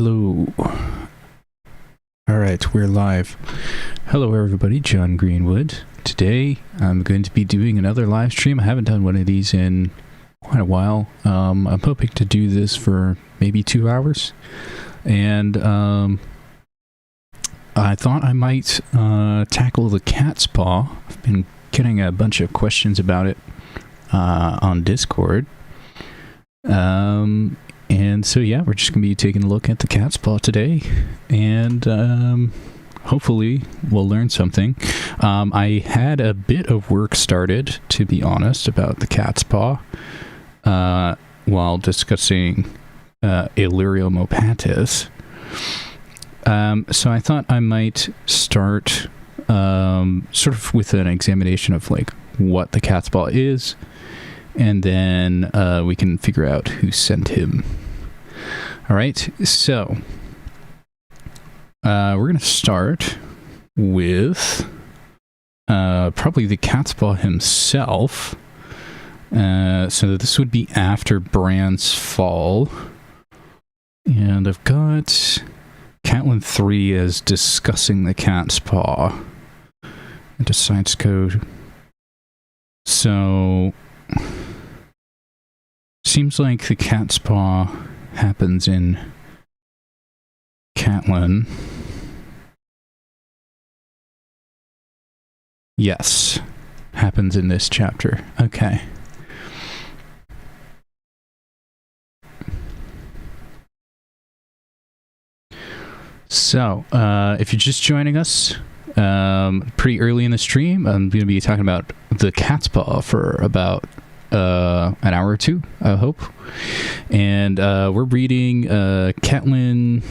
Hello. Alright, we're live. Hello everybody, John Greenwood. Today I'm going to be doing another live stream. I haven't done one of these in quite a while. I'm hoping to do this for maybe 2 hours. And I thought I might tackle the catspaw. I've been getting a bunch of questions about it on Discord. And so yeah, we're just gonna be taking a look at the catspaw today, and hopefully we'll learn something. I had a bit of work started, to be honest, about the catspaw while discussing Illyrio mopatis. So I thought I might start sort of with an examination of like what the catspaw is, and then we can figure out who sent him. All right, so we're going to start with probably the catspaw himself. So this would be after Bran's fall. And I've got Catlin 3 as discussing the catspaw into science code. So seems like the catspaw happens in Catlin. Yes, happens in this chapter. Okay. So, if you're just joining us, pretty early in the stream, I'm going to be talking about the catspaw for about an hour or two, I hope. And we're reading Catlin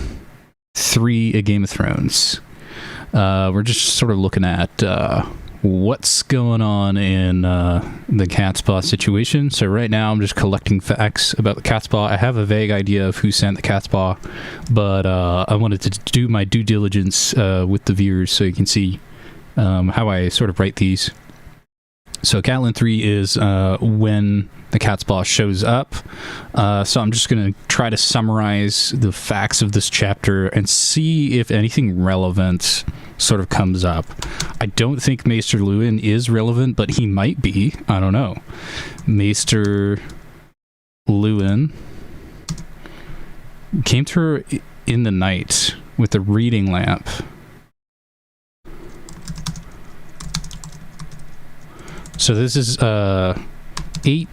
3, A Game of Thrones. We're just sort of looking at what's going on in the catspaw situation. So right now I'm just collecting facts about the catspaw. I have a vague idea of who sent the catspaw, but I wanted to do my due diligence with the viewers so you can see how I sort of write these. So Catlin 3 is when the catspaw shows up. So I'm just going to try to summarize the facts of this chapter and see if anything relevant sort of comes up. I don't think Maester Luwin is relevant, but he might be. I don't know. Maester Luwin came to her in the night with a reading lamp. So this is 8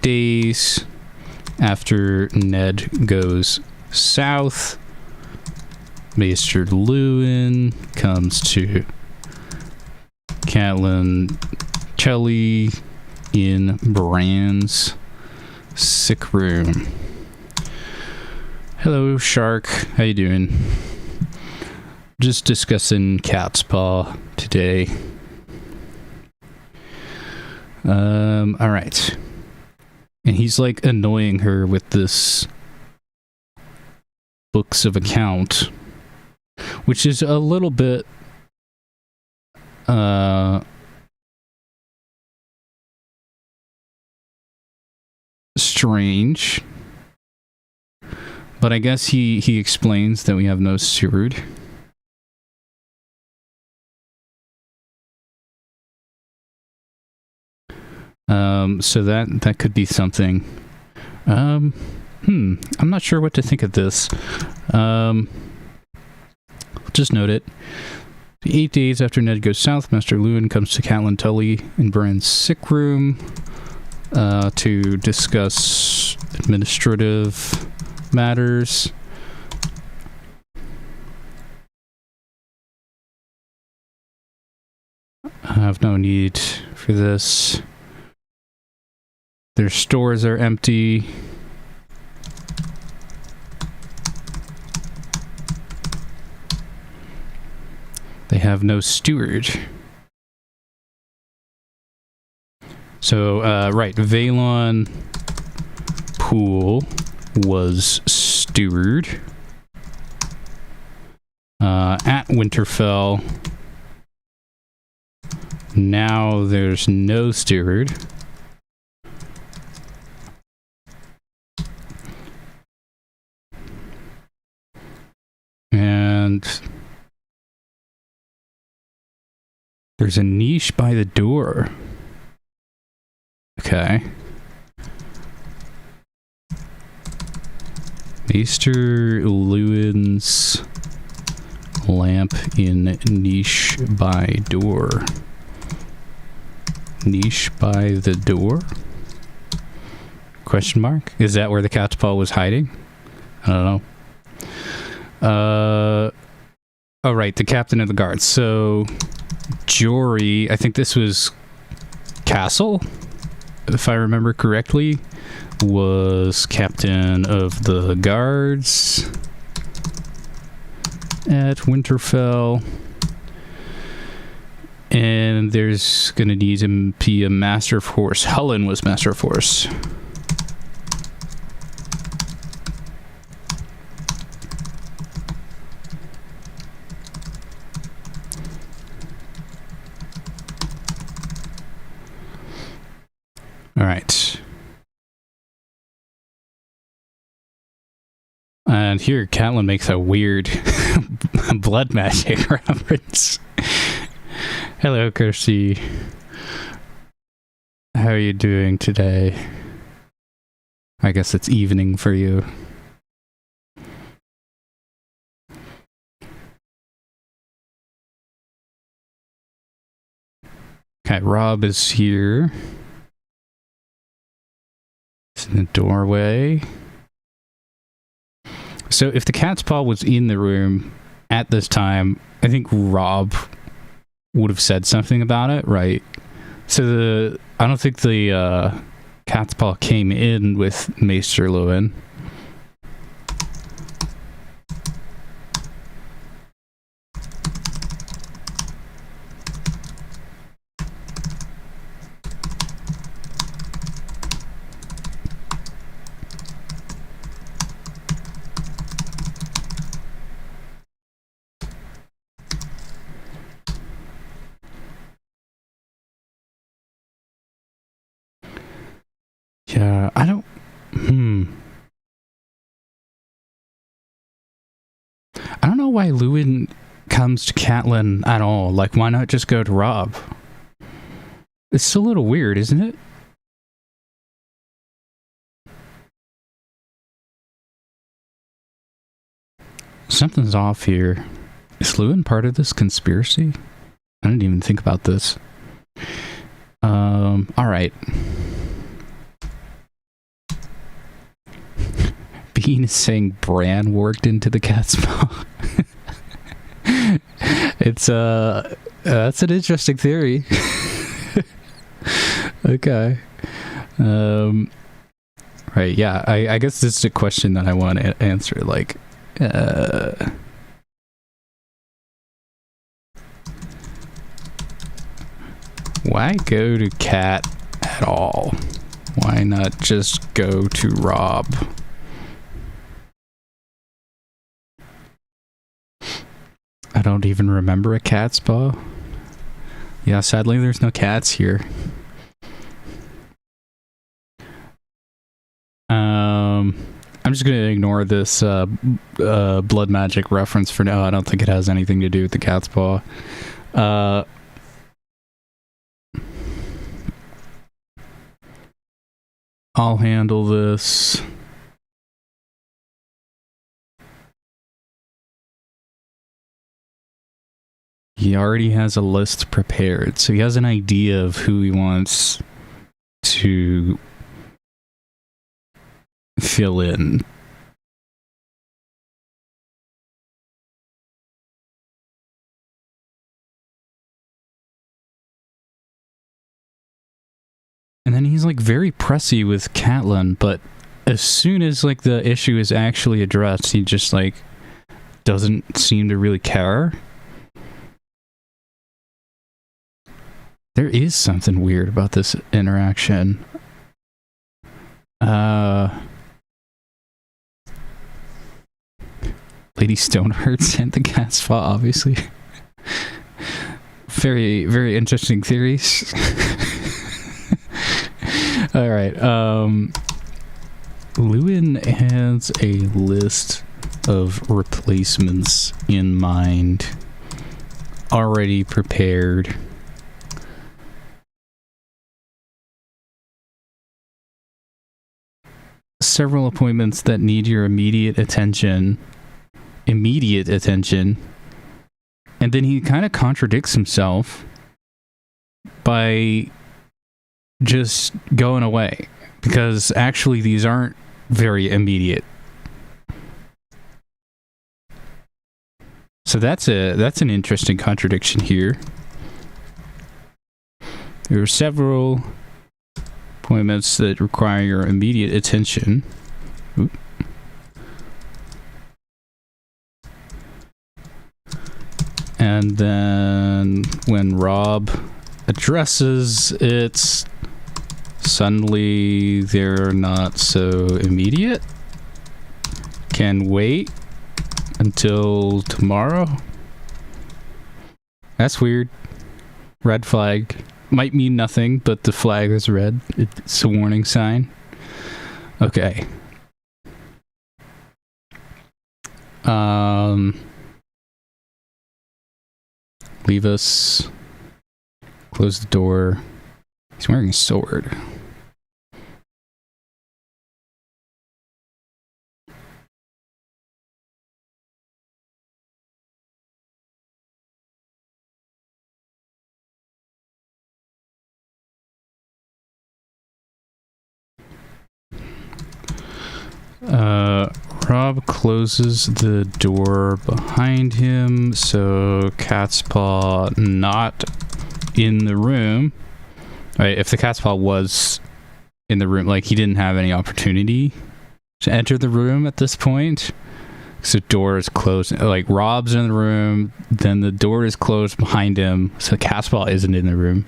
days after Ned goes south. Maester Luwin comes to Catlin Tully in Bran's sick room. Hello, Shark. How you doing? Just discussing catspaw today. All right. And he's like annoying her with this books of account, which is a little bit strange. But I guess he explains that we have no steward. So that could be something. I'm not sure what to think of this. Just note it. 8 days after Ned goes south, Maester Luwin comes to Catlin Tully in Bran's sick room to discuss administrative matters. I have no need for this. Their stores are empty. They have no steward. So, right, Valon Poole was steward. At Winterfell, now there's no steward. There's a niche by the door. Okay. Maester Lewin's lamp in niche by door. Niche by the door? Question mark? Is that where the catspaw was hiding? I don't know. Oh, right, the captain of the guards. So, Jory, I think this was Castle, if I remember correctly, was captain of the guards at Winterfell. And there's gonna need to be a master of horse. Hullen was master of horse. All right. And here, Catelyn makes a weird blood magic reference. Hello, Kirsty. How are you doing today? I guess it's evening for you. Okay, Rob is here. It's in the doorway. So if the catspaw was in the room at this time, I think Rob would have said something about it, right? So I don't think the catspaw came in with Maester Lewin. Yeah, I don't... I don't know why Lewin comes to Catelyn at all. Like, why not just go to Rob? It's a little weird, isn't it? Something's off here. Is Lewin part of this conspiracy? I didn't even think about this. Alright. Bean is saying Bran worked into the catspaw. It's that's an interesting theory. Okay. Right, yeah, I guess this is a question that I want to answer, like, why go to Cat at all? Why not just go to Rob? I don't even remember a catspaw. Yeah, sadly there's no cats here. I'm just gonna ignore this blood magic reference for now. I don't think it has anything to do with the catspaw. I'll handle this. He already has a list prepared, so he has an idea of who he wants to fill in. And then he's like very pressy with Catelyn, but as soon as like the issue is actually addressed, he just like doesn't seem to really care. There is something weird about this interaction. Lady Stoneheart sent the catspaw, obviously. Very, very interesting theories. Alright, Lewin has a list of replacements in mind, already prepared. several appointments that need your immediate attention. And then he kind of contradicts himself by just going away, because actually these aren't very immediate. So that's an interesting contradiction here. There are several appointments that require your immediate attention. Oop. And then when Rob addresses it, suddenly they're not so immediate. Can wait until tomorrow. That's weird. Red flag. Might mean nothing, but the flag is red. It's a warning sign. Okay. Leave us. Close the door. He's wearing a sword. Rob closes the door behind him, so catspaw not in the room. Right, if the catspaw was in the room, like he didn't have any opportunity to enter the room at this point. So door is closed. Like Rob's in the room, then the door is closed behind him, so catspaw isn't in the room.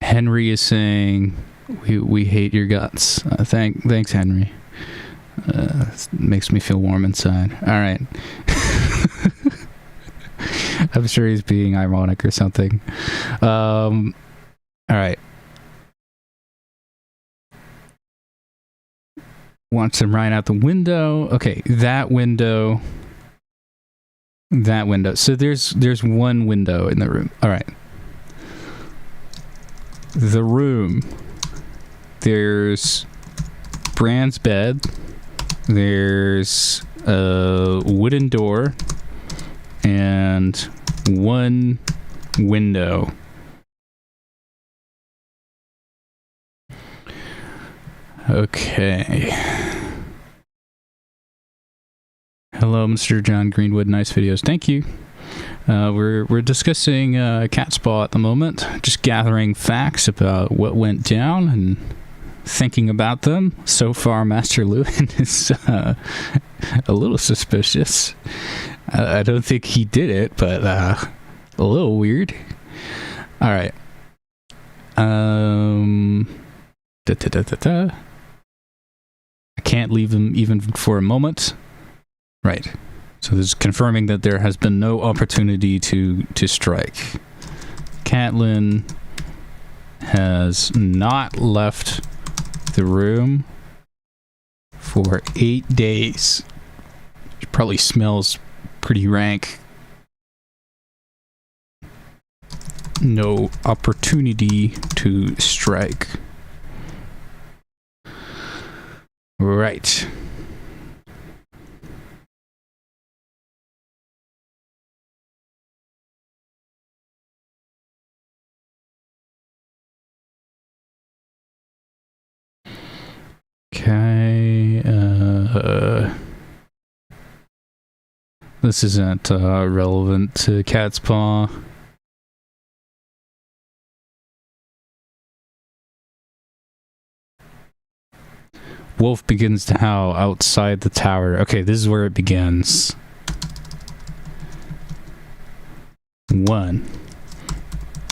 Henry is saying, "We hate your guts." Thanks, Henry. Makes me feel warm inside. All right. I'm sure he's being ironic or something. All right. Wants him right out the window. Okay, that window. So there's one window in the room. All right. The room. There's Brand's bed. There's a wooden door and one window. Okay. Hello, Mr. John Greenwood. Nice videos. Thank you. We're discussing catspaw at the moment, just gathering facts about what went down and thinking about them. So far, Master Lewin is a little suspicious. I don't think he did it, but a little weird. All right. I can't leave him even for a moment. Right. So this is confirming that there has been no opportunity to strike. Catelyn has not left the room for 8 days. She probably smells pretty rank. No opportunity to strike. Right. Okay, this isn't relevant to catspaw. Wolf begins to howl outside the tower. Okay, this is where it begins. 1.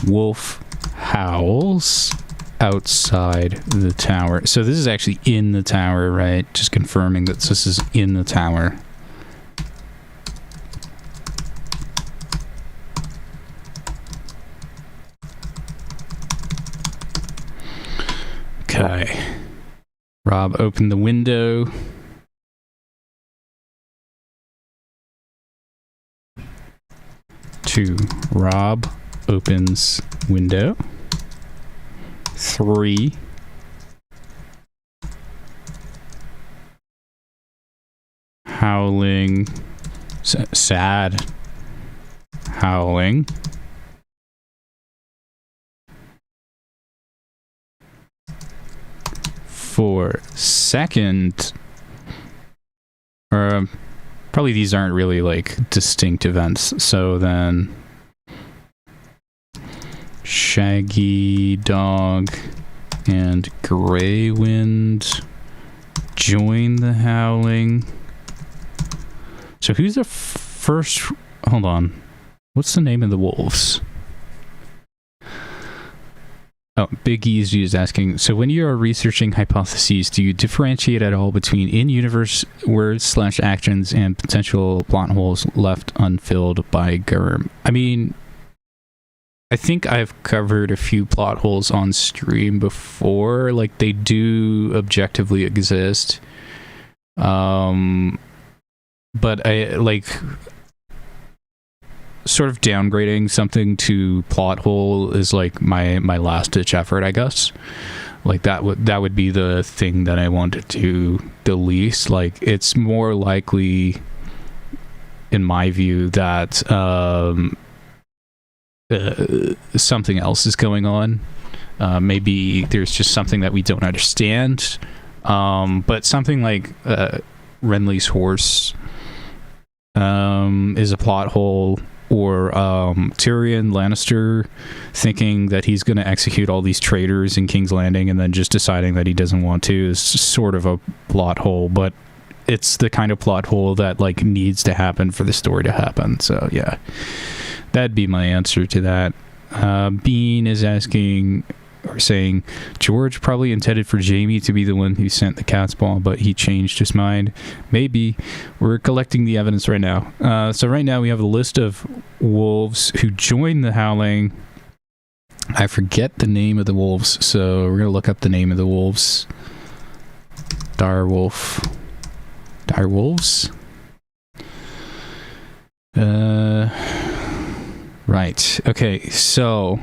Wolf howls outside the tower. So this is actually in the tower, right? Just confirming that this is in the tower. Okay. Rob opened the window. Two. Rob opens window. 3. howling, sad howling. For second, or probably these aren't really like distinct events. So then Shaggy Dog and Grey Wind join the howling. So who's the first? Hold on. What's the name of the wolves? Oh, Big Easy is asking, so when you are researching hypotheses, do you differentiate at all between in-universe words/actions and potential plot holes left unfilled by Gurm? I mean, I think I've covered a few plot holes on stream before. Like, they do objectively exist. But I, like, sort of downgrading something to plot hole is like my last ditch effort, I guess. Like that would be the thing that I wanted to the least. Like, it's more likely, in my view, that something else is going on. Maybe there's just something that we don't understand. But something like Renly's horse is a plot hole. Or Tyrion Lannister thinking that he's going to execute all these traitors in King's Landing and then just deciding that he doesn't want to is sort of a plot hole, but it's the kind of plot hole that like needs to happen for the story to happen. So yeah, that'd be my answer to that. Bean is asking or saying George probably intended for Jaime to be the one who sent the catspaw, but he changed his mind. Maybe. We're collecting the evidence right now. So right now we have a list of wolves who joined the howling. I forget the name of the wolves, so we're gonna look up the name of the wolves. Direwolves. Right. Okay, so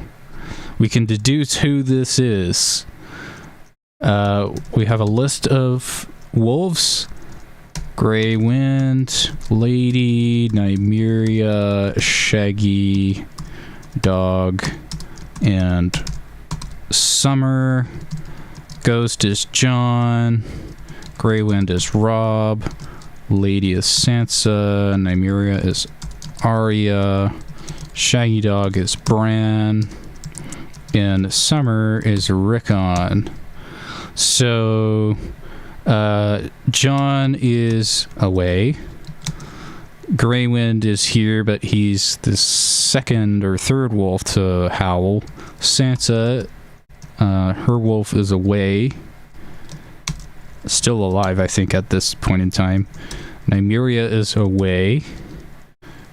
we can deduce who this is. We have a list of wolves: Grey Wind, Lady, Nymeria, Shaggy Dog, and Summer. Ghost is John. Grey Wind is Rob. Lady is Sansa. Nymeria is Arya. Shaggy Dog is Bran. And Summer is Rickon. So John is away. Grey Wind is here, but he's the second or third wolf to howl. Sansa, her wolf is away. Still alive, I think, at this point in time. Nymeria is away.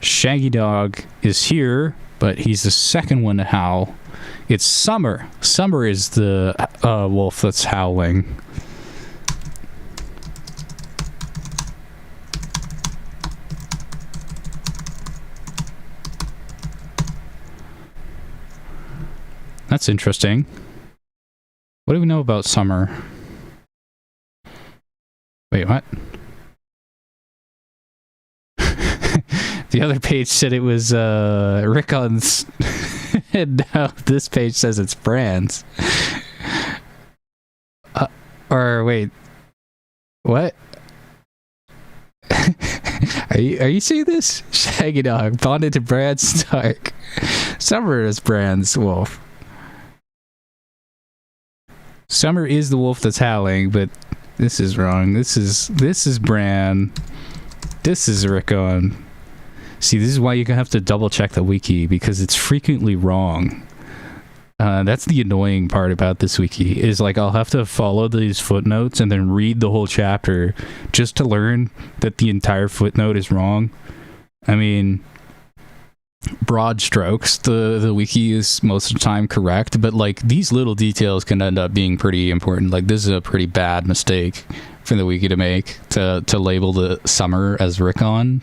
Shaggy Dog is here, but he's the second one to howl. It's Summer. Summer is the wolf that's howling. That's interesting. What do we know about Summer? Wait, what? The other page said it was Rickon's, and now this page says it's Bran's. Or wait, what? Are you seeing this? Shaggy Dog bonded to Bran Stark. Summer is Bran's wolf. Summer is the wolf that's howling, but this is wrong. This is Bran. This is Rickon. See, this is why you have to double check the wiki, because it's frequently wrong. That's the annoying part about this wiki, is like I'll have to follow these footnotes and then read the whole chapter just to learn that the entire footnote is wrong. I mean, broad strokes, the wiki is most of the time correct, but like these little details can end up being pretty important. Like this is a pretty bad mistake for the wiki to make, to label the Summer as Rickon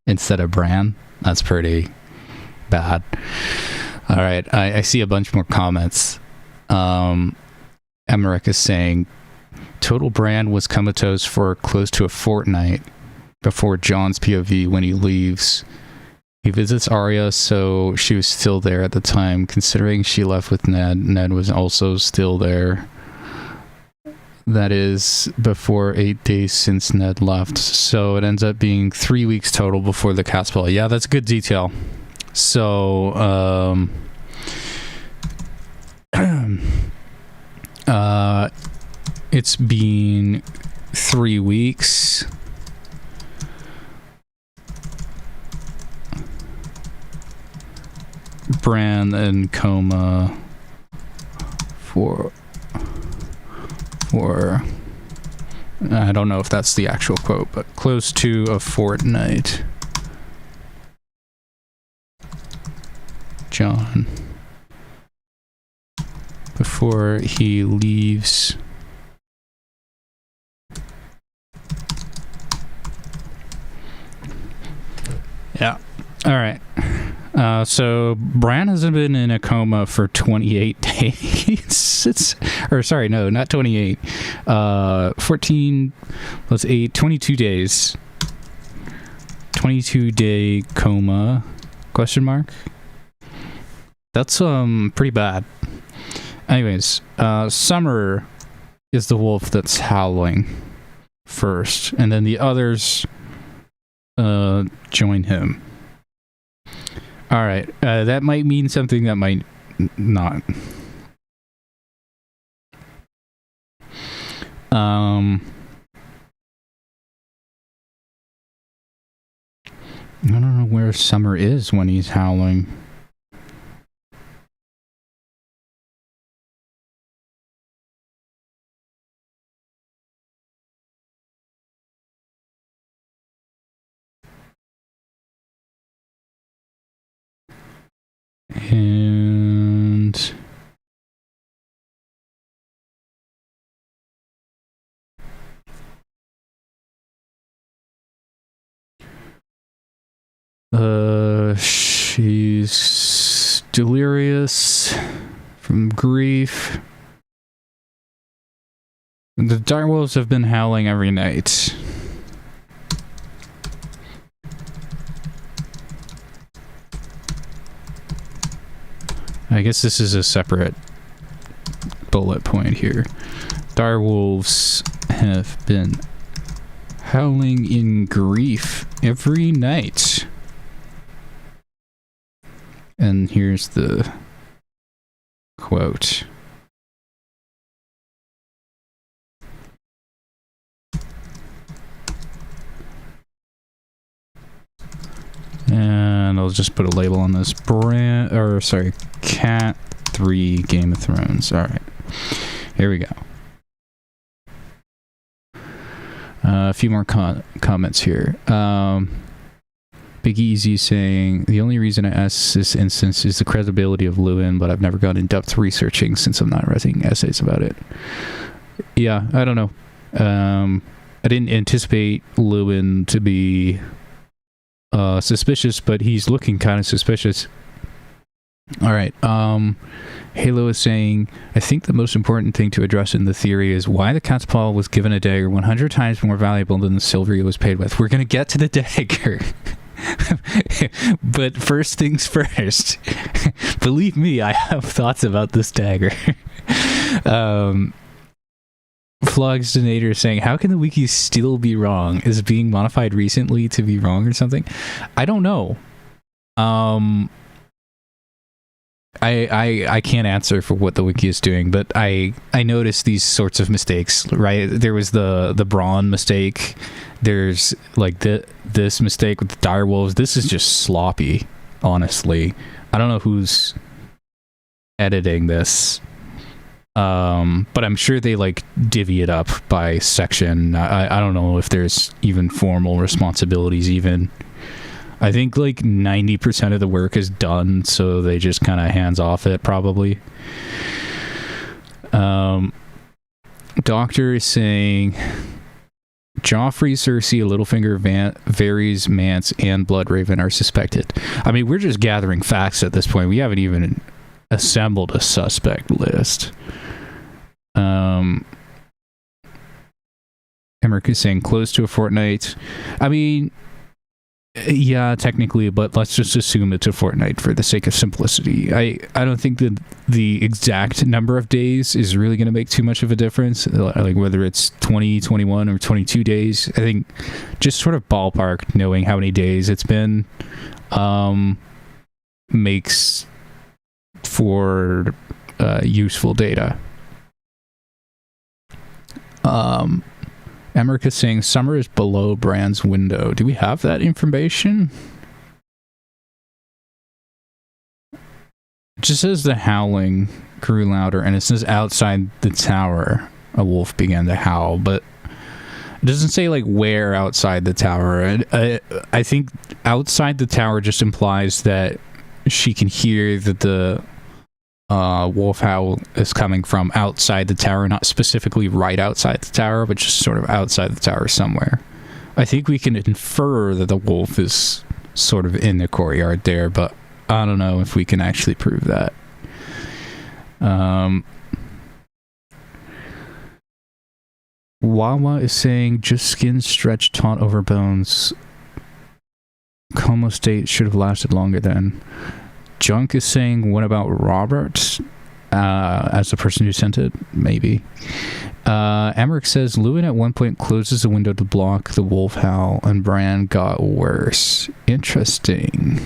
instead of Bran. That's pretty bad. All right, I see a bunch more comments. Emmerich is saying, total Bran was comatose for close to a fortnight. before John's POV when he leaves. He visits Arya, so she was still there at the time. Considering she left with Ned, Ned was also still there. That is before 8 days since Ned left. So it ends up being 3 weeks total before the catspaw. Yeah, that's good detail. So, it's been 3 weeks. Bran in coma for I don't know if that's the actual quote, but close to a fortnight. John, before he leaves. Yeah. All right. So Bran hasn't been in a coma for 28 days. Sorry, no, not 28. 14 plus 8, 22 days. 22-day coma? Question mark? That's pretty bad. Anyways, Summer is the wolf that's howling first, and then the others join him. All right, that might mean something, that might not. I don't know where Summer is when he's howling. And she's delirious from grief. The direwolves have been howling every night. I guess this is a separate bullet point here. Direwolves have been howling in grief every night. And here's the quote. And I'll just put a label on this. Cat 3 Game of Thrones. Alright. Here we go. A few more comments here. Big Easy saying, the only reason I asked this instance is the credibility of Lewin, but I've never gone in depth researching since I'm not writing essays about it. Yeah, I don't know. I didn't anticipate Lewin to be suspicious, but he's looking kind of suspicious. All right. Halo is saying, I think the most important thing to address in the theory is why the catspaw was given a dagger 100 times more valuable than the silver he was paid with. We're going to get to the dagger. But first things first. Believe me, I have thoughts about this dagger. Flogstinator saying, how can the wiki still be wrong? Is it being modified recently to be wrong or something? I don't know. I can't answer for what the wiki is doing, but I noticed these sorts of mistakes, right? There was the Braun mistake. There's like this mistake with the direwolves. This is just sloppy, honestly. I don't know who's editing this. But I'm sure they like divvy it up by section. I don't know if there's even formal responsibilities even. I think like 90% of the work is done, so they just kind of hands off it probably. Doctor is saying Joffrey, Cersei, Littlefinger, Varys, Mance, and Bloodraven are suspected. I mean, we're just gathering facts at this point. We haven't even assembled a suspect list. Emmerich is saying close to a fortnight. I mean, yeah, technically, but let's just assume it's a fortnight for the sake of simplicity. I don't think that the exact number of days is really going to make too much of a difference, like whether it's 20, 21, or 22 days. I think just sort of ballpark knowing how many days it's been makes for useful data. Emmerich is saying summer is below Brand's window. Do we have that information? It just says the howling grew louder, and it says outside the tower a wolf began to howl, but it doesn't say like where outside the tower. I think outside the tower just implies that she can hear that the wolf howl is coming from outside the tower, not specifically right outside the tower, but just sort of outside the tower somewhere. I think we can infer that the wolf is sort of in the courtyard there, but I don't know if we can actually prove that. Wawa is saying just skin stretched taut over bones. Coma state should have lasted longer then. Junk is saying, what about Robert? As the person who sent it? Maybe. Emmerich says, Lewin at one point closes the window to block the wolf howl, and Brand got worse. Interesting.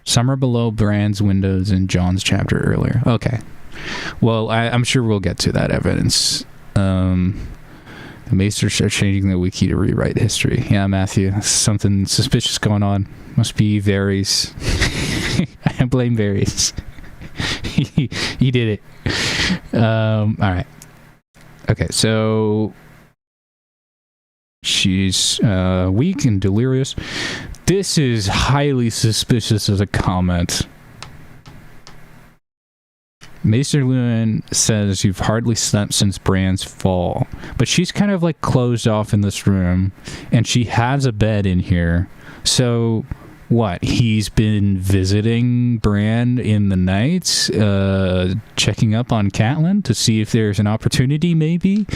Summer below Brand's windows in John's chapter earlier. Okay. Well, I'm sure we'll get to that evidence. The Maesters are changing the wiki to rewrite history. Yeah, Matthew, something suspicious going on. Must be Varys. I blame Varys. he did it. All right. Okay, so she's weak and delirious. This is highly suspicious as a comment. Maester Lewin says you've hardly slept since Bran's fall, but she's kind of like closed off in this room, and she has a bed in here. So what? He's been visiting Bran in the night, checking up on Catelyn to see if there's an opportunity, maybe?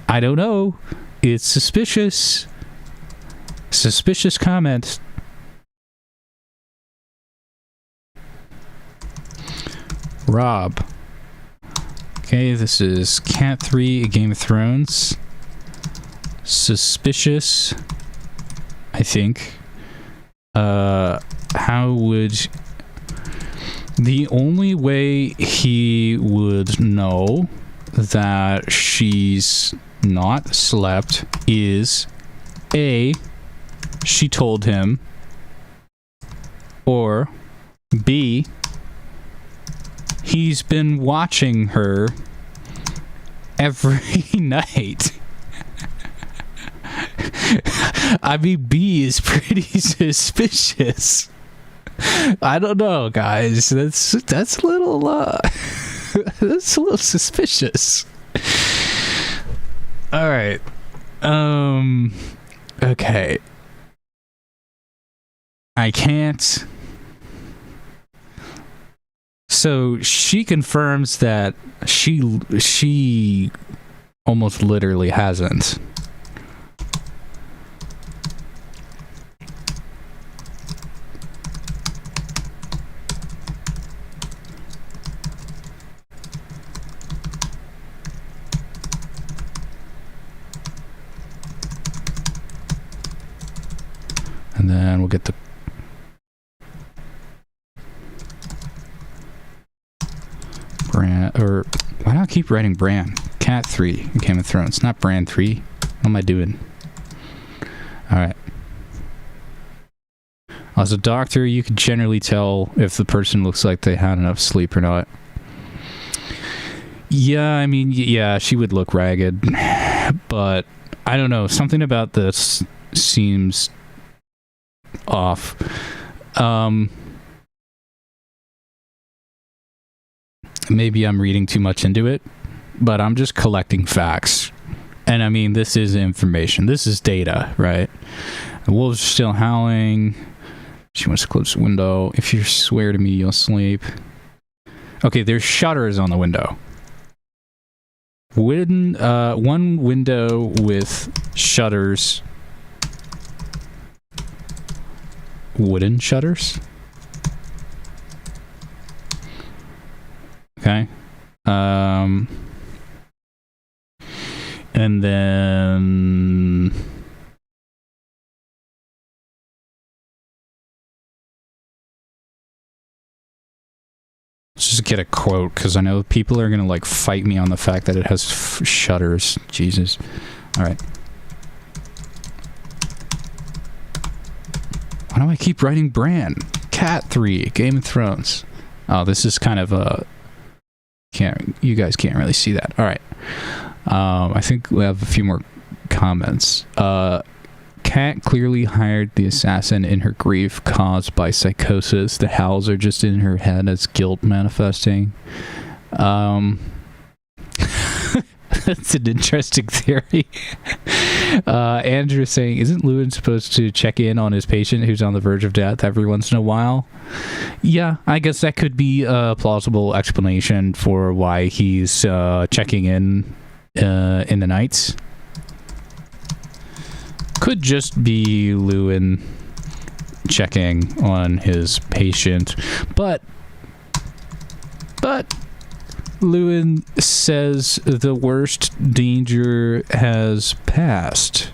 I don't know. It's suspicious. Suspicious comment. Rob. Okay, this is Cat 3, Game of Thrones. Suspicious, I think. How would... The only way he would know that she's not slept is A, she told him, or B, he's been watching her every night. I mean, B is pretty suspicious. I don't know, guys. That's a little that's a little suspicious. All right. Okay. I can't. So she confirms that she almost literally hasn't. And then we'll get the Bran, or why not keep writing Bran? Cat 3 in Game of Thrones, not Bran 3. What am I doing? Alright. As a doctor, you can generally tell if the person looks like they had enough sleep or not. Yeah, I mean, yeah, she would look ragged. But, I don't know, something about this seems off. Maybe I'm reading too much into it, but I'm just collecting facts. And I mean, this is information. This is data, right? The wolves are still howling. She wants to close the window. If you swear to me, you'll sleep. Okay, there's shutters on the window. one window with shutters. Wooden shutters. Okay. And then let's just get a quote, because I know people are gonna like fight me on the fact that it has shutters. Jesus. All right. Why do I keep writing Bran? Cat 3, Game of Thrones. Oh, this is kind of a... You guys can't really see that. All right. I think we have a few more comments. Cat clearly hired the assassin in her grief caused by psychosis. The howls are just in her head as guilt manifesting. That's an interesting theory. Andrew is saying, isn't Lewin supposed to check in on his patient who's on the verge of death every once in a while? Yeah, I guess that could be a plausible explanation for why he's checking in the nights. Could just be Lewin checking on his patient, but Lewin says the worst danger has passed.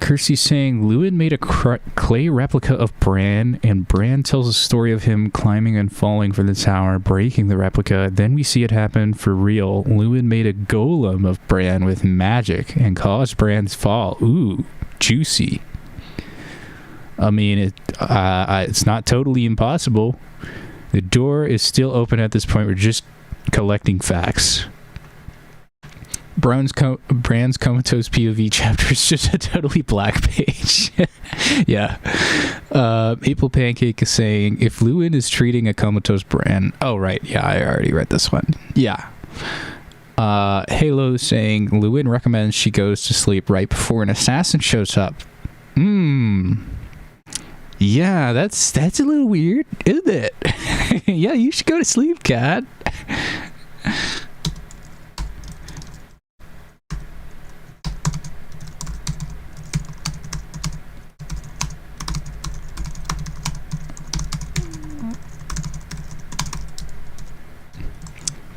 Kirsty's saying Lewin made a clay replica of Bran, and Bran tells a story of him climbing and falling from the tower, breaking the replica. Then we see it happen for real. Lewin made a golem of Bran with magic and caused Bran's fall. Ooh, juicy. I mean, it's not totally impossible. The door is still open at this point. We're just collecting facts. Bran's comatose POV chapter is just a totally black page. Yeah. Maple Pancake is saying, if Lewin is treating a comatose Bran... Oh, right. Yeah, I already read this one. Yeah. Halo is saying, Lewin recommends she goes to sleep right before an assassin shows up. Yeah, that's a little weird, isn't it? Yeah, you should go to sleep, Cat.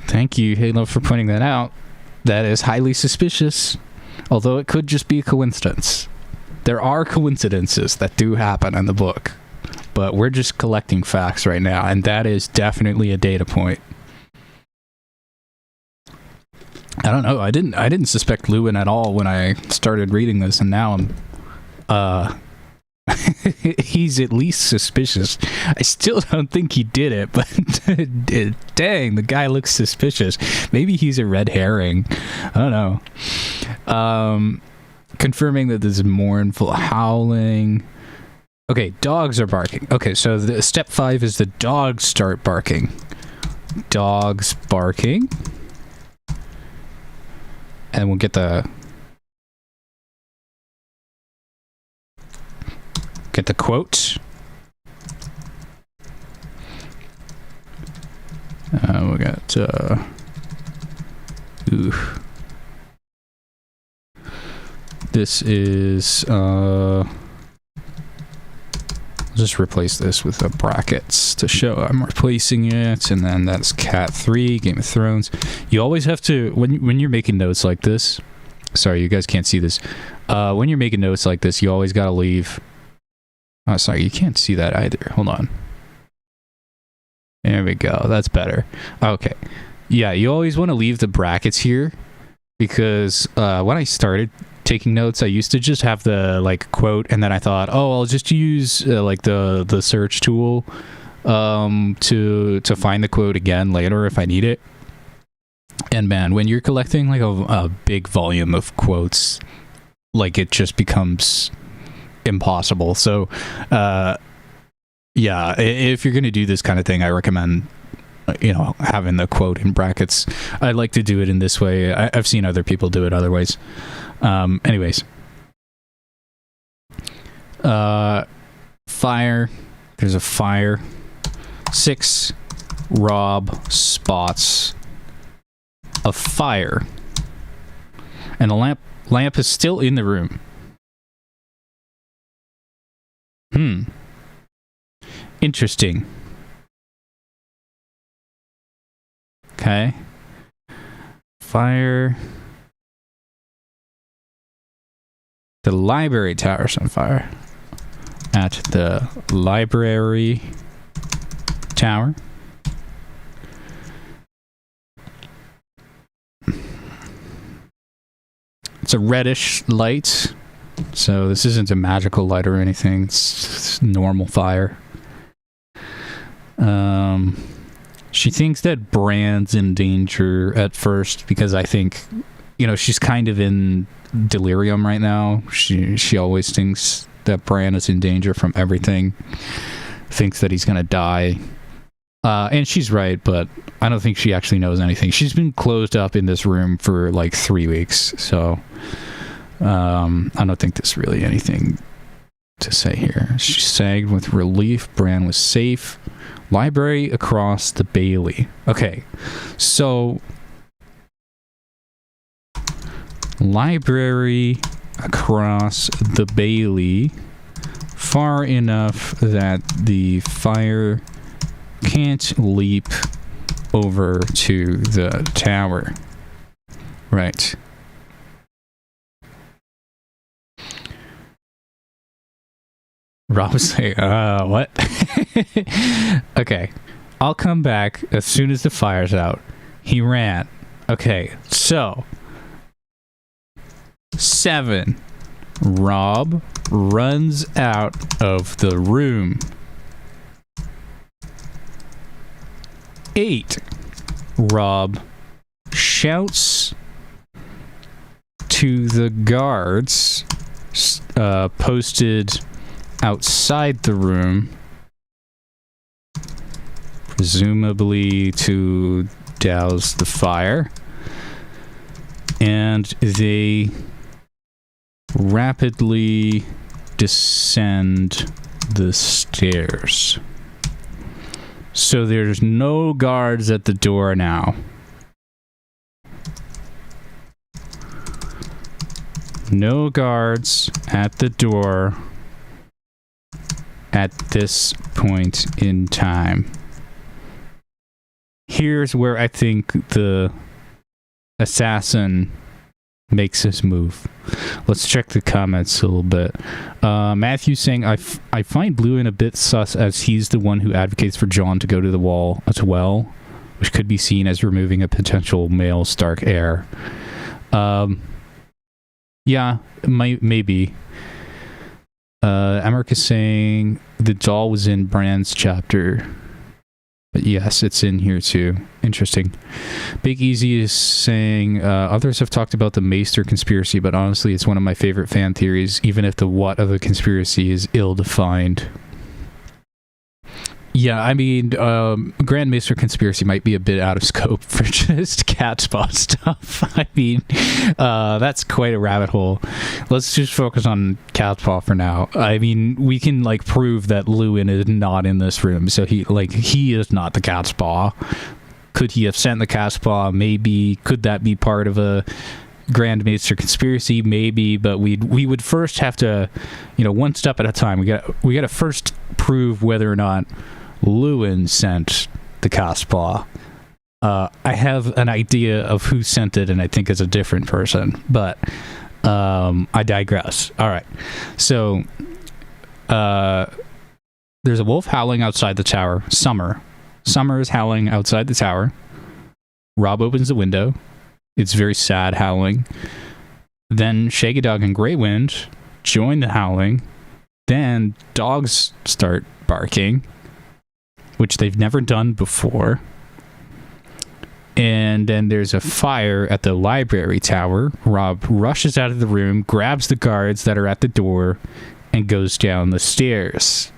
Thank you, Halo, for pointing that out. That is highly suspicious, although it could just be a coincidence. There are coincidences that do happen in the book, but we're just collecting facts right now, and that is definitely a data point. I don't know. I didn't suspect Lewin at all when I started reading this, and now I'm he's at least suspicious. I still don't think he did it, but dang, the guy looks suspicious. Maybe he's a red herring. I don't know. Confirming that there's mournful howling. Okay, dogs are barking. Okay, so the step 5 is the dogs start barking. Dogs barking. And we'll get the quote. We got this is just replace this with the brackets to show I'm replacing it, and then that's Cat 3, Game of Thrones. You always have to, when you're making notes like this, sorry, you guys can't see this. When you're making notes like this, you always got to leave. Oh, sorry, you can't see that either. Hold on. There we go. That's better. Okay. Yeah, you always want to leave the brackets here, because when I started taking notes, I used to just have the like quote, and then I thought, oh, I'll just use like the search tool to find the quote again later if I need it. And man, when you're collecting like a big volume of quotes, like it just becomes impossible. So yeah, if you're gonna do this kind of thing, I recommend having the quote in brackets. I like to do it in this way. I've seen other people do it other ways. Anyways, fire. There's a fire. 6, Rob spots a fire. And the lamp is still in the room. Interesting. Okay. Fire. The library tower's on fire. At the library tower. It's a reddish light. So this isn't a magical light or anything. It's normal fire. She thinks that Bran's in danger at first because I think, you know, she's kind of in delirium right now. She always thinks that Bran is in danger from everything. Thinks that he's gonna die. And she's right, but I don't think she actually knows anything. She's been closed up in this room for like 3 weeks, so I don't think there's really anything to say here. She sagged with relief. Bran was safe. Library across the Bailey. Okay, so library across the Bailey, far enough that the fire can't leap over to the tower. Right. Rob's like, what? Okay. I'll come back as soon as the fire's out. He ran. Okay, so 7. Rob runs out of the room. 8. Rob shouts to the guards posted outside the room, presumably to douse the fire, and they rapidly descend the stairs. So there's no guards at the door now. No guards at the door at this point in time. Here's where I think the assassin makes his move. Let's check the comments a little bit. Matthew saying, I find Bluin a bit sus as he's the one who advocates for Jon to go to the wall as well, which could be seen as removing a potential male Stark heir. Yeah, maybe. Emmerich is saying the doll was in Bran's chapter. But yes, it's in here too. Interesting. Big Easy is saying, others have talked about the Maester conspiracy, but honestly, it's one of my favorite fan theories, even if the what of the conspiracy is ill-defined. Yeah, I mean, Grand Maester conspiracy might be a bit out of scope for just catspaw stuff. I mean, that's quite a rabbit hole. Let's just focus on catspaw for now. I mean, we can like prove that Lewin is not in this room, so he is not the catspaw. Could he have sent the catspaw? Maybe. Could that be part of a Grand Maester conspiracy? Maybe, but we would first have to, one step at a time. We got to first prove whether or not Lewin sent the catspaw. I have an idea of who sent it, and I think it's a different person, but I digress. All right. So there's a wolf howling outside the tower. Summer is howling outside the tower. Rob opens the window. It's very sad howling. Then Shaggy Dog and Grey Wind join the howling. Then dogs start barking, which they've never done before. And then there's a fire at the library tower. Rob rushes out of the room, grabs the guards that are at the door, and goes down the stairs.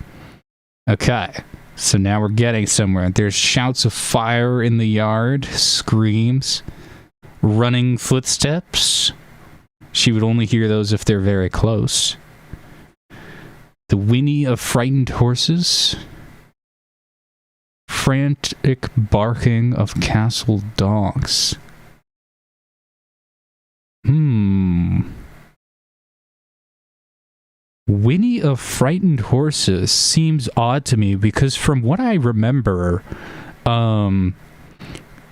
Okay, so now we're getting somewhere. There's shouts of fire in the yard, screams, running footsteps. She would only hear those if they're very close. The whinny of frightened horses. frantic barking of castle dogs. Whinny of frightened horses seems odd to me because from what I remember,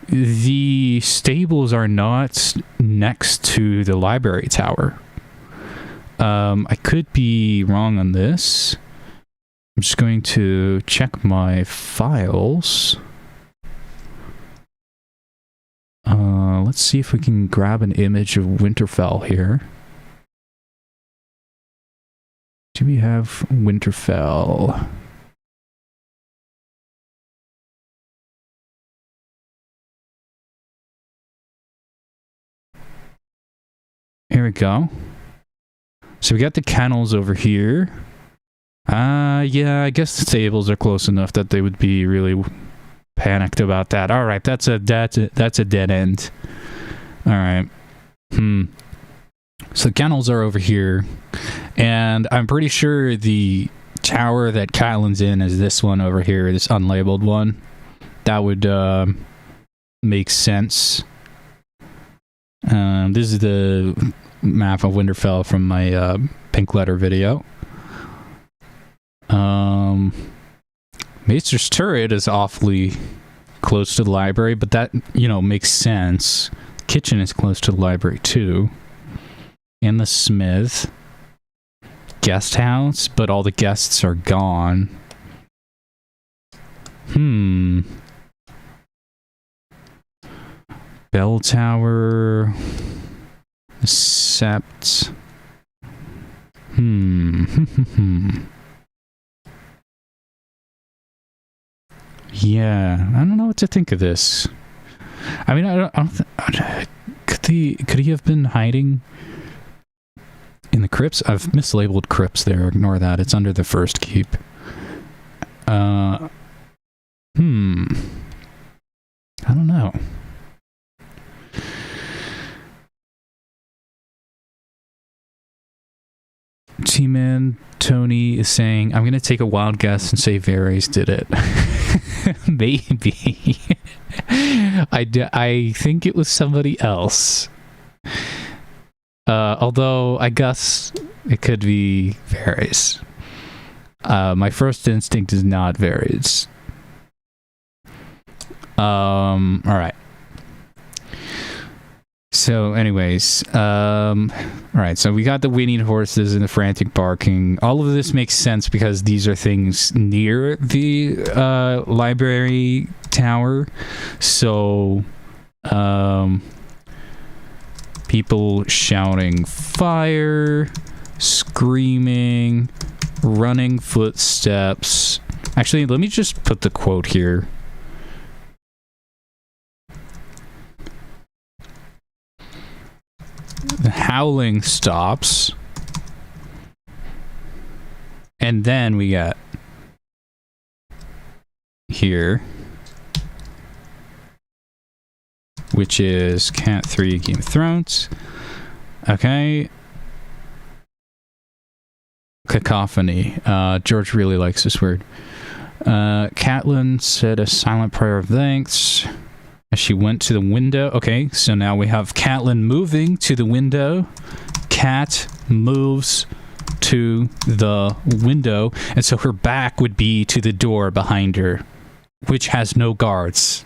the stables are not next to the library tower. I could be wrong on this. I'm just going to check my files. Let's see if we can grab an image of Winterfell here. Do we have Winterfell? Here we go. So we got the kennels over here. Yeah, I guess the stables are close enough that they would be really panicked about that. All right, that's a dead end. All right. So the kennels are over here, and I'm pretty sure the tower that Catelyn's in is this one over here, this unlabeled one. That would make sense. This is the map of Winterfell from my Pink Letter video. Maester's Turret is awfully close to the library, but that, makes sense. The kitchen is close to the library too. And the smith. Guest house, but all the guests are gone. Bell tower. Sept. Yeah, I don't know what to think of this. I mean, could he have been hiding in the crypts? I've mislabeled crypts there. Ignore that. It's under the first keep. I don't know. T-Man Tony is saying, I'm going to take a wild guess and say Varys did it. Maybe. I think it was somebody else. Although, I guess it could be Varys. My first instinct is not Varys. Alright. So, anyways, alright, so we got the whinnying horses and the frantic barking. All of this makes sense because these are things near the library tower. So, people shouting fire, screaming, running footsteps. Actually, let me just put the quote here. The howling stops. And then we got here, which is Cat 3 Game of Thrones. Okay. Cacophony. George really likes this word. Catelyn said a silent prayer of thanks as she went to the window. Okay, so now we have Catelyn moving to the window. Cat moves to the window, and so her back would be to the door behind her, which has no guards.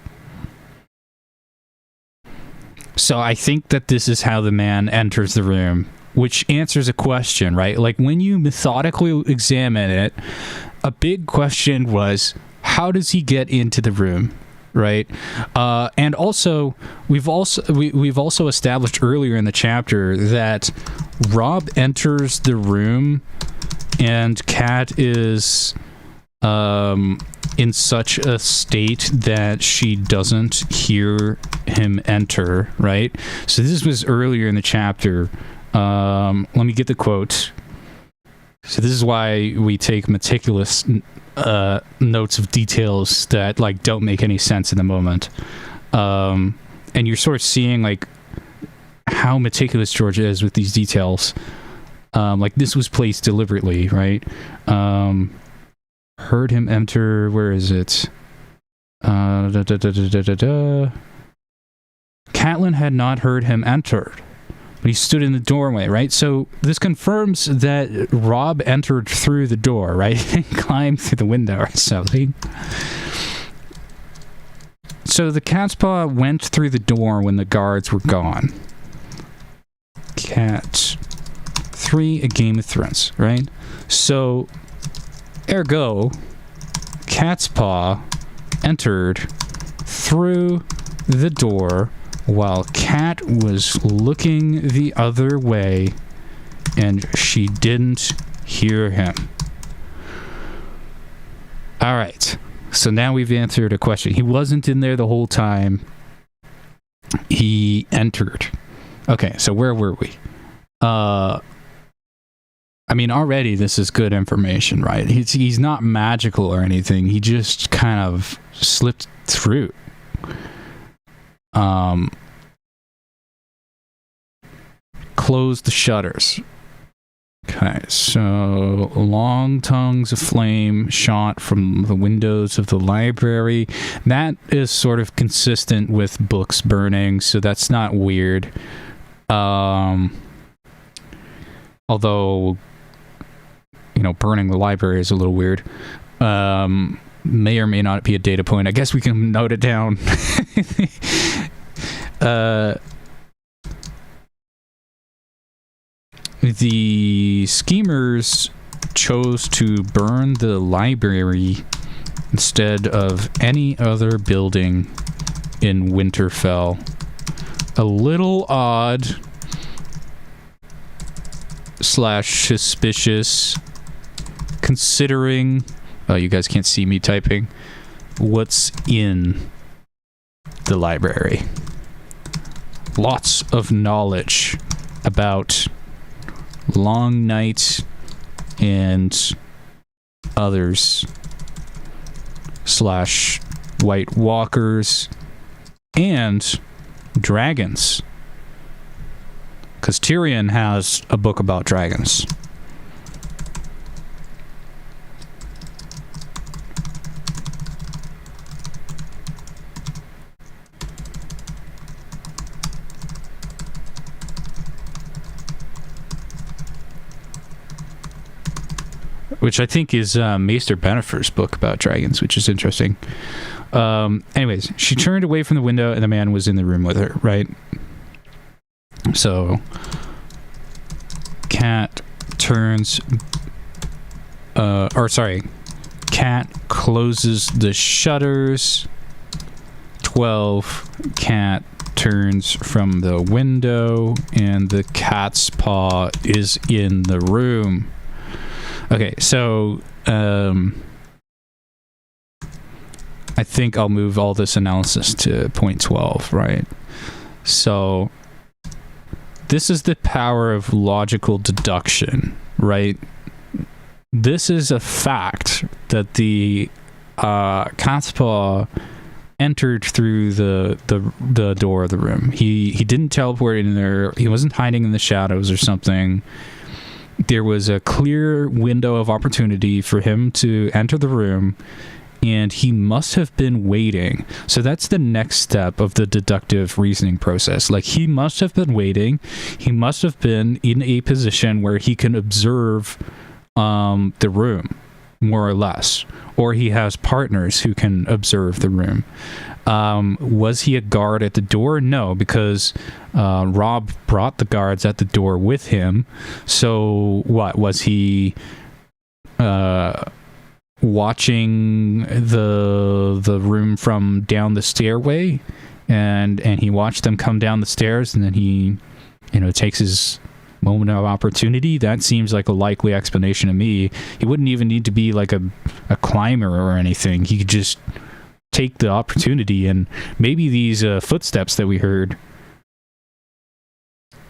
So I think that this is how the man enters the room, which answers a question, right? Like, when you methodically examine it, a big question was, how does he get into the room? Right, and also we've also established earlier in the chapter that Robb enters the room, and Cat is in such a state that she doesn't hear him enter. Right, so this was earlier in the chapter. Let me get the quote. So this is why we take meticulous notes of details that like don't make any sense in the moment, and you're sort of seeing like how meticulous George is with these details. Like, this was placed deliberately, right? Heard him enter. Where is it? Catelyn had not heard him enter, but he stood in the doorway, right? So this confirms that Rob entered through the door, right? He climbed through the window or something. So the catspaw went through the door when the guards were gone. Cat 3, a Game of Thrones, right? So, ergo, catspaw entered through the door while Cat was looking the other way, and she didn't hear him. All right. So now we've answered a question. He wasn't in there the whole time. He entered. Okay, so where were we? I mean, already this is good information, right? He's not magical or anything. He just kind of slipped through. Closed the shutters. Okay, so long tongues of flame shot from the windows of the library. That is sort of consistent with books burning, so that's not weird. Although, you know, burning the library is a little weird. May or may not be a data point. I guess we can note it down. The schemers chose to burn the library instead of any other building in Winterfell. A little odd / suspicious, considering... Oh, you guys can't see me typing. What's in the library? Lots of knowledge about Long Night and others / White Walkers and dragons, because Tyrion has a book about dragons. Which I think is Maester Benefer's book about dragons, which is interesting. Anyways, she turned away from the window and the man was in the room with her, right? So, Cat turns... Cat closes the shutters. 12, Cat turns from the window and the cat's paw is in the room. Okay, so I think I'll move all this analysis to point 12, right? So this is the power of logical deduction, right? This is a fact that the cat's paw entered through the door of the room. He didn't teleport in there. He wasn't hiding in the shadows or something. There was a clear window of opportunity for him to enter the room, and he must have been waiting. So that's the next step of the deductive reasoning process. Like, he must have been waiting. He must have been in a position where he can observe the room, more or less. Or he has partners who can observe the room. Was he a guard at the door? No, because Rob brought the guards at the door with him. So what? Was he watching the room from down the stairway? And he watched them come down the stairs, and then he, takes his moment of opportunity. That seems like a likely explanation to me. He wouldn't even need to be like a climber or anything. He could just take the opportunity, and maybe these footsteps that we heard,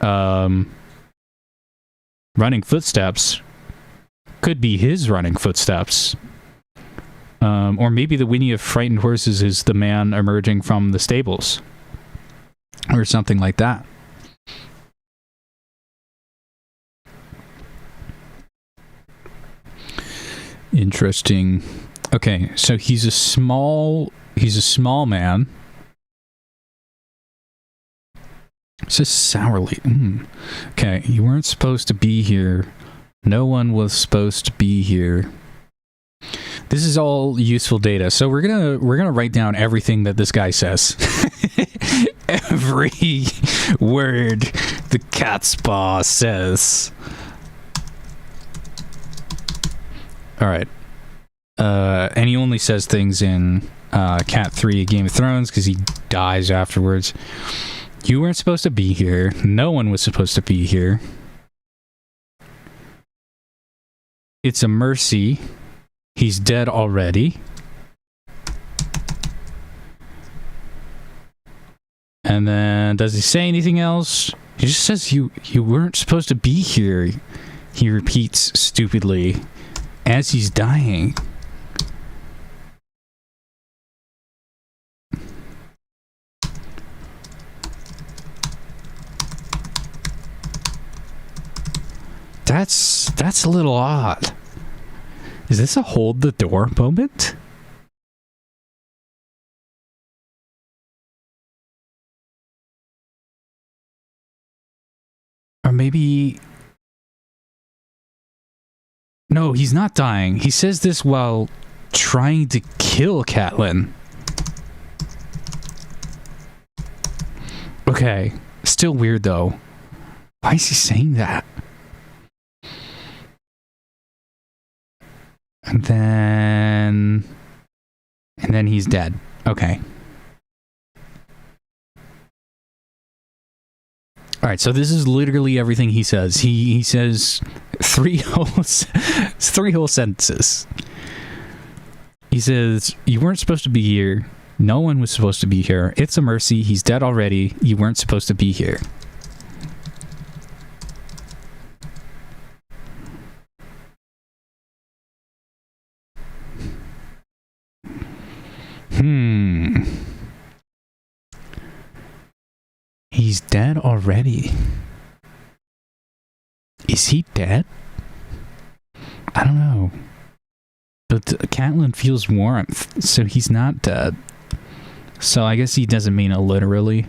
running footsteps, could be his running footsteps. Or maybe the whinny of frightened horses is the man emerging from the stables, or something like that. Interesting. Okay, so he's a small He's a small man. It says sourly. Okay, you weren't supposed to be here. No one was supposed to be here. This is all useful data. So we're gonna write down everything that this guy says. Every word the catspaw says. All right. And he only says things in Cat 3 Game of Thrones because he dies afterwards. You weren't supposed to be here. No one was supposed to be here. It's a mercy. He's dead already. And then, does he say anything else? He just says you weren't supposed to be here. He repeats stupidly as he's dying. That's a little odd. Is this a hold the door moment? Or maybe... No, he's not dying. He says this while trying to kill Catelyn. Okay. Still weird, though. Why is he saying that? And then he's dead. Okay. All right, so this is literally everything he says. He says three whole sentences. He says, you weren't supposed to be here. No one was supposed to be here. It's a mercy. He's dead already. You weren't supposed to be here. He's dead already. Is he dead? I don't know. But Catelyn feels warmth, so he's not dead. So I guess he doesn't mean it literally.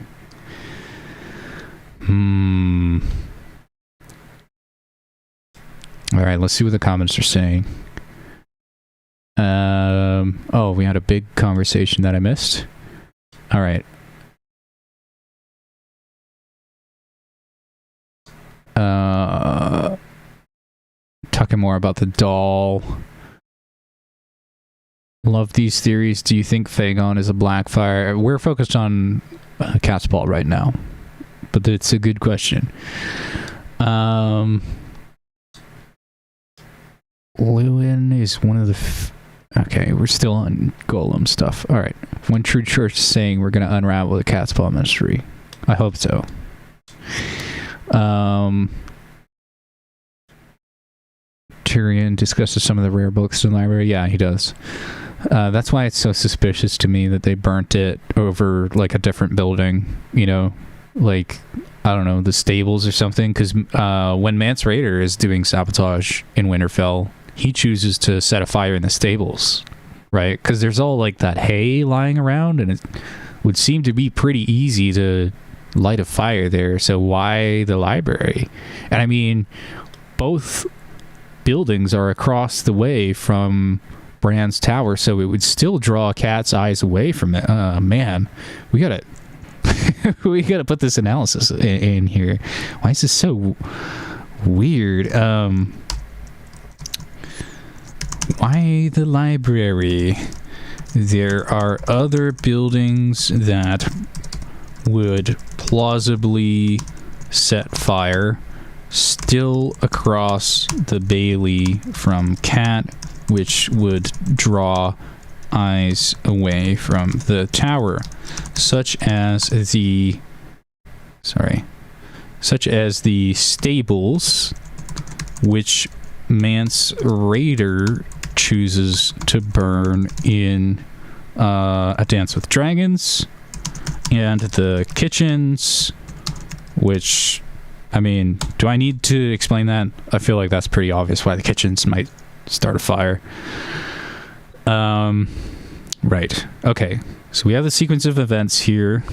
Alright, let's see what the comments are saying. Oh, we had a big conversation that I missed. Alright. Talking more about the doll. Love these theories. Do you think Fagon is a Blackfire? We're focused on catspaw right now, but it's a good question. Lewin is one of the... Okay, we're still on Golem stuff. Alright. One True Church is saying we're going to unravel the catspaw mystery. I hope so. Tyrion discusses some of the rare books in the library. Yeah, he does. That's why it's so suspicious to me that they burnt it over, like, a different building. You know? Like, I don't know, the stables or something. Because when Mance Rayder is doing sabotage in Winterfell, he chooses to set a fire in the stables. Right? Because there's all, like, that hay lying around, and it would seem to be pretty easy to light a fire there. So why the library? And I mean, both buildings are across the way from Bran's tower, so it would still draw cat's eyes away from it. Man, we gotta we gotta put this analysis in here. Why is this so weird? Why the library? There are other buildings that would plausibly set fire still across the Bailey from Cat, which would draw eyes away from the tower, such as the stables, which Mance Rayder chooses to burn in A Dance with Dragons, and the kitchens, which, I mean, do I need to explain that? I feel like that's pretty obvious why the kitchens might start a fire. Right. Okay. So we have the sequence of events here.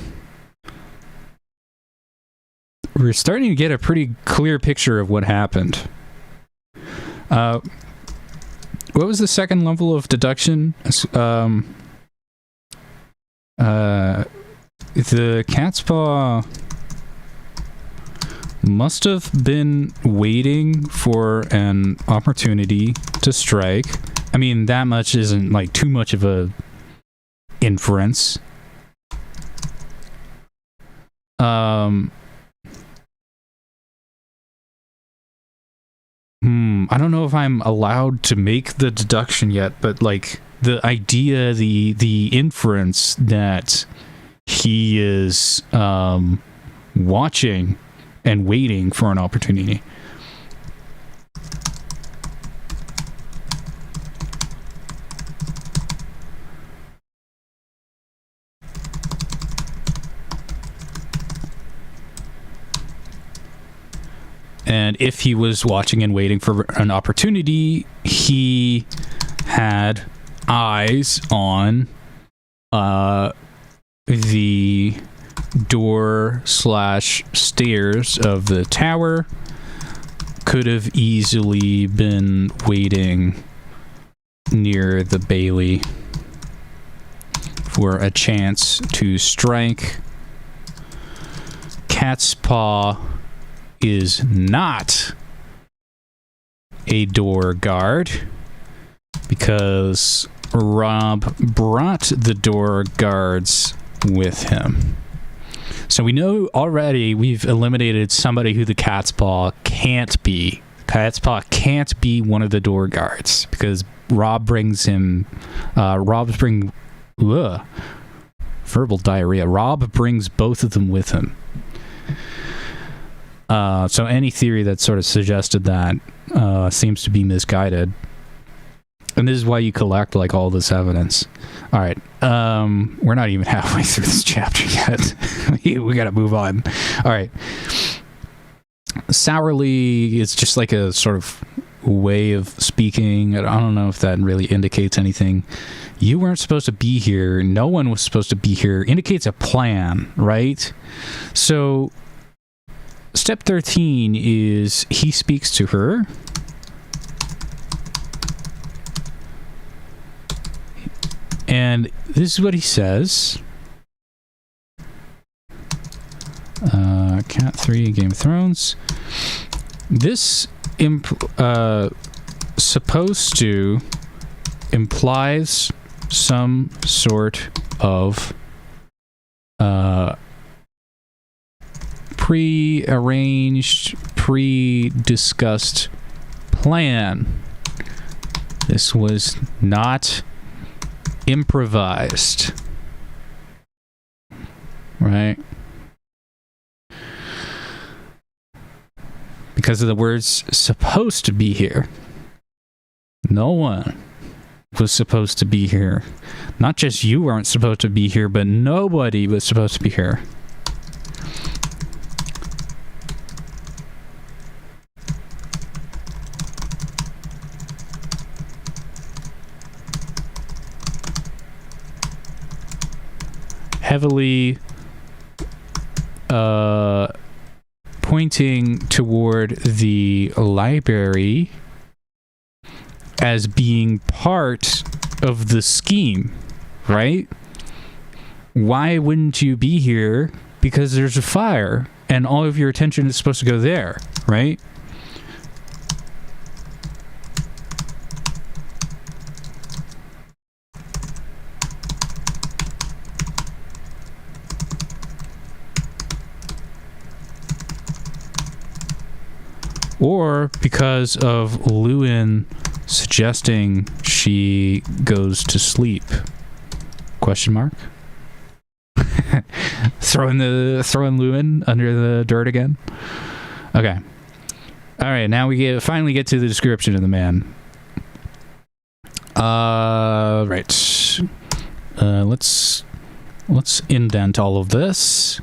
We're starting to get a pretty clear picture of what happened. What was the second level of deduction? The catspaw must have been waiting for an opportunity to strike. I mean, that much isn't like too much of a inference. I don't know if I'm allowed to make the deduction yet, but like the idea, the inference that he is watching and waiting for an opportunity. And if he was watching and waiting for an opportunity, he had eyes on the door/stairs of the tower. Could have easily been waiting near the Bailey for a chance to strike. Catspaw is not a door guard because Rob brought the door guards with him. So we know already we've eliminated somebody who the catspaw can't be. Catspaw can't be one of the door guards because Rob brings him. Verbal diarrhea. Rob brings both of them with him. So any theory that sort of suggested that seems to be misguided. And this is why you collect like all this evidence. All right. We're not even halfway through this chapter yet. we got to move on. All right. Sourly is just like a sort of way of speaking. I don't know if that really indicates anything. You weren't supposed to be here. No one was supposed to be here. Indicates a plan, right? So step 13 is he speaks to her. And this is what he says. Cat 3, Game of Thrones. This supposed to implies some sort of pre-arranged, pre-discussed plan. This was not improvised, right? Because of the words supposed to be here. No one was supposed to be here. Not just you weren't supposed to be here, but nobody was supposed to be here. Heavily pointing toward the library as being part of the scheme, right? Why wouldn't you be here? Because there's a fire and all of your attention is supposed to go there, right? Or because of Lewin suggesting she goes to sleep? Question mark. throwing Lewin under the dirt again. Okay. All right. Now we finally get to the description of the man. Right. Let's indent all of this.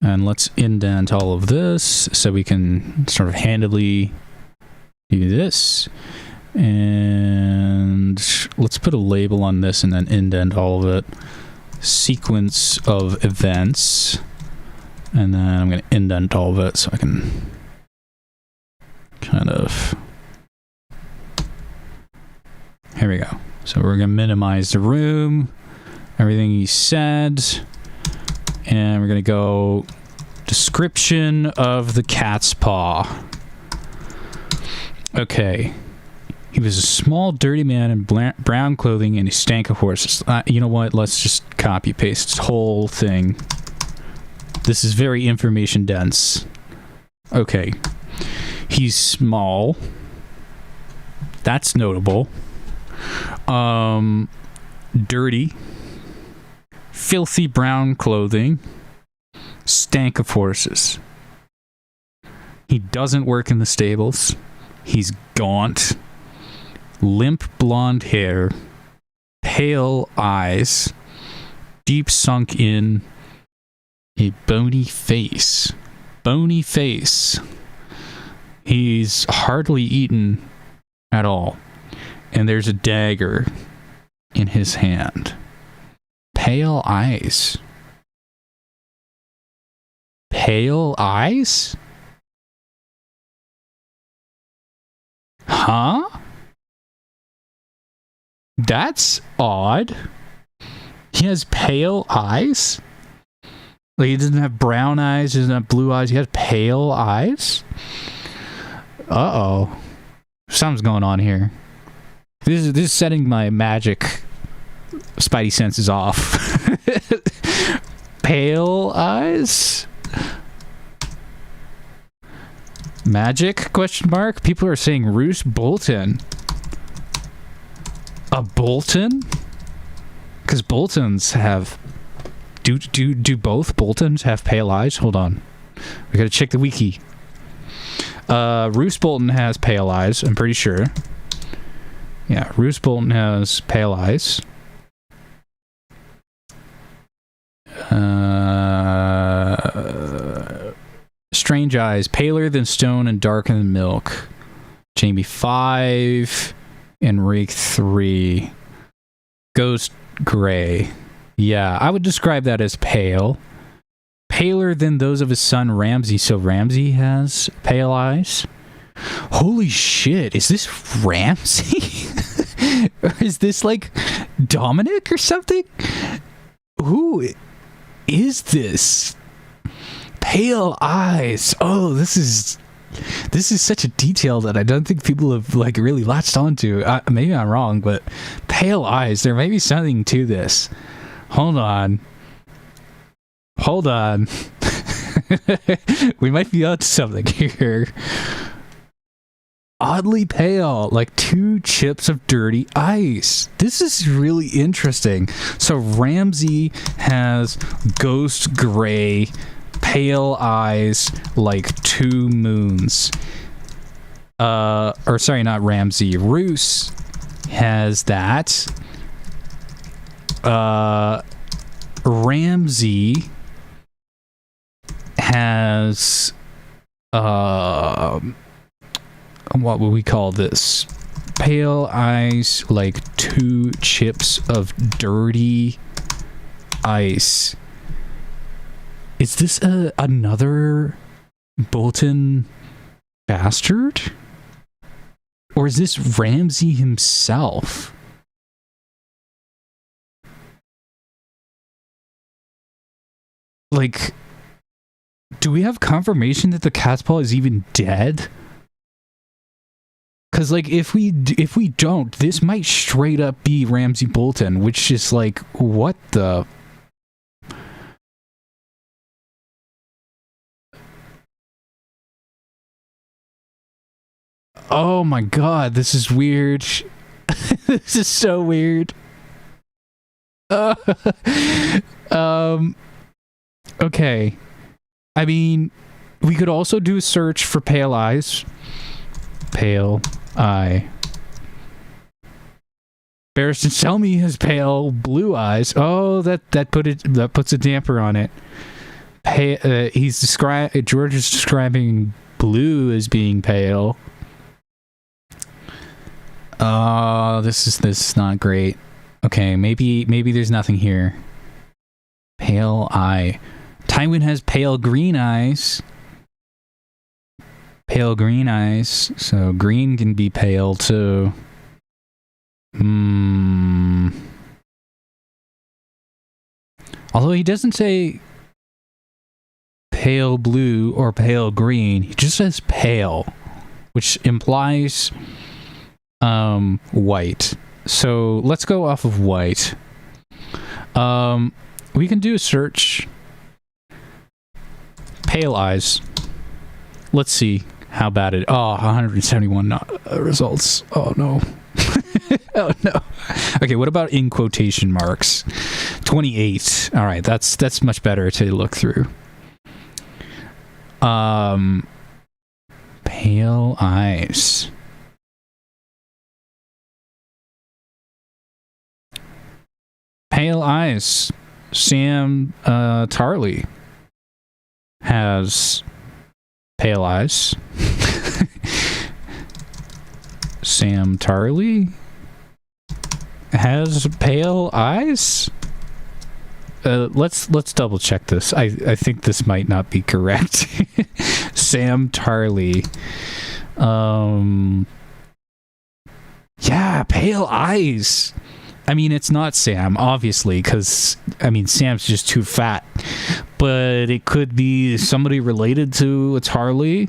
And let's indent all of this so we can sort of handily do this. And let's put a label on this and then indent all of it sequence of events, and then I'm going to indent all of it so I can kind of... Here we go. So we're going to minimize the room, everything he said, and we're going to go description of the cat's paw. Okay. He was a small, dirty man in brown clothing and he stank of horses. You know what? Let's just copy-paste this whole thing. This is very information dense. Okay. He's small. That's notable. Dirty. Filthy brown clothing. Stank of horses. He doesn't work in the stables. He's gaunt. Limp blonde hair. Pale eyes. Deep sunk in. A bony face. Bony face. He's hardly eaten at all. And there's a dagger in his hand. Pale eyes. Pale eyes? Huh? That's odd. He has pale eyes? Like, he doesn't have brown eyes, he doesn't have blue eyes, he has pale eyes? Uh-oh. Something's going on here. This is setting my magic spidey senses off. Pale eyes? Magic? Question mark? People are saying Roose Bolton. A Bolton? Because Boltons have... Do both Boltons have pale eyes? Hold on. We gotta check the wiki. Roose Bolton has pale eyes, I'm pretty sure. Yeah, Roose Bolton has pale eyes. Strange eyes, paler than stone and darker than milk. Jamie 5 and Rake 3. Ghost gray. Yeah, I would describe that as pale. Paler than those of his son Ramsay, so Ramsay has pale eyes. Holy shit, is this Ramsay? Or is this like Dominic or something? Who is this? Pale eyes. Oh, this is such a detail that I don't think people have like really latched onto. Maybe I'm wrong, but pale eyes, there may be something to this. Hold on. We might be onto something here. Oddly pale, like 2 chips of dirty ice. This is really interesting. So Ramsay has ghost gray, pale eyes, like 2 moons. Or sorry, not Ramsay. Roose has that. Ramsay has what would we call this? Pale eyes, like 2 chips of dirty ice. Is this another Bolton bastard? Or is this Ramsay himself? Like, do we have confirmation that the catspaw is even dead? Because, like, if we don't, this might straight up be Ramsay Bolton, which is like, what the... Oh my god, this is weird. This is so weird. Okay. I mean, we could also do a search for pale eyes. Pale eye. Barristan Selmy has pale blue eyes. Oh, that puts a damper on it. George is describing blue as being pale. Oh, this is not great. Okay, maybe there's nothing here. Pale eye. Tywin has pale green eyes. Pale green eyes. So green can be pale too. Although he doesn't say pale blue or pale green. He just says pale, which implies white. So let's go off of white. We can do a search. Pale eyes. Let's see how bad it. Oh, 171 results. Oh no. Oh no. Okay, what about in quotation marks? 28. All right, that's much better to look through. Pale eyes. Pale eyes. Sam Tarly has pale eyes. Sam Tarly has pale eyes. Let's double check this. I think this might not be correct. Sam Tarly. Yeah, pale eyes. I mean, it's not Sam, obviously, because, I mean, Sam's just too fat. But it could be somebody related to a Tarly.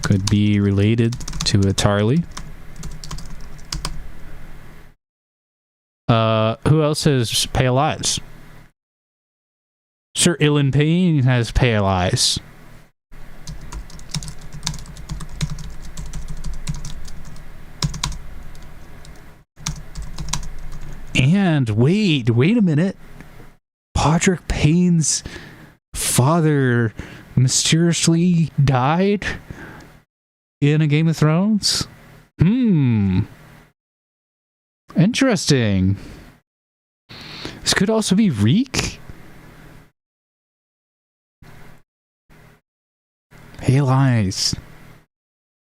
Could be related to a Tarly. Who else has pale eyes? Sir Ilan Payne has pale eyes. And wait a minute. Podrick Payne's father mysteriously died in a Game of Thrones? Interesting. This could also be Reek. Pale eyes.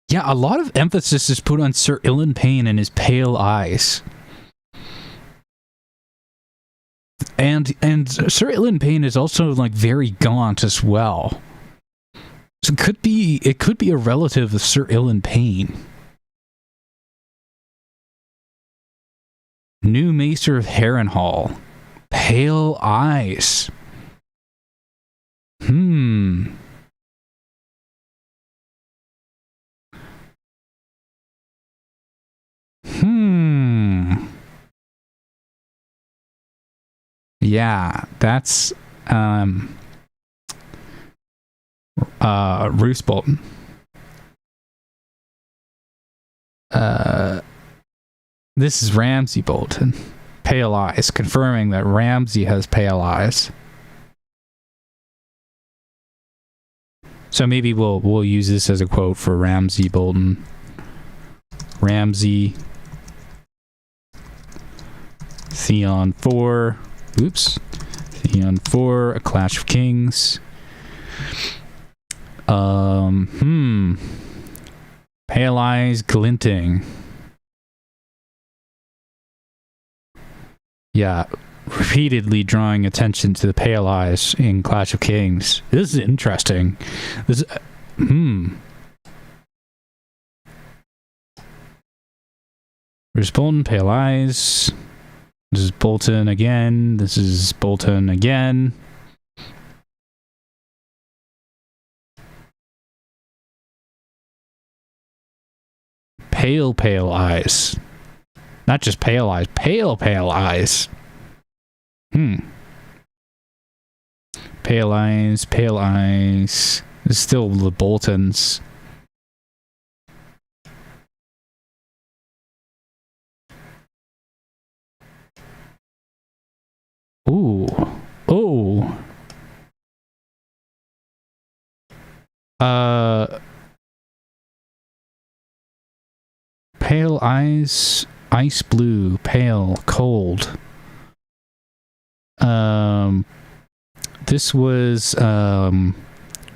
Yeah, a lot of emphasis is put on Sir Ilan Payne and his pale eyes. And Sir Ilan Payne is also like very gaunt as well. So it could be a relative of Sir Ilan Payne. New Maester of Harrenhal. Pale eyes. Yeah, that's Roose Bolton. This is Ramsay Bolton. Pale eyes, confirming that Ramsay has pale eyes. So maybe we'll use this as a quote for Ramsay Bolton. Ramsay Theon 4. Oops. Theon 4, A Clash of Kings. Pale eyes glinting. Yeah, repeatedly drawing attention to the pale eyes in Clash of Kings. This is interesting. This There's Bolton, pale eyes. This is Bolton again. This is Bolton again. Pale eyes. Not just pale eyes, pale eyes. Pale eyes. It's still the Boltons. Ooh. Oh. Pale eyes, ice blue, pale, cold. This was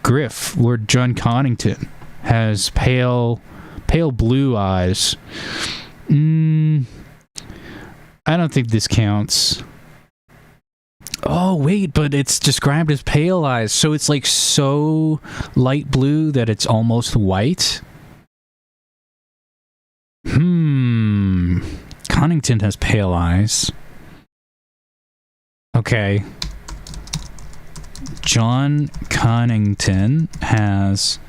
Griff, Lord John Connington, has pale blue eyes. I don't think this counts. Oh, wait, but it's described as pale eyes, so it's like so light blue that it's almost white? Connington has pale eyes. Okay. John Connington has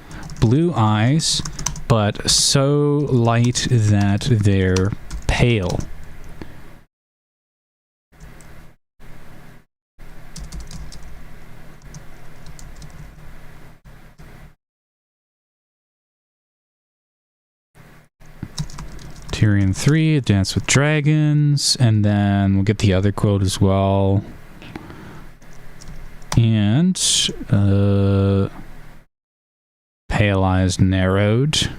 blue eyes, but so light that they're pale. Tyrion 3, A Dance with Dragons, and then we'll get the other quote as well. And, pale eyes narrowed.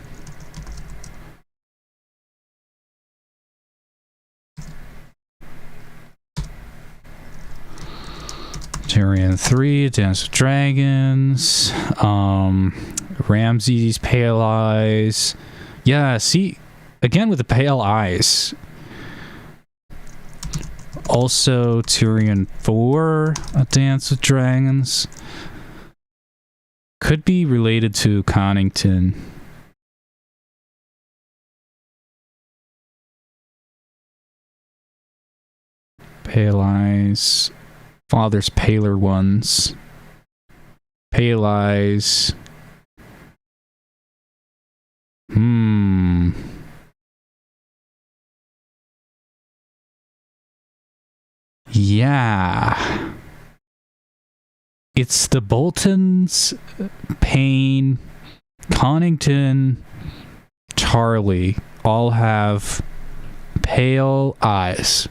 Tyrion 3, A Dance with Dragons. Ramsay's pale eyes. Yeah, see... Again with the pale eyes. Also, Tyrion 4, A Dance with Dragons. Could be related to Connington. Pale eyes. Father's paler ones. Pale eyes. Yeah. It's the Boltons, Payne, Connington, Charlie all have pale eyes.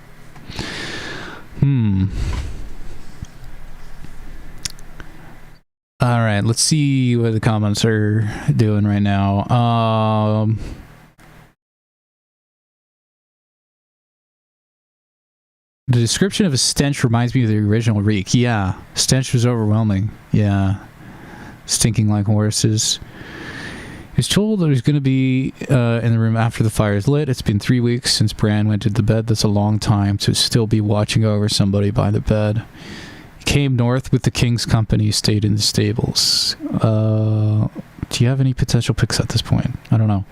Alright, let's see what the comments are doing right now. The description of a stench reminds me of the original Reek. Yeah, stench was overwhelming. Yeah. Stinking like horses. He was told that he was going to be in the room after the fire is lit. It's been 3 weeks since Bran went to the bed. That's a long time to still be watching over somebody by the bed. He came north with the king's company, stayed in the stables. Do you have any potential picks at this point? I don't know.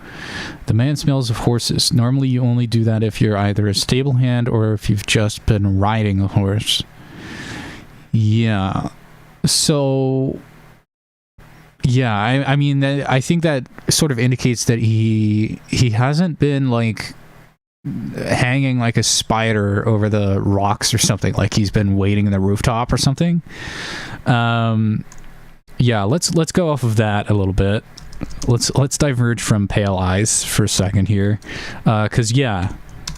The man smells of horses. Normally you only do that if you're either a stable hand or if you've just been riding a horse. Yeah. So... Yeah, I mean, I think that sort of indicates that he hasn't been, like, hanging like a spider over the rocks or something. Like he's been waiting in the rooftop or something. Yeah, let's go off of that a little bit. Let's diverge from pale eyes for a second here, because yeah,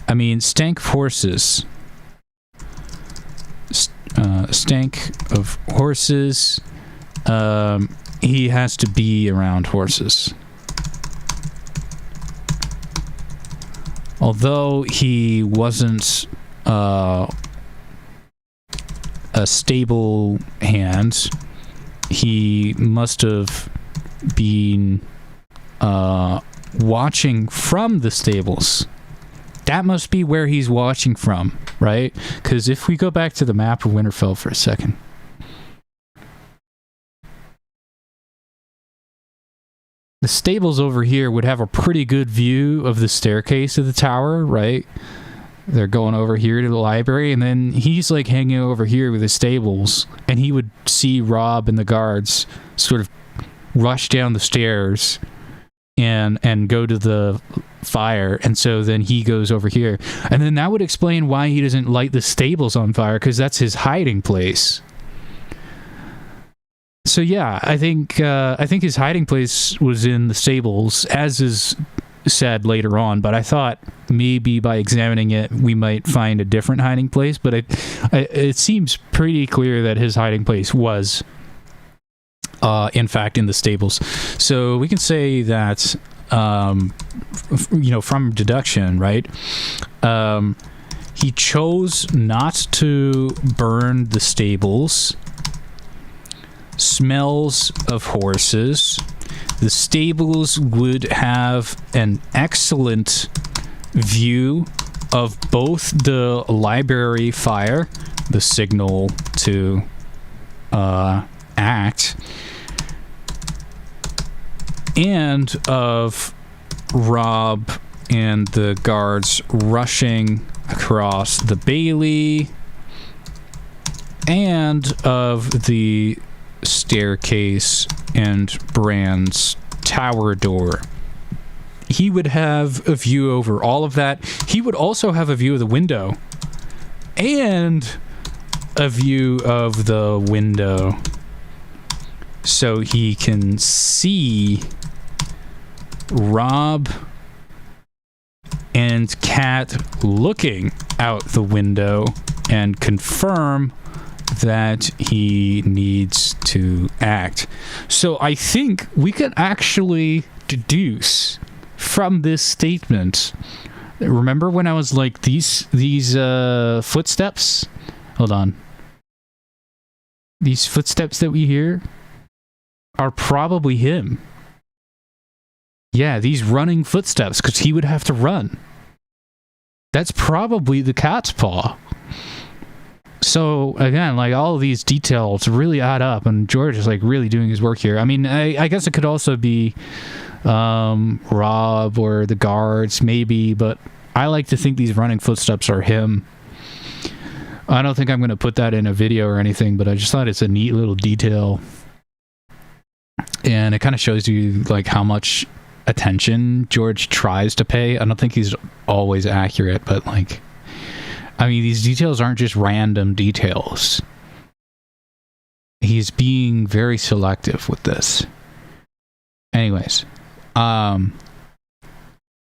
I mean, stank of horses. Stank of horses. He has to be around horses. Although he wasn't a stable hand, he must have been watching from the stables. That must be where he's watching from, right? Because if we go back to the map of Winterfell for a second. The stables over here would have a pretty good view of the staircase of the tower, right? They're going over here to the library, and then he's like hanging over here with the stables, and he would see Robb and the guards sort of rush down the stairs and go to the fire, and so then he goes over here. And then that would explain why he doesn't light the stables on fire, because that's his hiding place. So yeah, I think his hiding place was in the stables, as is said later on, but I thought maybe by examining it we might find a different hiding place, but it seems pretty clear that his hiding place was in fact in the stables. So we can say that from deduction, right, he chose not to burn the stables. Smells of horses. The stables would have an excellent view of both the library fire, the signal to act, and of Rob and the guards rushing across the Bailey, and of the staircase and Brand's tower door. He would have a view over all of that. He would also have a view of the window and a view of the window, so he can see Rob and Cat looking out the window and confirm that he needs to act. So I think we can actually deduce from this statement. Remember when I was like, these footsteps? Hold on. These footsteps that we hear are probably him. Yeah, these running footsteps, because he would have to run. That's probably the cat's paw. So, again, like, all of these details really add up, and George is, like, really doing his work here. I mean, I guess it could also be Rob or the guards, maybe, but I like to think these running footsteps are him. I don't think I'm going to put that in a video or anything, but I just thought it's a neat little detail. And it kind of shows you, like, how much attention George tries to pay. I don't think he's always accurate, but, like, I mean, these details aren't just random details. He's being very selective with this. Anyways,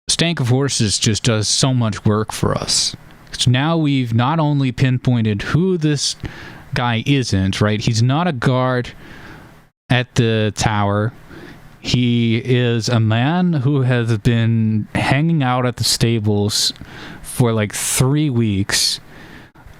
Stank of Horses just does so much work for us. So now we've not only pinpointed who this guy isn't, right? He's not a guard at the tower. He is a man who has been hanging out at the stables for like 3 weeks,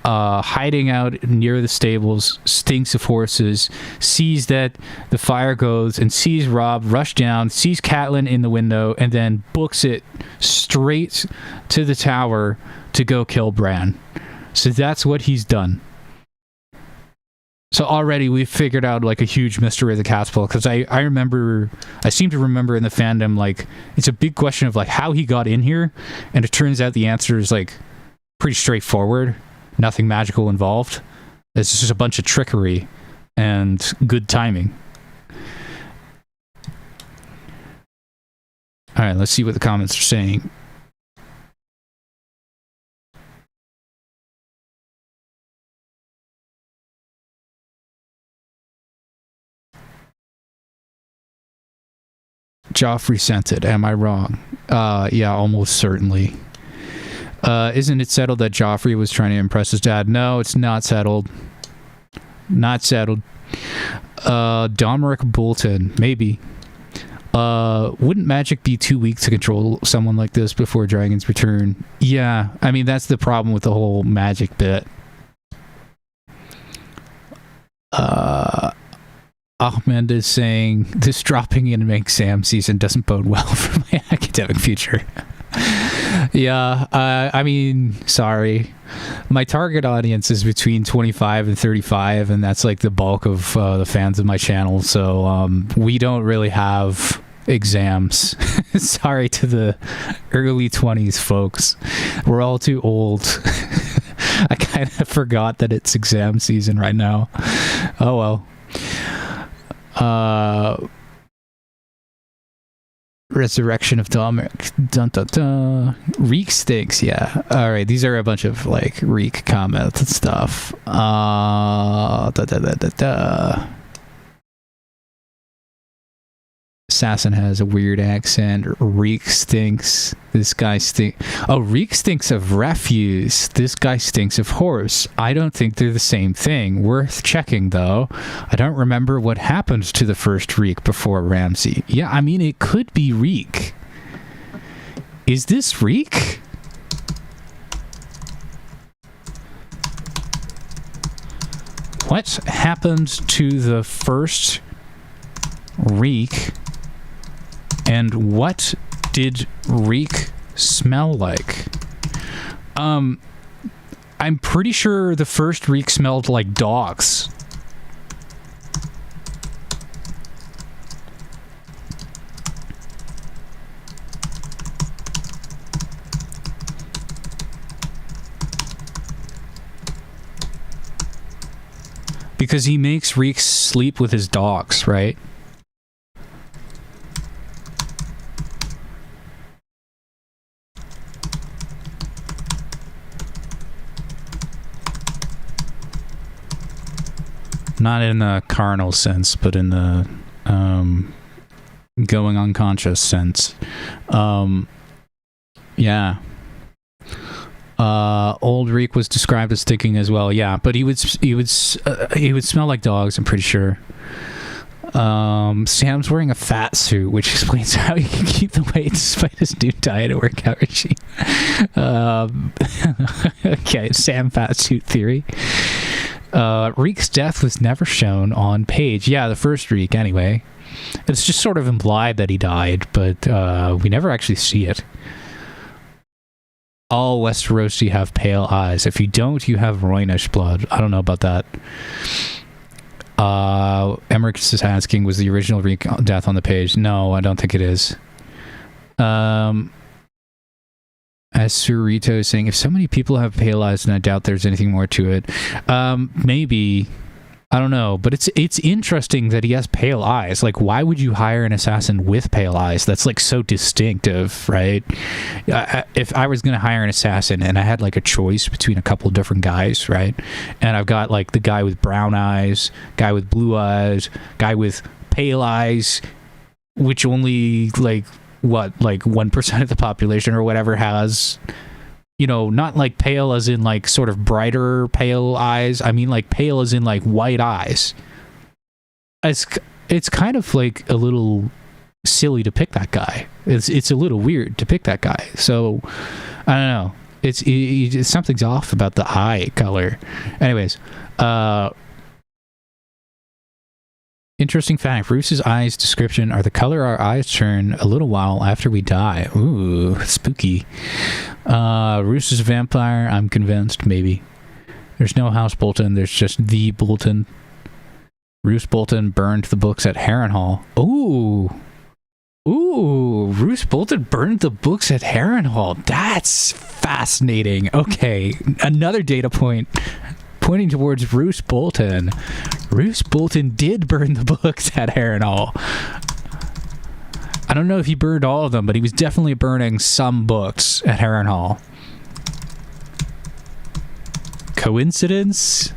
hiding out near the stables, stinks of horses, sees that the fire goes and sees Rob rush down, sees Catelyn in the window, and then books it straight to the tower to go kill Bran. So that's what he's done. So already we've figured out like a huge mystery of the catspaw, because I seem to remember in the fandom, like, it's a big question of like how he got in here, and it turns out the answer is like pretty straightforward. Nothing magical involved. It's just a bunch of trickery and good timing. Alright, let's see what the comments are saying. Joffrey sent it. Am I wrong? Yeah, almost certainly. Isn't it settled that Joffrey was trying to impress his dad? No, it's not settled. Not settled. Domeric Bolton, maybe. Wouldn't magic be too weak to control someone like this before Dragon's Return? Yeah, I mean, that's the problem with the whole magic bit. Ahmed is saying, this dropping in Make Sam season doesn't bode well for my academic future. Yeah, I mean, sorry. My target audience is between 25 and 35, and that's like the bulk of the fans of my channel, so we don't really have exams. Sorry to the early 20s folks. We're all too old. I kind of forgot that it's exam season right now. Oh well. Resurrection of Domeric. Dun dun dun. Reek stinks, yeah. Alright, these are a bunch of like Reek comments and stuff. Da da da da da. Assassin has a weird accent. Reek stinks. This guy stinks. Oh, Reek stinks of refuse. This guy stinks of horse. I don't think they're the same thing. Worth checking, though. I don't remember what happened to the first Reek before Ramsay. Yeah, I mean, it could be Reek. Is this Reek? What happened to the first Reek? And what did Reek smell like? I'm pretty sure the first reek smelled like dogs. Because he makes Reek sleep with his dogs, right? Not in the carnal sense, but in the going unconscious sense. Yeah. Old Reek was described as stinking as well. Yeah, but he would smell like dogs, I'm pretty sure. Sam's wearing a fat suit, which explains how he can keep the weight despite his new diet and workout regime. Okay, Sam fat suit theory. Reek's death was never shown on page. Yeah, the first Reek, anyway. It's just sort of implied that he died, but we never actually see it. All Westerosi have pale eyes. If you don't, you have Roynish blood. I don't know about that. Emmerich is asking, was the original Reek death on the page? No, I don't think it is. As Surito is saying, if so many people have pale eyes, then I doubt there's anything more to it. Maybe. I don't know, but it's interesting that he has pale eyes. Like, why would you hire an assassin with pale eyes? That's like so distinctive, right? If I was going to hire an assassin and I had like a choice between a couple different guys, right? And I've got like the guy with brown eyes, guy with blue eyes, guy with pale eyes, which only like 1% of the population or whatever has. You know, not like pale as in like sort of brighter pale eyes. I mean like pale as in like white eyes. It's kind of like a little silly to pick that guy. It's a little weird to pick that guy. So I don't know. It's something's off about the eye color. Anyways, interesting fact, Roos's eyes description are the color our eyes turn a little while after we die. Ooh, spooky. Roos is a vampire, I'm convinced, maybe. There's no House Bolton, there's just the Bolton. Roose Bolton burned the books at Harrenhal. Ooh. Ooh, Roose Bolton burned the books at Harrenhal. That's fascinating. Okay, another data point pointing towards Roose Bolton. Roose Bolton did burn the books at Harrenhal. I don't know if he burned all of them, but he was definitely burning some books at Harrenhal. Coincidence?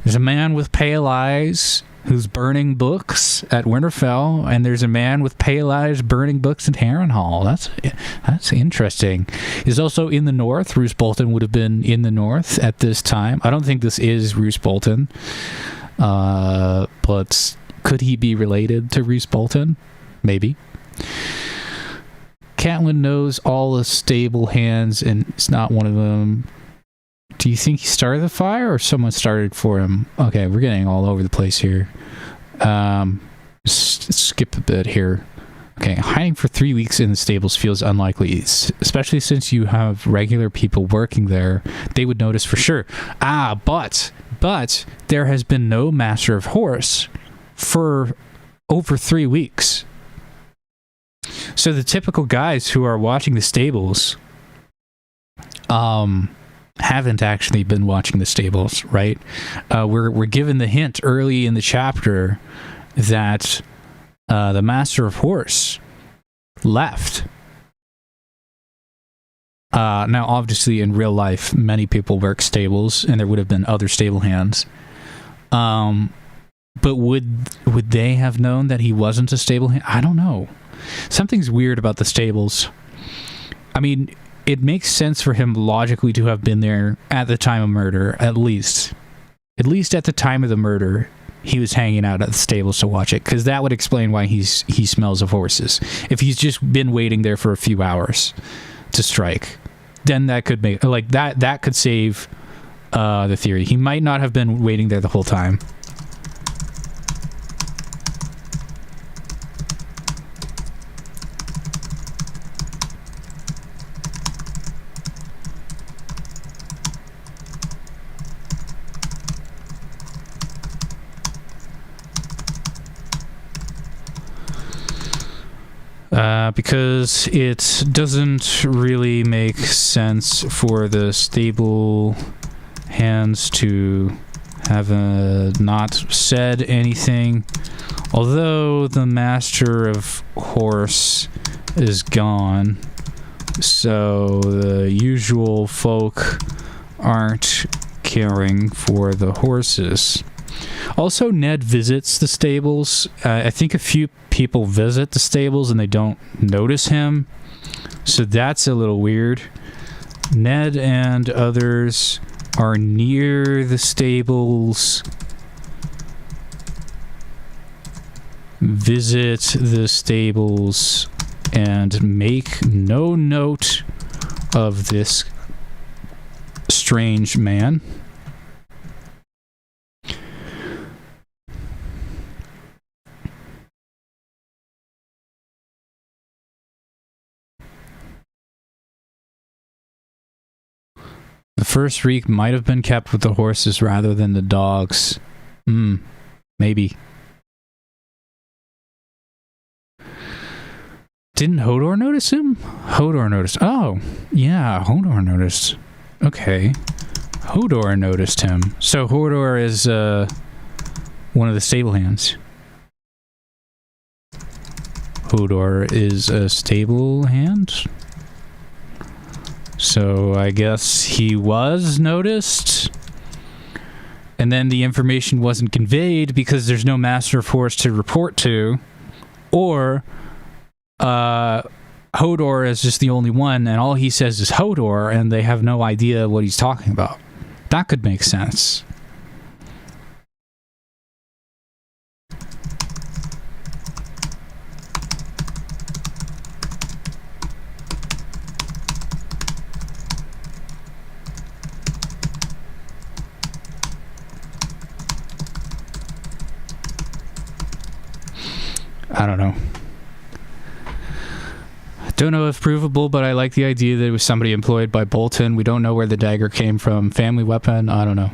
There's a man with pale eyes who's burning books at Winterfell, and there's a man with pale eyes burning books at Harrenhal. That's interesting. He's also in the north. Roose Bolton would have been in the north at this time. I don't think this is Roose Bolton, but could he be related to Roose Bolton? Maybe. Catelyn knows all the stable hands, and it's not one of them. Do you think he started the fire or someone started for him? Okay, we're getting all over the place here. Skip a bit here. Okay, hiding for 3 weeks in the stables feels unlikely, especially since you have regular people working there. They would notice for sure. But there has been no master of horse for over 3 weeks. So the typical guys who are watching the stables haven't actually been watching the stables, right? We're given the hint early in the chapter that the master of horse left. Now, obviously, in real life, many people work stables, and there would have been other stable hands. But would they have known that he wasn't a stable hand? I don't know. Something's weird about the stables. I mean, it makes sense for him logically to have been there at the time of murder, at least. At least at the time of the murder, he was hanging out at the stables to watch it, because that would explain why he smells of horses. If he's just been waiting there for a few hours to strike, then that could make that could save the theory. He might not have been waiting there the whole time. because it doesn't really make sense for the stable hands to have not said anything. Although the master of horse is gone, so the usual folk aren't caring for the horses. Also, Ned visits the stables. I think a few people visit the stables and they don't notice him, so that's a little weird. Ned and others are near the stables, visit the stables, and make no note of this strange man. The first reek might have been kept with the horses rather than the dogs. Maybe. Didn't Hodor notice him? Hodor noticed. Oh, yeah, Hodor noticed. Okay. Hodor noticed him. So Hodor is one of the stable hands. Hodor is a stable hand. So I guess he was noticed. And then the information wasn't conveyed because there's no master of horse to report to. Or Hodor is just the only one, and all he says is Hodor, and they have no idea what he's talking about. That could make sense. I don't know. Don't know if provable, but I like the idea that it was somebody employed by Bolton. We don't know where the dagger came from. Family weapon? I don't know.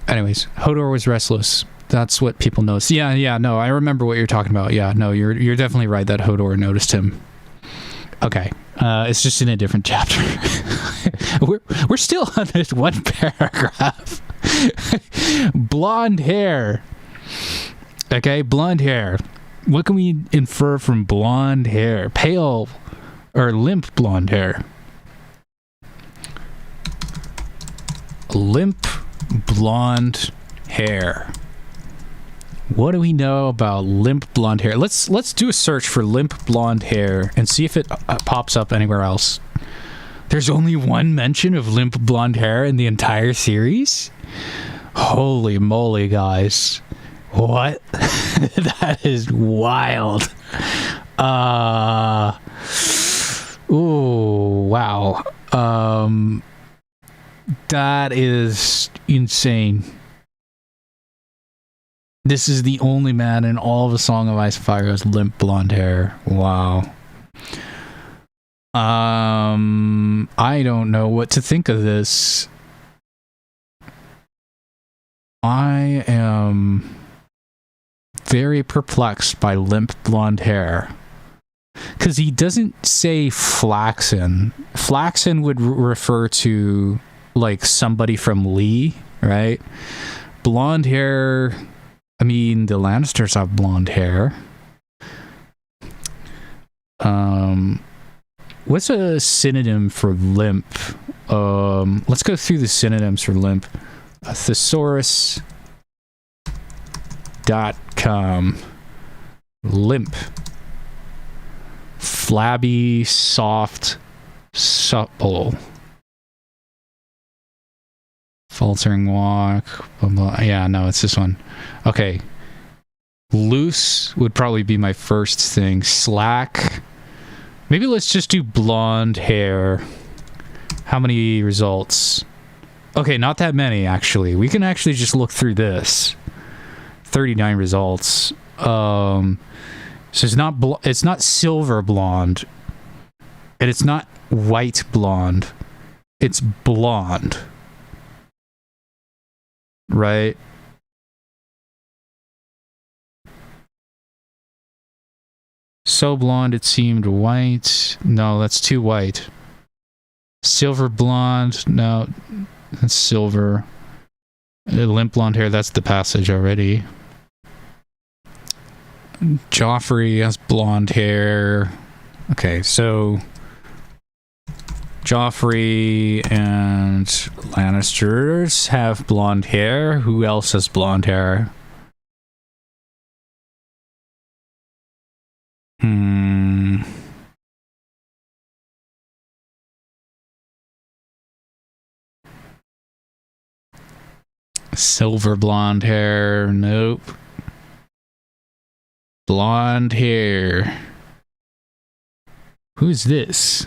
Anyways, Hodor was restless. That's what people noticed. Yeah, no, I remember what you're talking about. Yeah, no, you're definitely right that Hodor noticed him. Okay. It's just in a different chapter. we're still on this one paragraph. Blonde hair. Okay, blonde hair. What can we infer from blonde hair? Pale or limp blonde hair. Limp blonde hair. What do we know about limp blonde hair? Let's do a search for limp blonde hair and see if it pops up anywhere else. There's only one mention of limp blonde hair in the entire series? Holy moly, guys. What? That is wild. Ooh, wow. That is insane. This is the only man in all of A Song of Ice and Fire who has limp blonde hair. Wow. I don't know what to think of this. I am very perplexed by limp blonde hair. Because he doesn't say flaxen. Flaxen would refer to, like, somebody from Lee, right? Blonde hair... I mean, the Lannisters have blonde hair. What's a synonym for limp? Let's go through the synonyms for limp. Thesaurus.com. Limp. Flabby, soft, supple. Faltering walk. Blah, blah. Yeah, no, it's this one. Okay. Loose would probably be my first thing. Slack. Maybe let's just do blonde hair. How many results? Okay, not that many, actually. We can actually just look through this. 39 results. So it's not silver blonde. And it's not white blonde. It's blonde. Right? So blonde it seemed white. No, that's too white. Silver blonde. No, that's silver. Limp blonde hair, that's the passage already. Joffrey has blonde hair. Okay, so Joffrey and Lannisters have blonde hair. Who else has blonde hair? Silver blonde hair. Nope. Blonde hair. Who's this?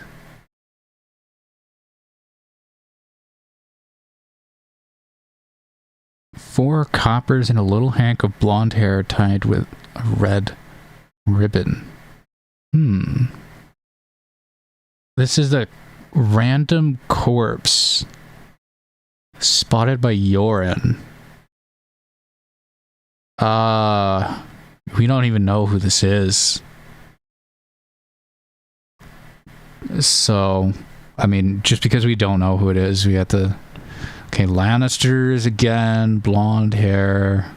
Four coppers and a little hank of blonde hair tied with a red ribbon. This is a random corpse spotted by Yoren. We don't even know who this is. So, I mean, just because we don't know who it is, we have to... Okay, Lannisters again, blonde hair.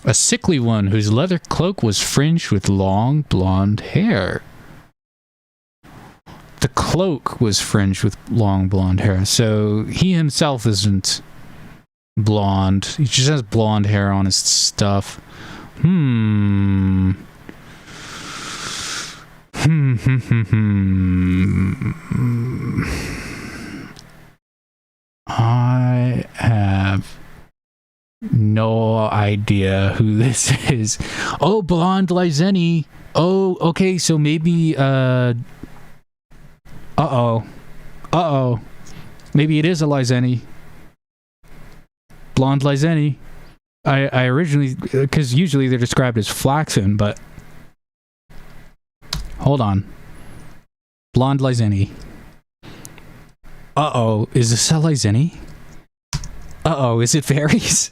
A sickly one whose leather cloak was fringed with long blonde hair. The cloak was fringed with long blonde hair, so he himself isn't blonde. He just has blonde hair on his stuff. I have no idea who this is. Oh, blonde Lyseni. Oh, okay, so maybe maybe it is a Lyseni. Blonde Lyseni. I originally, because usually they're described as flaxen, but hold on. Blonde Lyseni. Is this a Lyseni? Is it Varys?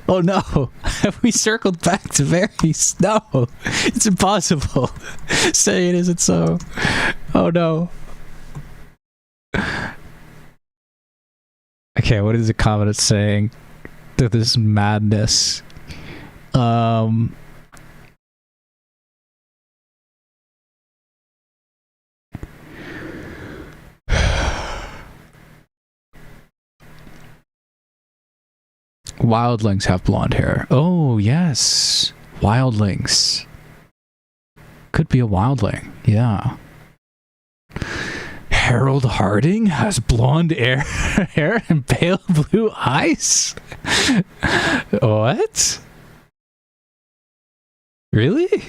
Oh no, have we circled back to Varys? No, it's impossible. Say it isn't so. Oh no. Okay, what is the comment saying to this madness? Wildlings have blonde hair. Oh, yes. Wildlings. Could be a wildling. Yeah. Harold Harding has blonde hair and pale blue eyes? What? Really?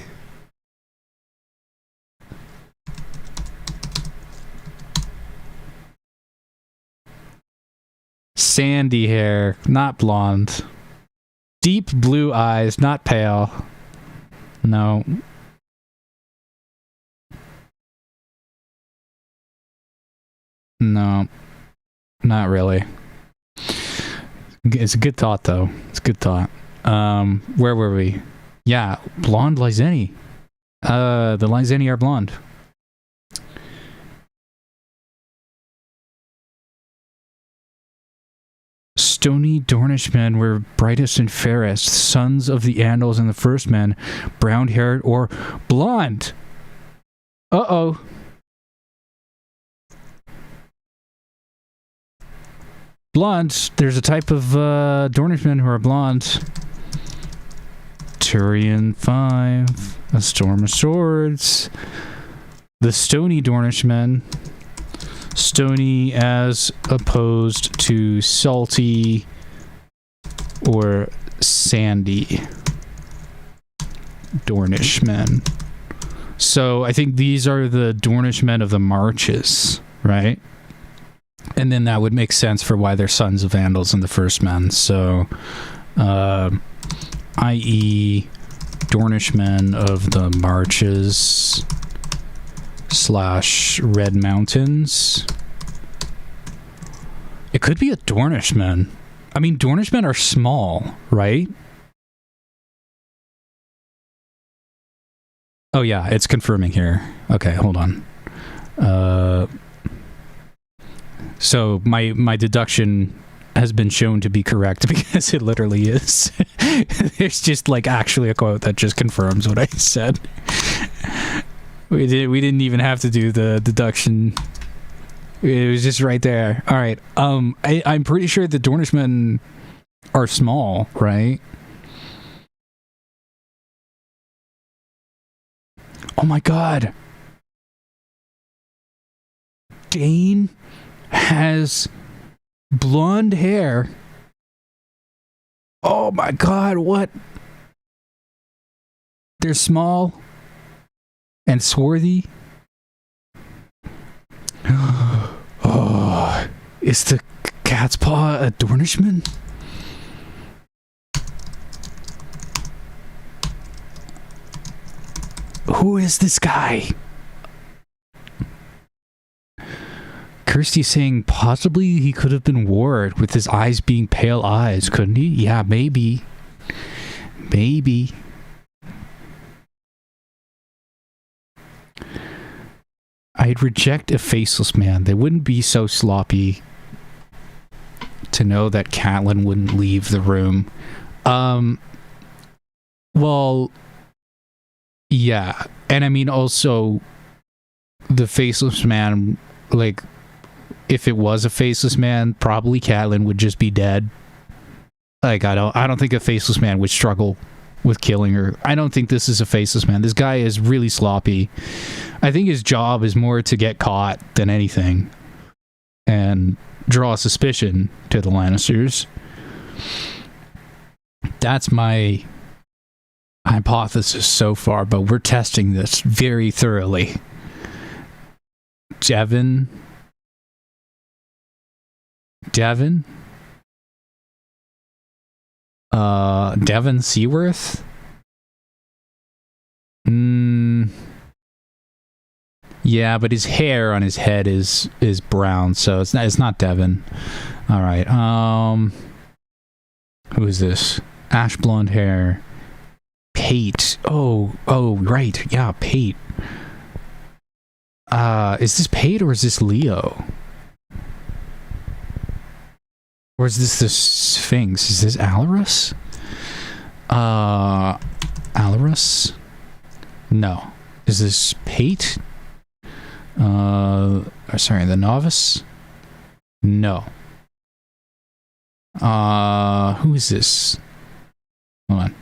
Sandy hair, not blonde. Deep blue eyes, not pale. No. No. Not really. It's a good thought, though. It's a good thought. Where were we? Yeah, blonde Lyseni. The Lyseni are blonde. Stony Dornishmen were brightest and fairest, sons of the Andals and the First Men, brown-haired or blonde. Blonde. There's a type of Dornishmen who are blonde. Turian 5, A Storm of Swords. The Stony Dornishmen. Stony as opposed to salty or sandy Dornishmen. So I think these are the Dornishmen of the Marches, right? And then that would make sense for why they're sons of Vandals and the First Men. So, i.e. Dornishmen of the Marches / Red Mountains. It could be a Dornishman. I mean, Dornishmen are small, right? Oh yeah, it's confirming here. Okay, hold on. So my deduction has been shown to be correct because it literally is. There's just like actually a quote that just confirms what I said. We didn't even have to do the deduction. It was just right there. All right. I'm pretty sure the Dornishmen are small, right? Oh my god. Dane has blonde hair. Oh my god, what? They're small and swarthy. Oh, is the catspaw a Dornishman? Who is this guy? Kirsty's saying possibly he could have been Ward with his eyes being pale eyes, couldn't he? Yeah, maybe. Maybe. I'd reject a faceless man. They wouldn't be so sloppy to know that Catelyn wouldn't leave the room. Well, yeah. And I mean also the faceless man, like, if it was a faceless man, probably Catelyn would just be dead. Like, I don't think a faceless man would struggle with killing her. I don't think this is a faceless man. This guy is really sloppy. I think his job is more to get caught than anything and draw suspicion to the Lannisters. That's my hypothesis so far, but we're testing this very thoroughly. Devon? Devon Seaworth? Yeah, but his hair on his head is brown, so it's not Devon. All right. Who is this? Ash blonde hair. Pate. Oh, right. Yeah, Pate. Is this Pate or is this Leo? Or is this the Sphinx? Is this Alarus? Alarus? No. Is this Pate? Sorry, the Novice? No. Who is this? Hold on.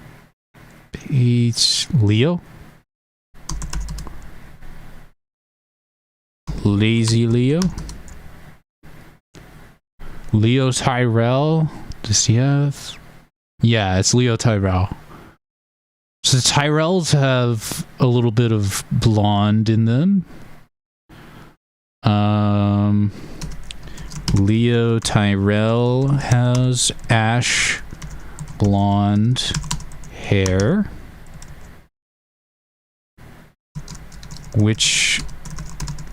Pate... Leo? Lazy Leo? Leo Tyrell? Does he have... Yeah, it's Leo Tyrell. So the Tyrells have a little bit of blonde in them. Leo Tyrell has ash blonde hair, which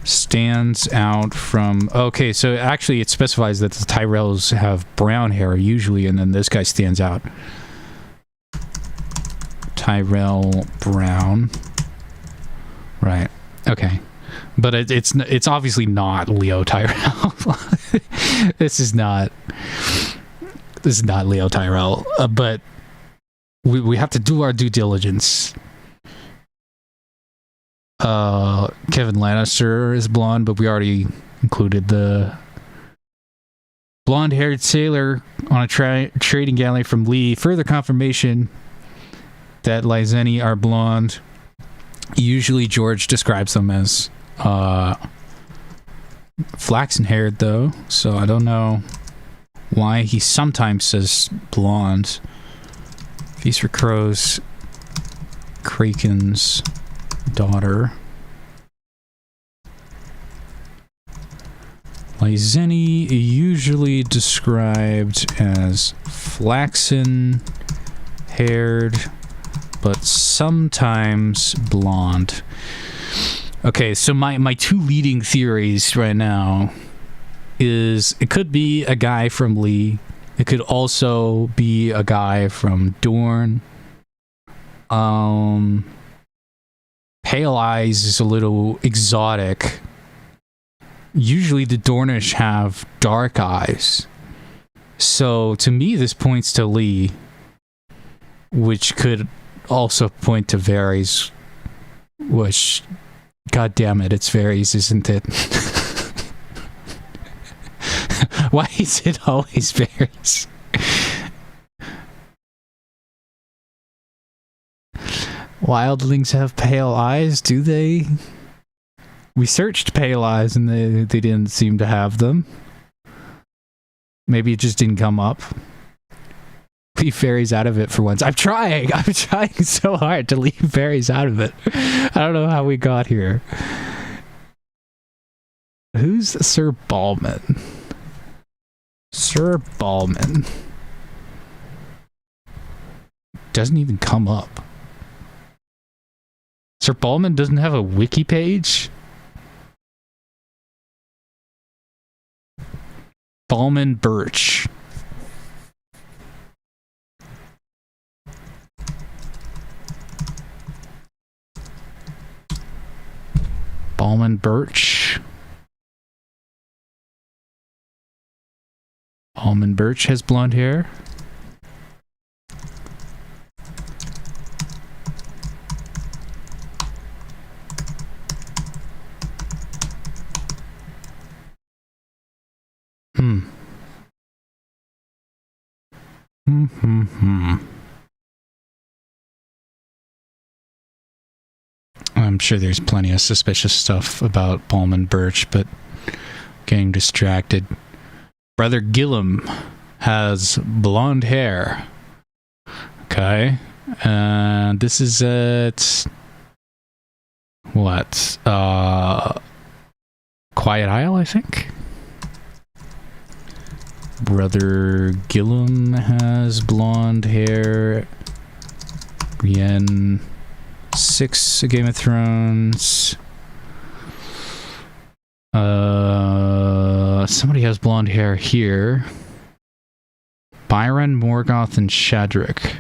stands out from... Okay, so actually it specifies that the Tyrells have brown hair usually, and then this guy stands out. Tyrell Brown. Right. Okay. But it's obviously not Leo Tyrell. This is not Leo Tyrell. But we have to do our due diligence. Kevin Lannister is blonde, but we already included the blonde-haired sailor on a trading galley from Lee. Further confirmation that Lyseni are blonde. Usually George describes them as flaxen-haired, though, so I don't know why he sometimes says blonde. Feast for Crows, Kraken's daughter. Lyseni usually described as flaxen-haired, but sometimes blonde. Okay, so my two leading theories right now is it could be a guy from Lee, It could also be a guy from Dorne. Pale eyes is a little exotic. Usually the Dornish have dark eyes. So to me this points to Lee, which could also point to Varys, which, god damn it, it's Varys, isn't it? Why is it always Varys? Wildlings have pale eyes, do they? We searched pale eyes and they didn't seem to have them. Maybe it just didn't come up. Leave fairies out of it for once. I'm trying so hard to leave fairies out of it. I don't know how we got here. Who's Sir Ballman? Sir Ballman. Doesn't even come up. Sir Ballman doesn't have a wiki page? Ballman Birch. Ballman Birch. Ballman Birch has blonde hair. I'm sure there's plenty of suspicious stuff about Ballman Birch, but getting distracted. Brother Gillum has blonde hair. Okay. And this is at what? Quiet Isle, I think. Brother Gillum has blonde hair. Brienne 6, Game of Thrones. Somebody has blonde hair here. Byron, Morgoth, and Shadrick.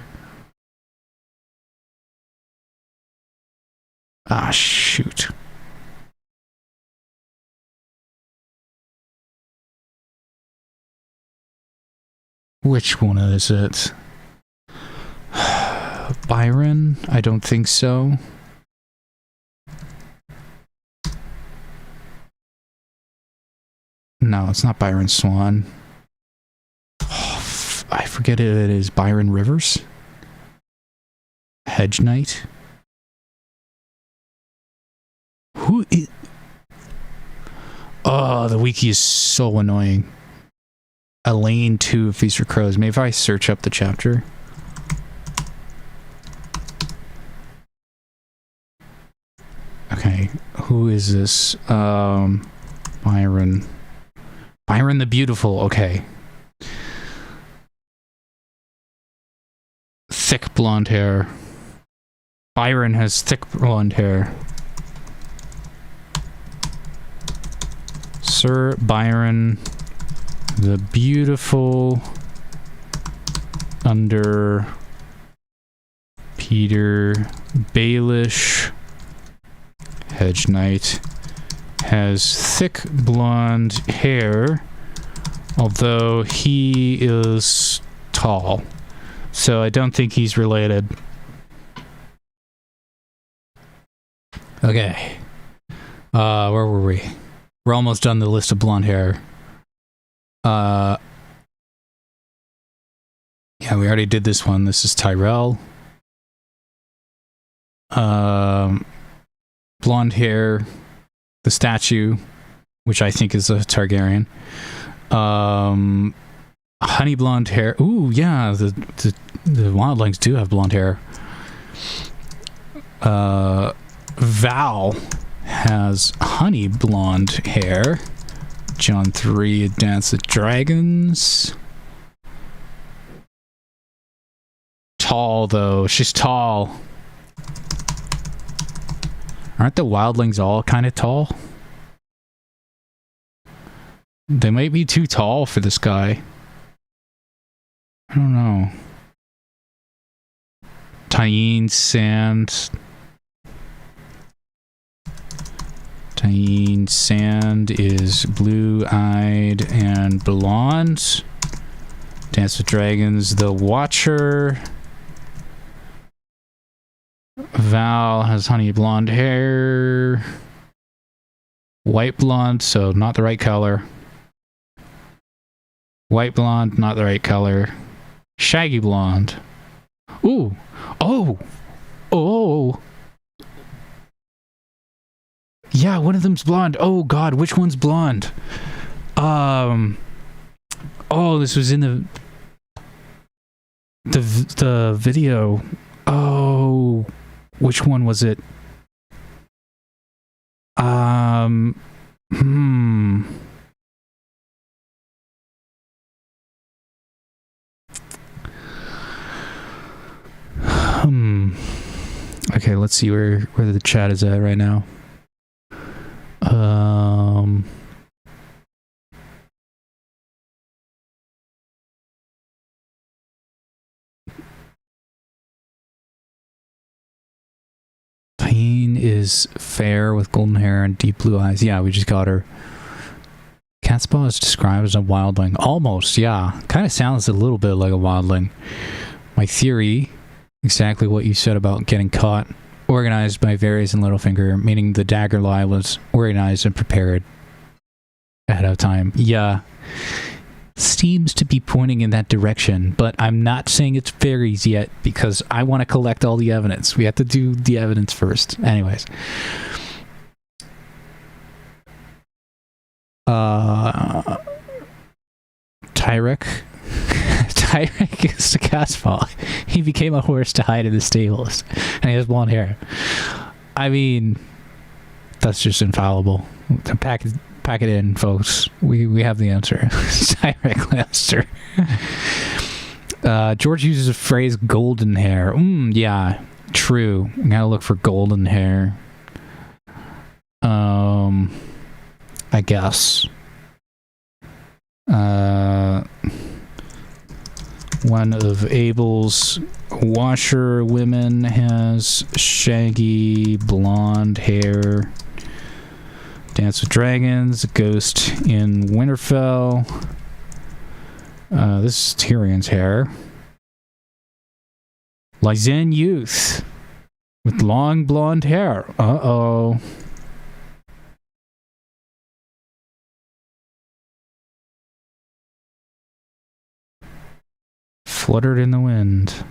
Ah, shoot. Which one is it? Byron? I don't think so. No, it's not Byron Swan. Oh, I forget it is Byron Rivers? Hedge Knight? Who is... Oh, the wiki is so annoying. Elaine 2 of Feast for Crows. Maybe if I search up the chapter. Okay, who is this? Byron. Byron the Beautiful, okay. Thick blonde hair. Byron has thick blonde hair. Sir Byron the Beautiful under Peter Baelish. Hedge Knight has thick blonde hair, although he is tall, so I don't think he's related. Okay, where were we? We're almost done the list of blonde hair. Yeah, we already did this one. This is Tyrell. Blonde hair, the statue, which I think is a Targaryen. Honey blonde hair. Ooh, yeah, the wildlings do have blonde hair. Val has honey blonde hair. John 3, Dance of Dragons. Tall, though. She's tall. Aren't the wildlings all kind of tall? They might be too tall for this guy. I don't know. Tyene Sand. Tyene Sand is blue-eyed and blonde. Dance with Dragons, The Watcher. Val has honey blonde hair. White blonde, so not the right color. White blonde, not the right color. Shaggy blonde. Ooh. Oh. Oh. Yeah, one of them's blonde. Oh god, which one's blonde? Oh, this was in the video. Oh, which one was it? Okay, let's see where the chat is at right now. Tyene is fair with golden hair and deep blue eyes. Yeah, we just got her. Catspaw is described as a wildling. Almost, yeah. Kind of sounds a little bit like a wildling. My theory, exactly what you said about getting caught. Organized by Varys and Littlefinger, meaning the dagger lie was organized and prepared ahead of time. Yeah. Seems to be pointing in that direction, but I'm not saying it's Varys yet because I want to collect all the evidence. We have to do the evidence first. Anyways. Tyrek is the catspaw. He became a horse to hide in the stables, and he has blonde hair. I mean, that's just infallible. Pack it in, folks. We have the answer. Tyrek Lannister. George uses the phrase golden hair. Yeah, true. I gotta look for golden hair. I guess. One of Abel's washer women has shaggy blonde hair. Dance with Dragons, Ghost in Winterfell. This is Tyrion's hair. Lysanne Youth with long blonde hair. Uh-oh. Fluttered in the wind.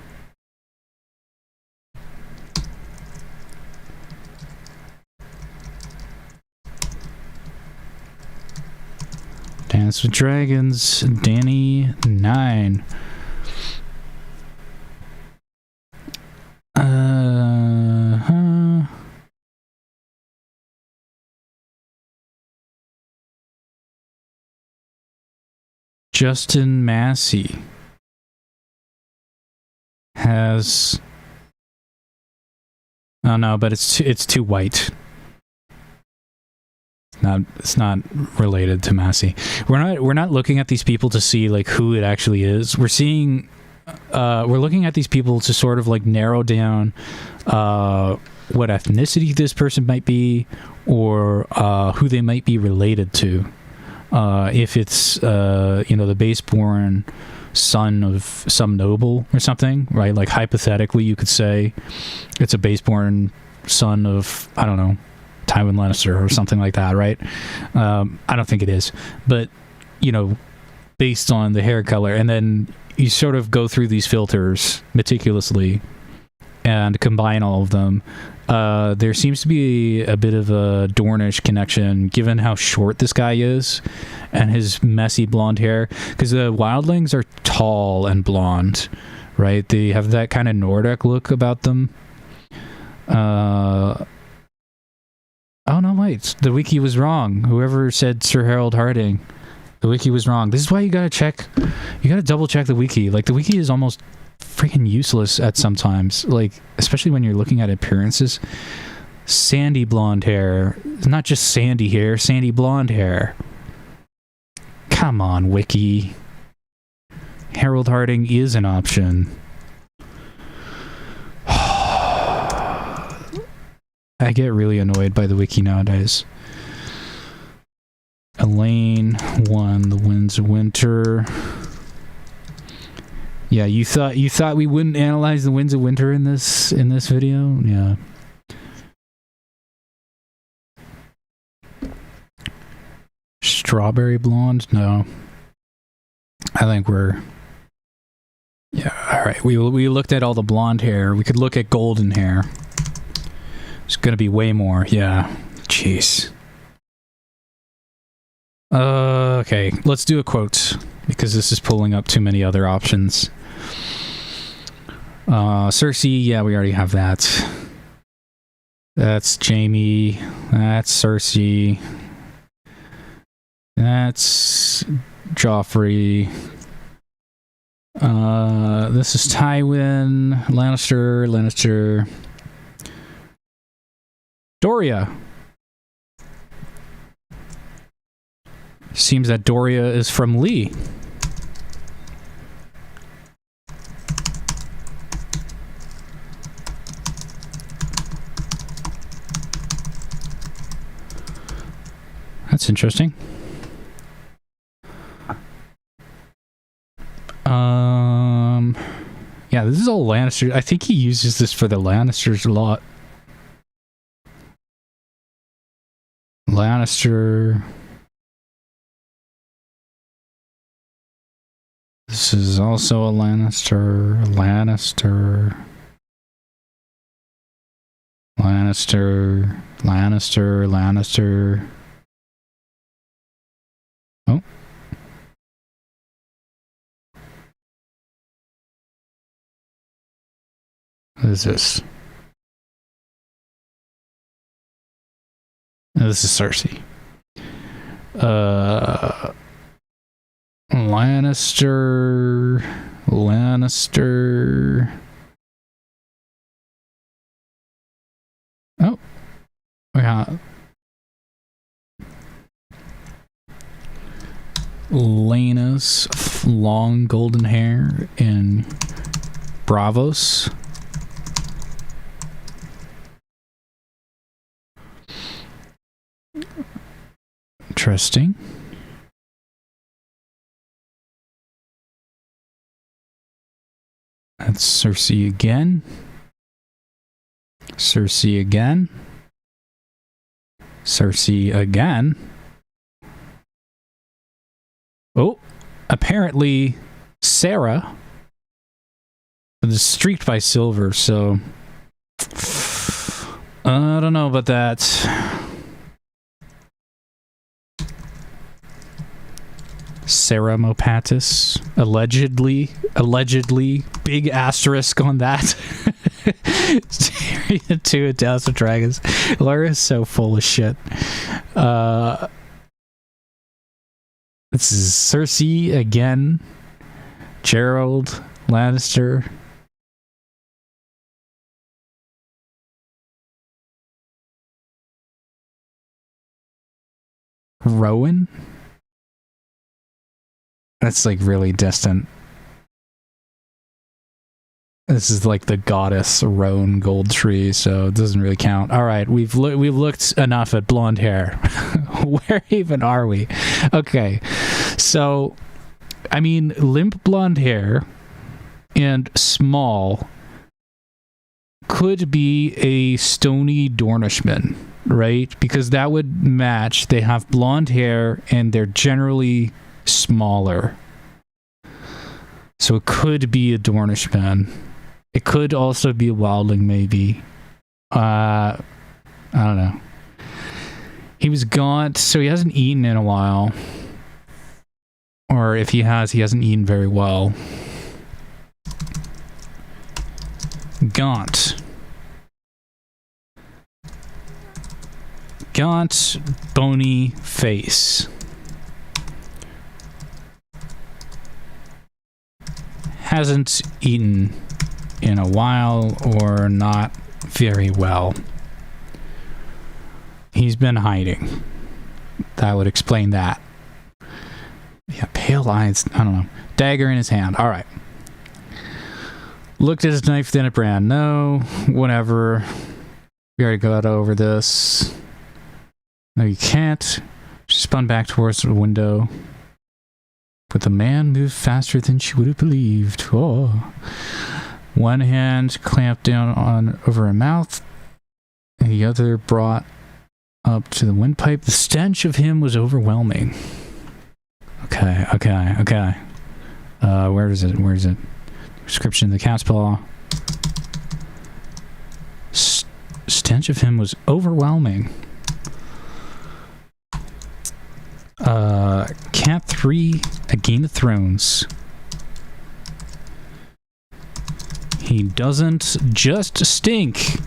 Dance with Dragons, Danny 9. Justin Massey has... Oh no, but it's too white. It's not related to Massey. We're not looking at these people to see like who it actually is. We're looking at these people to sort of like narrow down what ethnicity this person might be, or who they might be related to. If it's the baseborn son of some noble or something, right? Like hypothetically, you could say it's a baseborn son of, I don't know, Tywin Lannister or something like that, right? I don't think it is, but based on the hair color, and then you sort of go through these filters meticulously and combine all of them. There seems to be a bit of a Dornish connection, given how short this guy is and his messy blonde hair, because the wildlings are tall and blonde, right? They have that kind of Nordic look about them. Oh no, wait, the wiki was wrong. Whoever said Sir Harold Harding, the wiki was wrong. This is why you gotta double check the wiki. Like, the wiki is almost freaking useless at sometimes, like especially when you're looking at appearances. Sandy blonde hair, not just sandy hair, sandy blonde hair. Come on, wiki. Harold Harding is an option. I get really annoyed by the wiki nowadays. Elaine won the Winds of Winter. Yeah, you thought we wouldn't analyze the Winds of Winter in this video? Yeah. Strawberry blonde? No. I think we're... Yeah, alright. We looked at all the blonde hair. We could look at golden hair. It's gonna be way more. Yeah. Jeez. Okay. Let's do a quote. Because this is pulling up too many other options. Cersei, yeah, we already have that. That's Jaime. That's Cersei. That's Joffrey. This is Tywin. Lannister. Doria. Seems that Doria is from Lee. That's interesting. Yeah, this is all Lannister. I think he uses this for the Lannisters a lot. Lannister. This is also a Lannister. Lannister. Oh. What is this? Oh, this is Cersei. Lannister. Oh. We got Lena's long golden hair in Bravos. Interesting. That's Cersei again. Cersei again. Oh, apparently Sarah was streaked by silver, so I don't know about that. Sarah Mopatis, allegedly, big asterisk on that. Tyrion 2 and House of Dragons. Laura is so full of shit. This is Cersei again. Gerald Lannister. Rowan? That's like really distant. This is like the goddess Roan Goldtree, so it doesn't really count. All right, we've looked enough at blonde hair. Where even are we? Okay, so I mean, limp blonde hair and small could be a stony Dornishman, right? Because that would match. They have blonde hair and they're generally smaller. So it could be a Dornishman. It could also be a wildling, maybe. I don't know. He was gaunt, so he hasn't eaten in a while. Or if he has, he hasn't eaten very well. Gaunt. Gaunt, bony face. Hasn't eaten in a while or not very well. He's been hiding. That would explain that. Yeah, pale eyes. I don't know. Dagger in his hand. All right. Looked at his knife, then at Bran. No, whatever. We already got over this. No, you can't. She spun back towards the window. But the man moved faster than she would have believed. Oh. One hand clamped down over her mouth, and the other brought up to the windpipe. The stench of him was overwhelming. Okay. Where is it? Description of the catspaw. Stench of him was overwhelming. Cat 3, A Game of Thrones. He doesn't just stink.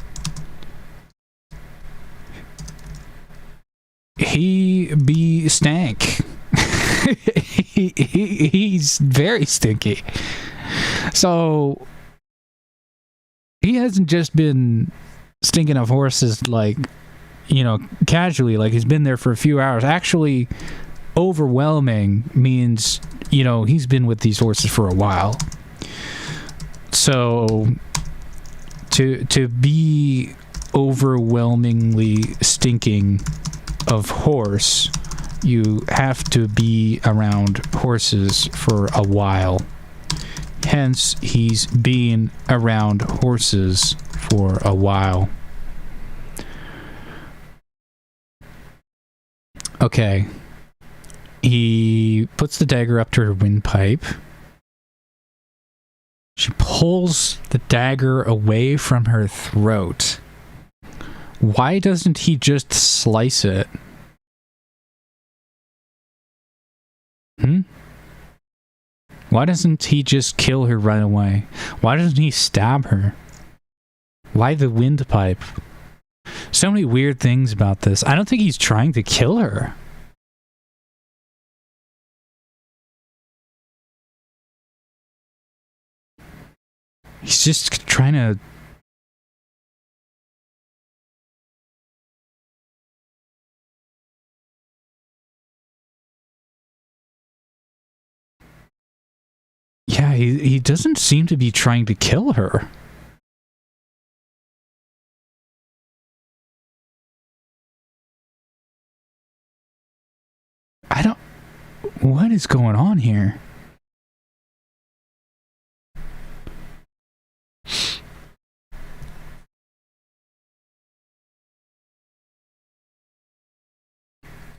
He be stank. He's very stinky. So he hasn't just been stinking of horses like, casually, like he's been there for a few hours. Actually, overwhelming means, he's been with these horses for a while. So to be overwhelmingly stinking of horse, you have to be around horses for a while. Hence, he's been around horses for a while. Okay. He puts the dagger up to her windpipe. She pulls the dagger away from her throat. Why doesn't he just slice it? Why doesn't he just kill her right away? Why doesn't he stab her? Why the windpipe? So many weird things about this. I don't think he's trying to kill her. He's just trying to... Yeah, he doesn't seem to be trying to kill her. What is going on here?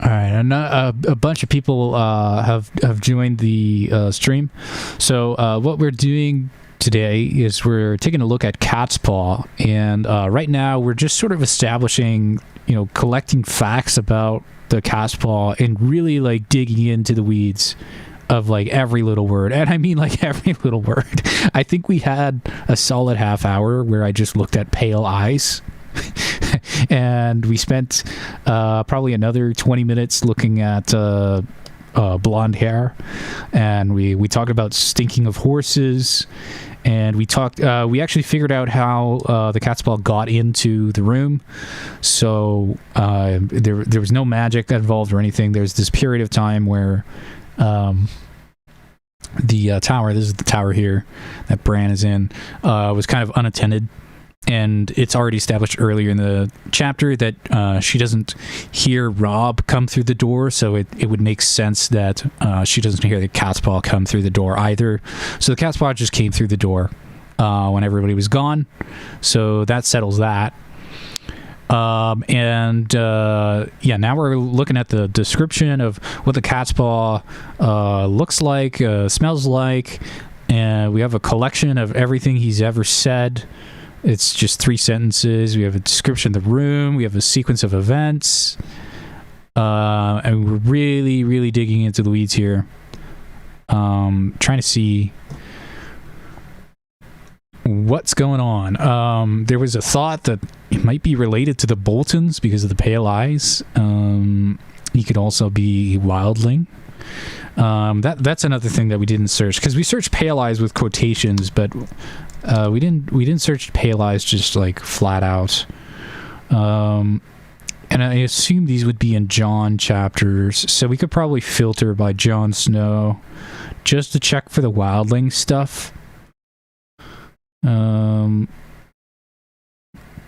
All right, and a bunch of people have joined the stream. So what we're doing today is we're taking a look at catspaw, and right now we're just sort of establishing, collecting facts about the catspaw and really like digging into the weeds of like every little word. And I mean like every little word. I think we had a solid half hour where I just looked at pale eyes. And we spent probably another 20 minutes looking at blonde hair, and we talked about stinking of horses, and we actually figured out how the catspaw got into the room. So there was no magic involved or anything. There's this period of time where the tower, this is the tower here that Bran is in, was kind of unattended. And it's already established earlier in the chapter that she doesn't hear Robb come through the door, so it would make sense that she doesn't hear the catspaw come through the door either. So the catspaw just came through the door when everybody was gone. So that settles that. Now we're looking at the description of what the catspaw looks like, smells like, and we have a collection of everything he's ever said. It's just 3 sentences. We have a description of the room. We have a sequence of events. And we're really, really digging into the weeds here. Trying to see what's going on. There was a thought that it might be related to the Boltons because of the pale eyes. He could also be wildling. That's another thing that we didn't search, because we searched pale eyes with quotations, but we didn't search pale eyes just like flat out. And I assume these would be in Jon chapters, so we could probably filter by Jon Snow, just to check for the wildling stuff.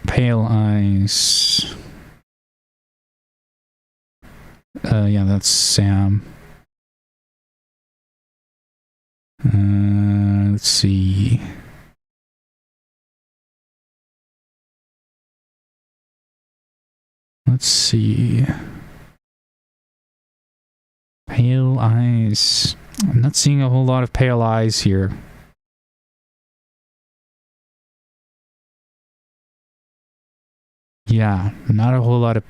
Pale eyes. Yeah, that's Sam. Let's see. Let's see. Pale eyes. I'm not seeing a whole lot of pale eyes here. Yeah, not a whole lot of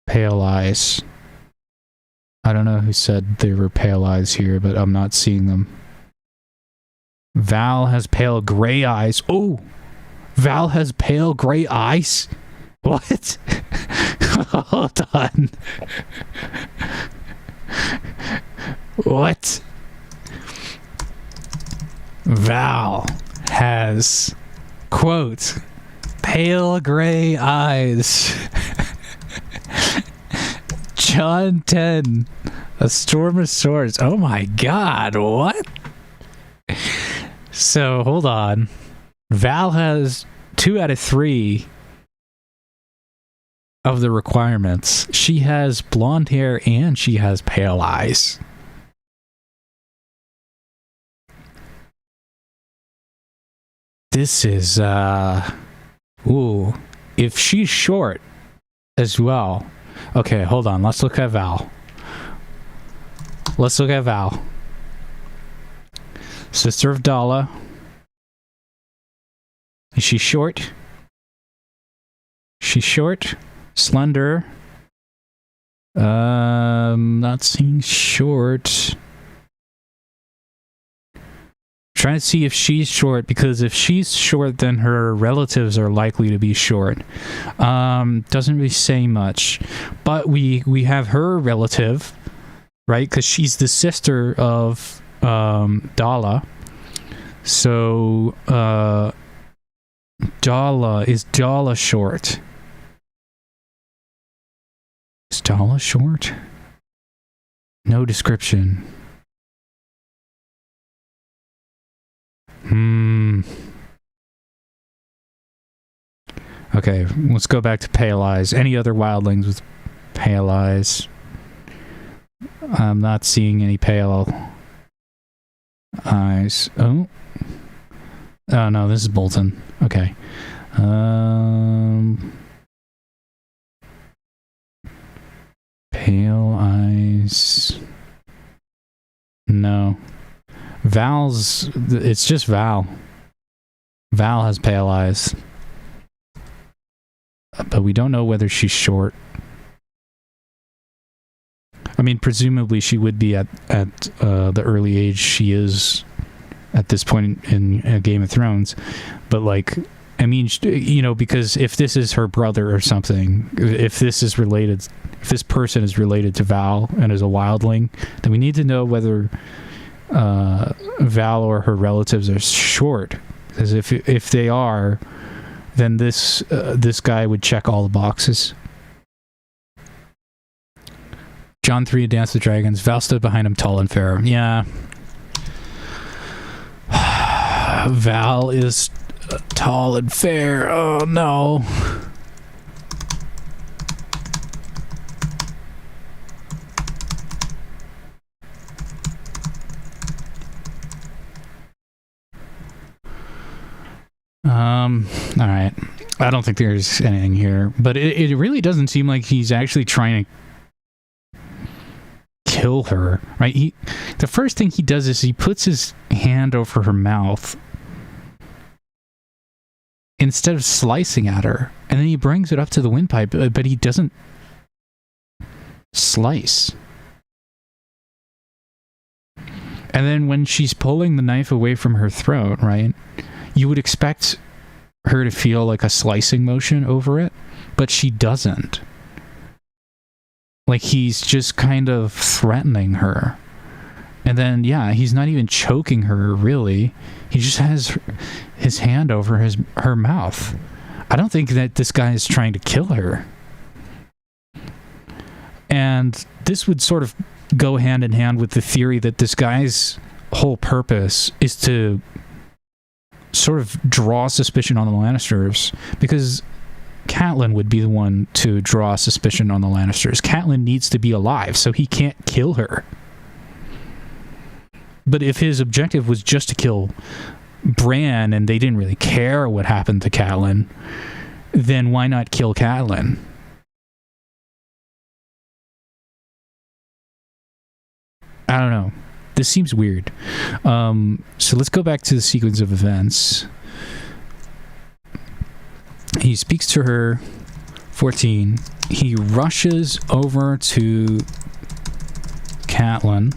pale eyes. I don't know who said there were pale eyes here, but I'm not seeing them. Val has pale gray eyes. Oh! Val has pale gray eyes? What? Hold on. What? Val has, quote, pale gray eyes. John 10, A Storm of Swords. Oh my god, what? So, hold on. Val has 2 out of 3 of the requirements. She has blonde hair and she has pale eyes. This is, ooh. If she's short as well. Okay, hold on. Let's look at Val. Let's look at Val. Sister of Dala. Is she short? She's short. Slender. Not seeing short. Trying to see if she's short, because if she's short, then her relatives are likely to be short. Doesn't really say much, but we have her relative, right? Because she's the sister of Dala. So is Dala short? Is Dala short? No description. Okay, let's go back to pale eyes. Any other wildlings with pale eyes? I'm not seeing any pale eyes. Oh no, this is Bolton. Okay. Pale eyes. No. Val's... It's just Val. Val has pale eyes. But we don't know whether she's short. I mean, presumably she would be at the early age she is at this point in Game of Thrones. But, like, I mean, you know, because if this is her brother or something, if this is related... If this person is related to Val and is a wildling, then we need to know whether... Val or her relatives are short, because if they are, then this guy would check all the boxes. John 3, Dance with Dragons. Val stood behind him, tall and fair. Yeah. Val is tall and fair. Oh no. All right. I don't think there's anything here, but it really doesn't seem like he's actually trying to kill her, right? The first thing he does is he puts his hand over her mouth instead of slicing at her, and then he brings it up to the windpipe, but he doesn't slice. And then when she's pulling the knife away from her throat, right, you would expect her to feel like a slicing motion over it, but she doesn't. Like, he's just kind of threatening her. And then, yeah, he's not even choking her, really. He just has his hand over her mouth. I don't think that this guy is trying to kill her. And this would sort of go hand in hand with the theory that this guy's whole purpose is to sort of draw suspicion on the Lannisters, because Catelyn would be the one to draw suspicion on the Lannisters. Catelyn needs to be alive, so he can't kill her. But if his objective was just to kill Bran and they didn't really care what happened to Catelyn, then why not kill Catelyn? I don't know. This seems weird. So let's go back to the sequence of events. He speaks to her, 14. He rushes over to Catelyn,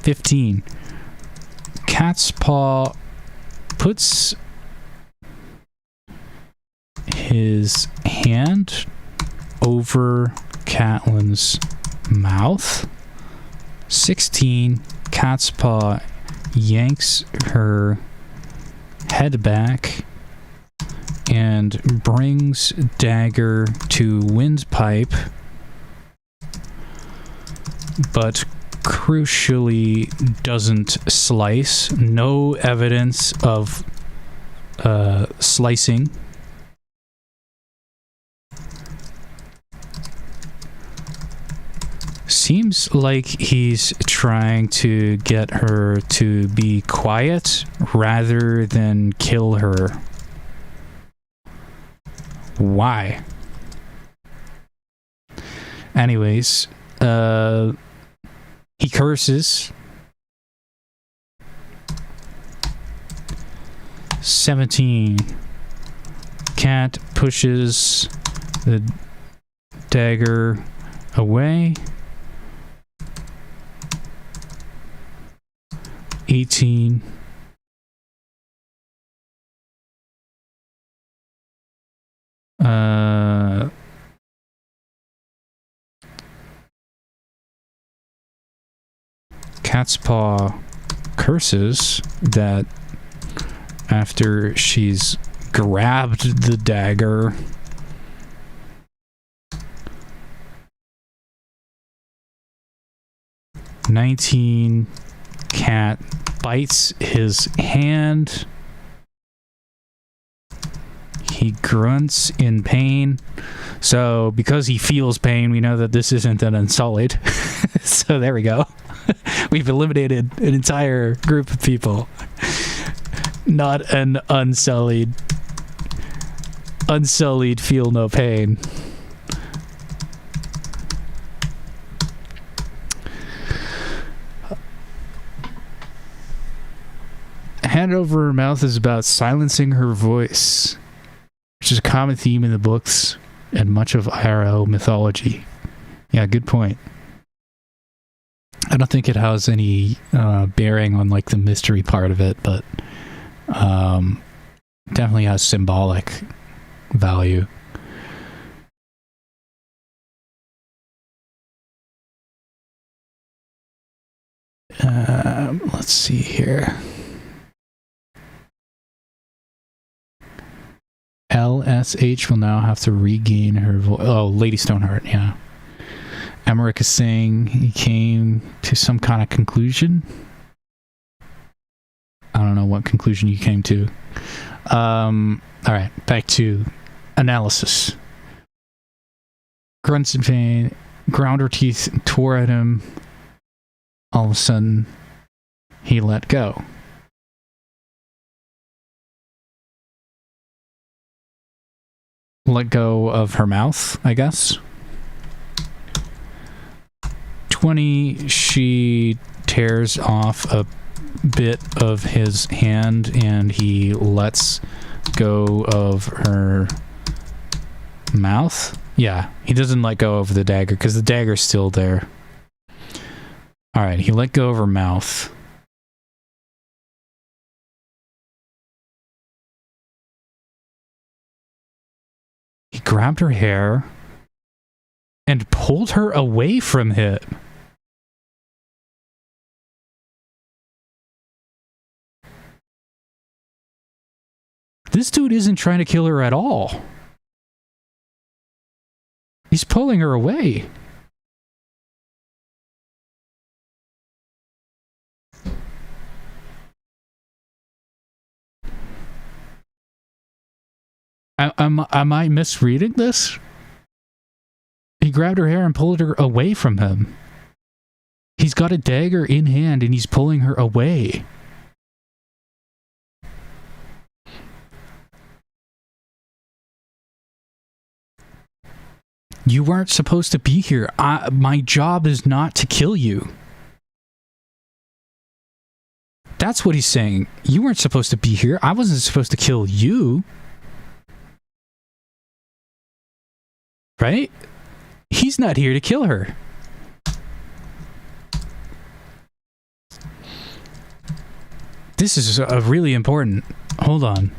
15. Catspaw puts his hand over Catelyn's mouth. 16. Catspaw yanks her head back and brings dagger to Windpipe, but crucially doesn't slice. No evidence of slicing. Seems like he's trying to get her to be quiet rather than kill her. Why? Anyways, he curses. 17. Cat pushes the dagger away. 18. Catspaw curses that after she's grabbed the dagger, Cat bites his hand. He grunts in pain. So, because he feels pain, we know that this isn't an Unsullied. So, there we go. We've eliminated an entire group of people. Not an Unsullied. Unsullied feel no pain. Hand over her mouth is about silencing her voice, which is a common theme in the books and much of IRL mythology. Yeah, good point. I don't think it has any bearing on like the mystery part of it, but definitely has symbolic value. Let's see here. LSH will now have to regain her voice. Oh, Lady Stoneheart, yeah. Emmerich is saying he came to some kind of conclusion. I don't know what conclusion you came to. Alright, back to analysis. Grunts in pain, ground her teeth, tore at him. All of a sudden, he let go. Let go of her mouth, I guess. 20, she tears off a bit of his hand and he lets go of her mouth. Yeah, he doesn't let go of the dagger because the dagger's still there. Alright, he let go of her mouth. He grabbed her hair and pulled her away from him. This dude isn't trying to kill her at all. He's pulling her away. Am I misreading this? He grabbed her hair and pulled her away from him. He's got a dagger in hand and he's pulling her away. You weren't supposed to be here. My job is not to kill you. That's what he's saying. You weren't supposed to be here. I wasn't supposed to kill you. Right? He's not here to kill her. This is a really important... Hold on.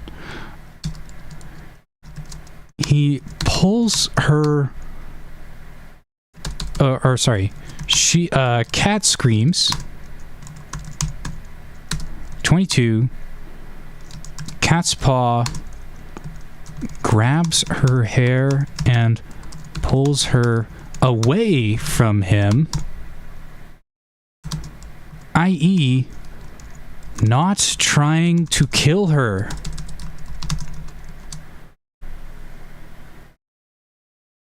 He pulls her... sorry. Cat screams. 22. Catspaw grabs her hair and pulls her away from him, i.e., not trying to kill her.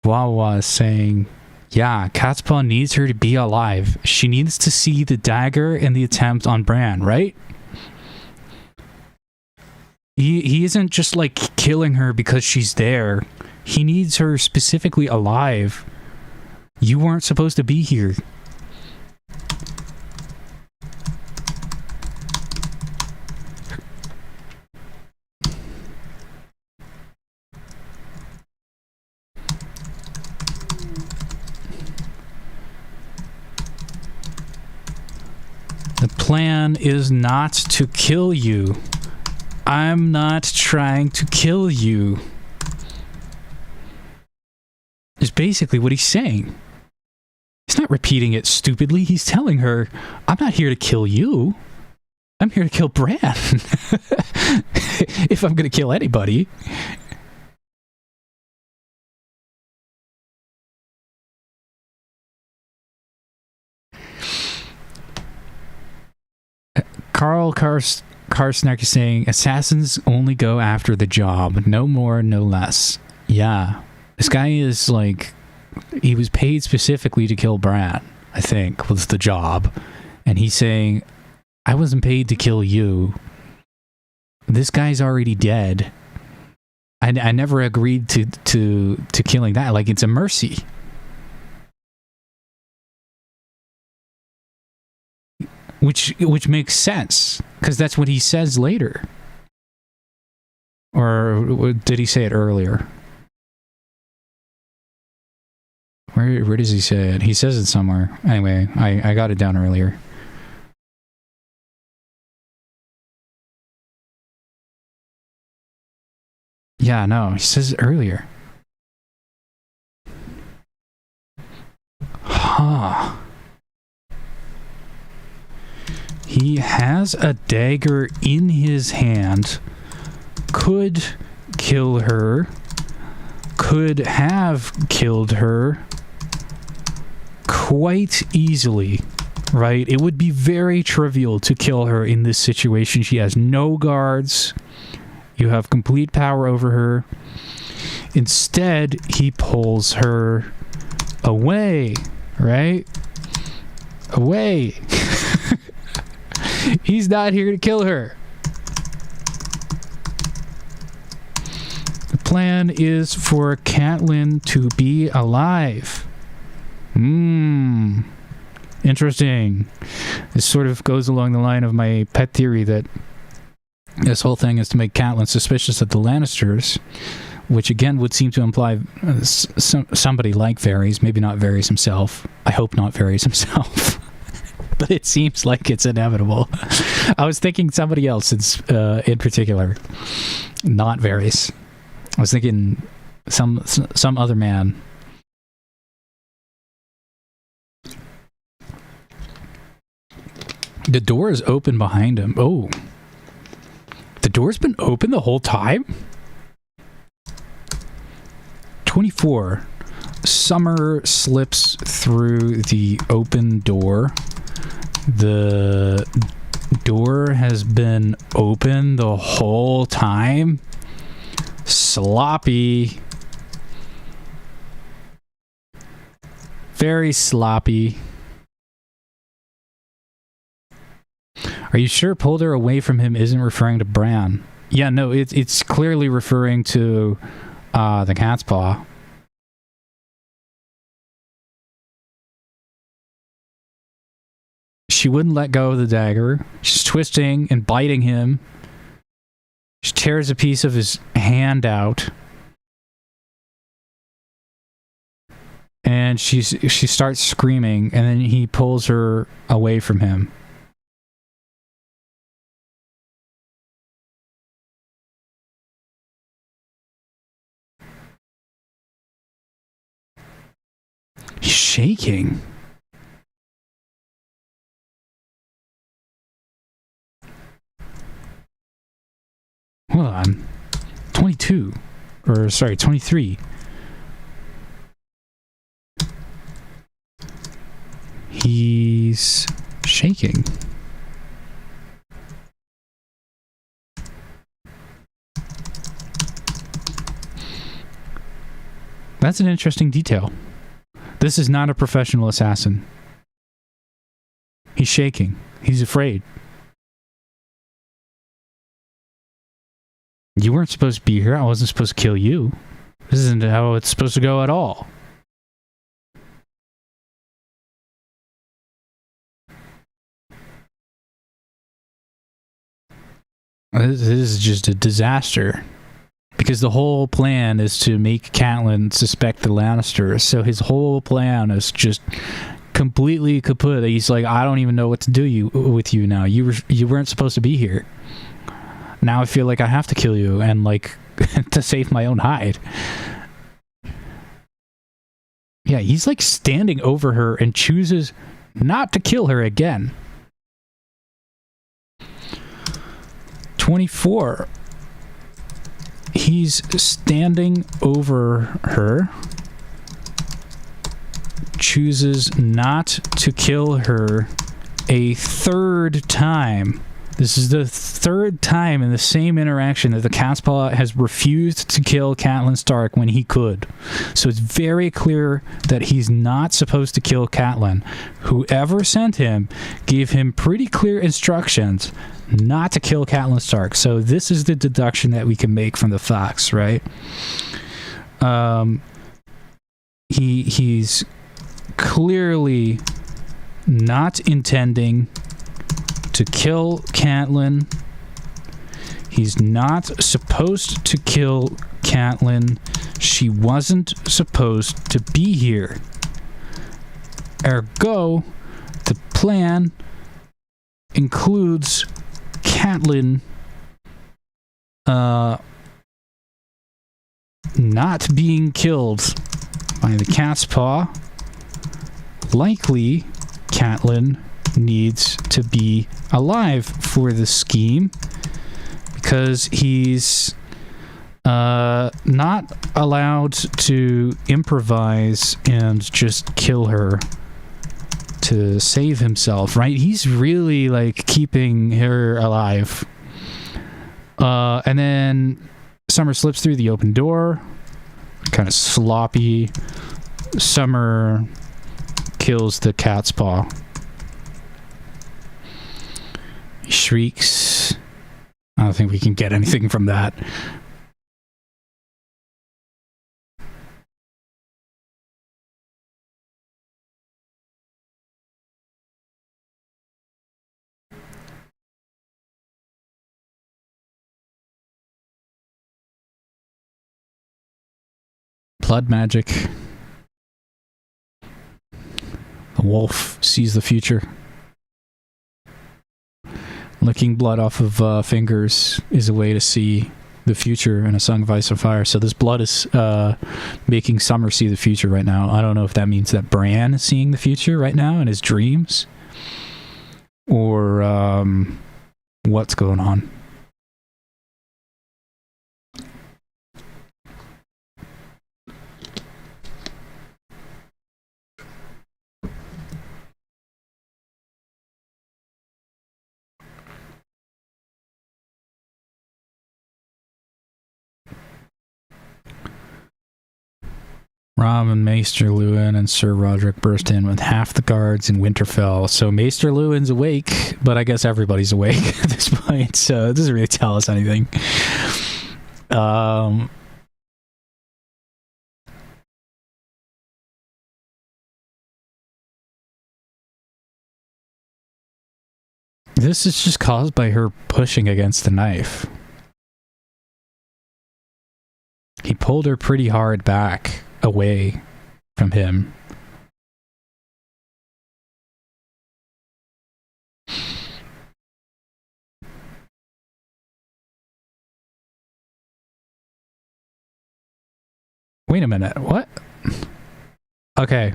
Wawa is saying, yeah, Catspaw needs her to be alive. She needs to see the dagger and the attempt on Bran, right? He isn't just like killing her because she's there. He needs her specifically alive. You weren't supposed to be here. The plan is not to kill you. I'm not trying to kill you. Is basically what he's saying. He's not repeating it stupidly. He's telling her, I'm not here to kill you. I'm here to kill Bran. If I'm going to kill anybody. Carl Karsnack is saying, assassins only go after the job. No more, no less. Yeah. This guy is like... He was paid specifically to kill Bran, I think, was the job. And he's saying, I wasn't paid to kill you. This guy's already dead. I never agreed to killing that. Like, it's a mercy. Which makes sense, because that's what he says later. Or did he say it earlier? Where does he say it? He says it somewhere. Anyway, I got it down earlier. Yeah, no, he says it earlier. Huh. He has a dagger in his hand. Could kill her. Could have killed her. Quite easily, right? It would be very trivial to kill her in this situation. She has no guards. You have complete power over her. Instead, he pulls her away, right? Away. He's not here to kill her. The plan is for Catelyn to be alive. Interesting. This sort of goes along the line of my pet theory that this whole thing is to make Catelyn suspicious of the Lannisters, which again would seem to imply somebody like Varys, maybe not Varys himself. I hope not Varys himself. But it seems like it's inevitable. I was thinking somebody else in particular, not Varys. I was thinking some other man. The door is open behind him. Oh. The door's been open the whole time? 24. Summer slips through the open door. The door has been open the whole time? Sloppy. Very sloppy. Are you sure pulled her away from him isn't referring to Bran? Yeah, no, it's clearly referring to the catspaw. She wouldn't let go of the dagger. She's twisting and biting him. She tears a piece of his hand out. And she starts screaming, and then he pulls her away from him. He's shaking. Hold on. 22. Or, sorry, 23. He's shaking. That's an interesting detail. This is not a professional assassin. He's shaking. He's afraid. You weren't supposed to be here. I wasn't supposed to kill you. This isn't how it's supposed to go at all. This is just a disaster. Because the whole plan is to make Catelyn suspect the Lannisters. So his whole plan is just completely kaput. He's like, I don't even know what to do with you now. You weren't supposed to be here. Now I feel like I have to kill you and like to save my own hide. Yeah, he's like standing over her and chooses not to kill her again. 24. He's standing over her, chooses not to kill her a third time. This is the third time in the same interaction that the catspaw has refused to kill Catelyn Stark when he could. So it's very clear that he's not supposed to kill Catelyn. Whoever sent him gave him pretty clear instructions not to kill Catelyn Stark. So this is the deduction that we can make from the facts, right? He's clearly not intending to kill Catelyn. He's not supposed to kill Catelyn. She wasn't supposed to be here. Ergo, the plan includes Catelyn not being killed by the catspaw. Likely, Catelyn needs to be alive for the scheme because he's not allowed to improvise and just kill her to save himself, right? He's really like keeping her alive. And then Summer slips through the open door, kind of sloppy. Summer kills the catspaw. He shrieks. I don't think we can get anything from that. Blood magic. The wolf sees the future. Licking blood off of fingers is a way to see the future in A Song of Ice and Fire. So this blood is making Summer see the future right now. I don't know if that means that Bran is seeing the future right now in his dreams, or what's going on. Rob and Maester Lewin and Sir Roderick burst in with half the guards in Winterfell. So Maester Lewin's awake, but I guess everybody's awake at this point, so it doesn't really tell us anything. This is just caused by her pushing against the knife. He pulled her pretty hard back, away from him. Wait a minute, what? Okay,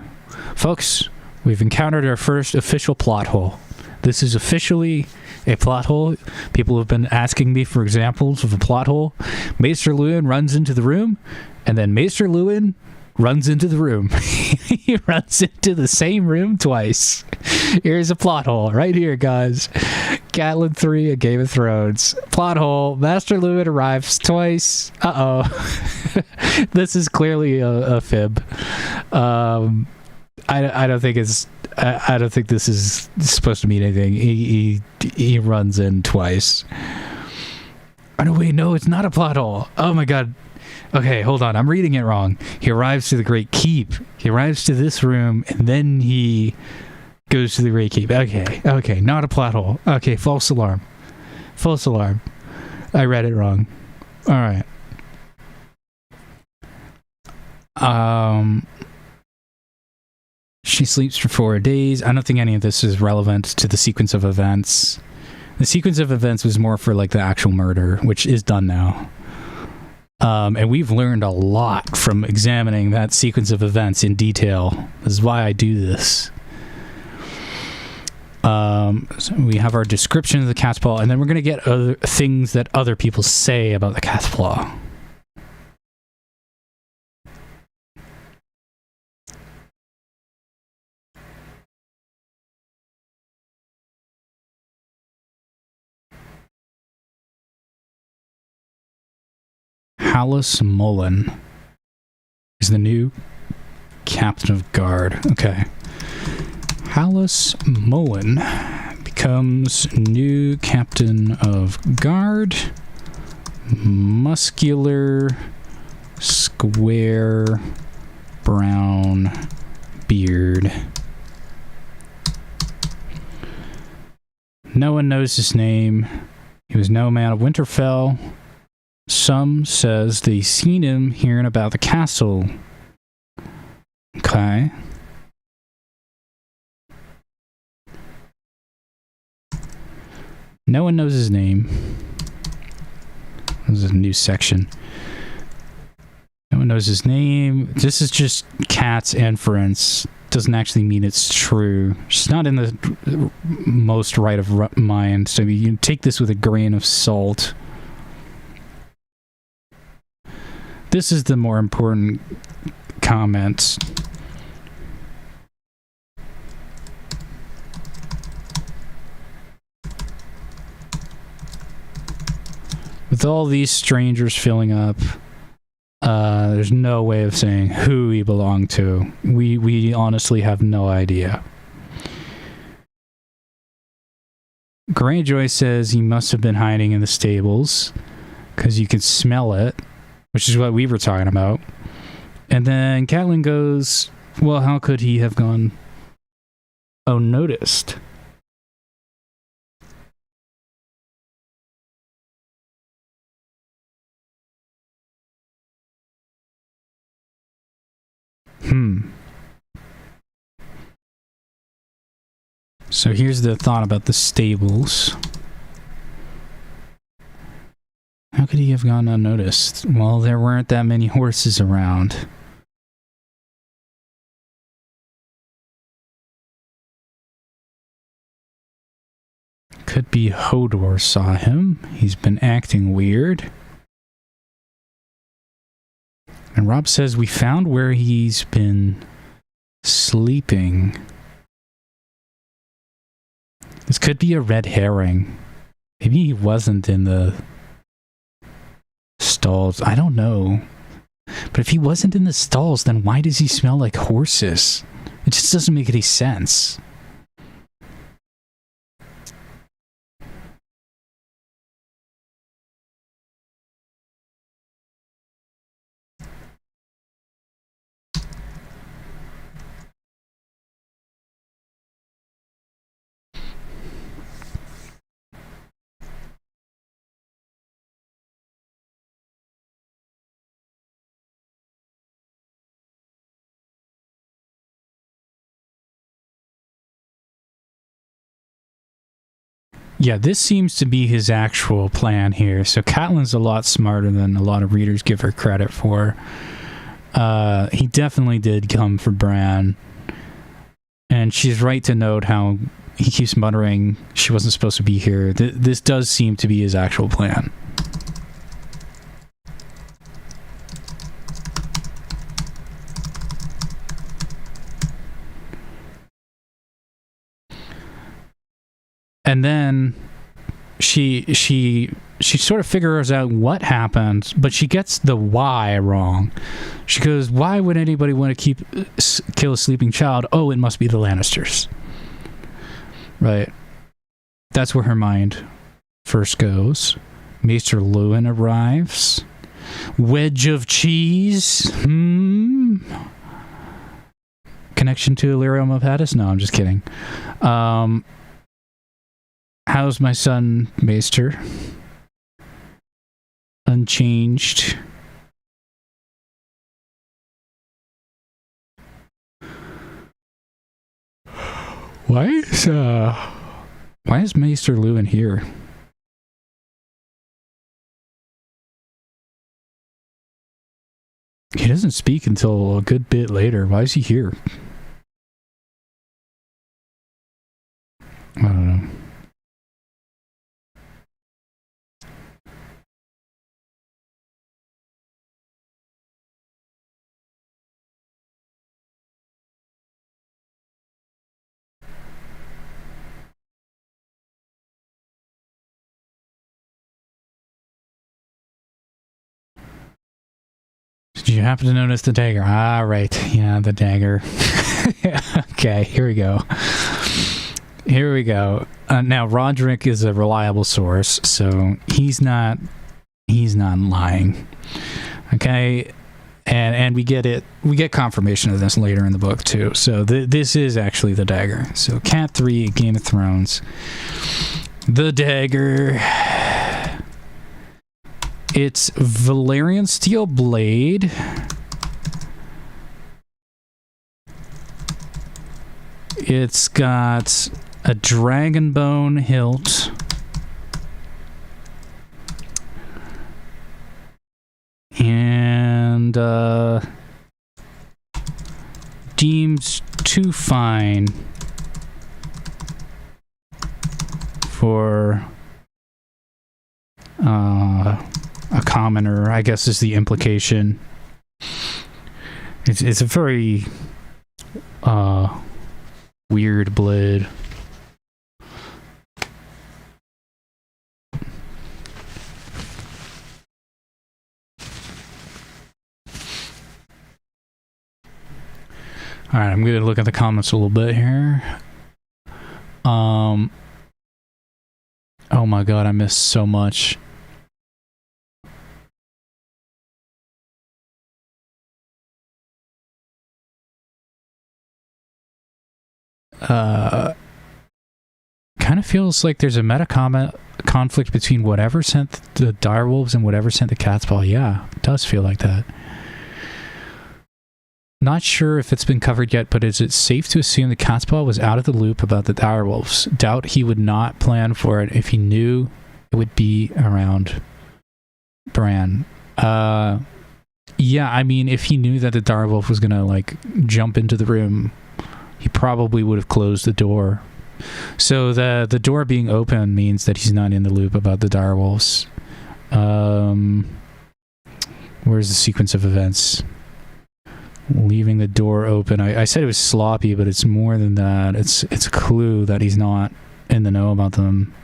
folks, we've encountered our first official plot hole. This is officially a plot hole. People have been asking me for examples of a plot hole. Maester Lewin runs into the room, and then Maester Lewin runs into the room. He runs into the same room twice. Here's a plot hole right here, guys. Catelyn 3 of Game of Thrones. Plot hole. Maester Lewin arrives twice. Uh-oh. This is clearly a fib. I don't think it's... I don't think this is supposed to mean anything. He runs in twice. Oh, no, wait, no, it's not a plot hole. Oh, my God. Okay, hold on. I'm reading it wrong. He arrives to the Great Keep. He arrives to this room, and then he goes to the Great Keep. Okay, not a plot hole. Okay, false alarm. False alarm. I read it wrong. All right. She sleeps for 4 days. I don't think any of this is relevant to the sequence of events. The sequence of events was more for like the actual murder, which is done now. And we've learned a lot from examining that sequence of events in detail. This is why I do this. So we have our description of the catspaw, and then we're going to get other things that other people say about the catspaw. Hallis Mullen is the new captain of guard. Okay. Hallis Mullen becomes new captain of guard. Muscular, square, brown beard. No one knows his name. He was no man of Winterfell. Some says they seen him hearing about the castle. Okay. No one knows his name. This is a new section. No one knows his name. This is just Kat's inference. Doesn't actually mean it's true. She's not in the most right of mind, so you can take this with a grain of salt. This is the more important comment. With all these strangers filling up, there's no way of saying who he belonged to. We honestly have no idea. Greyjoy says he must have been hiding in the stables because you can smell it, which is what we were talking about. And then Catelyn goes, well, how could he have gone unnoticed? So here's the thought about the stables. How could he have gone unnoticed? Well, there weren't that many horses around. Could be Hodor saw him. He's been acting weird. And Rob says we found where he's been sleeping. This could be a red herring. Maybe he wasn't in the stalls. I don't know. But if he wasn't in the stalls, then why does he smell like horses? It just doesn't make any sense. Yeah, this seems to be his actual plan here. So Catelyn's a lot smarter than a lot of readers give her credit for. He definitely did come for Bran. And she's right to note how he keeps muttering she wasn't supposed to be here. This does seem to be his actual plan. And then she sort of figures out what happened, but she gets the why wrong. She goes, why would anybody want to kill a sleeping child? Oh, it must be the Lannisters. Right. That's where her mind first goes. Maester Luwin arrives. Wedge of cheese? Connection to Illyrio Mopatis? No, I'm just kidding. How's my son, Maester? Unchanged. Why is Maester Luwin here? He doesn't speak until a good bit later. Why is he here? I don't know. Did you happen to notice the dagger? Ah, right. Yeah, the dagger. Okay, here we go. Here we go. Now, Roderick is a reliable source, so he's not lying. Okay, and we get it. We get confirmation of this later in the book too. So this is actually the dagger. So Cat 3, Game of Thrones. The dagger. It's Valyrian steel blade. It's got a dragon bone hilt. And deemed too fine for a commoner, I guess is the implication. It's a very weird blade. Alright, I'm gonna look at the comments a little bit here. Oh my god, I missed so much. Kind of feels like there's a meta conflict between whatever sent the direwolves and whatever sent the catspaw. Yeah, it does feel like that. Not sure if it's been covered yet, but is it safe to assume the catspaw was out of the loop about the direwolves? Doubt he would not plan for it if he knew it would be around Bran. Yeah, I mean, if he knew that the direwolf was gonna, like, jump into the room, he probably would have closed the door. So the door being open means that he's not in the loop about the direwolves. Where's the sequence of events? Leaving the door open. I said it was sloppy, but it's more than that. It's a clue that he's not in the know about them.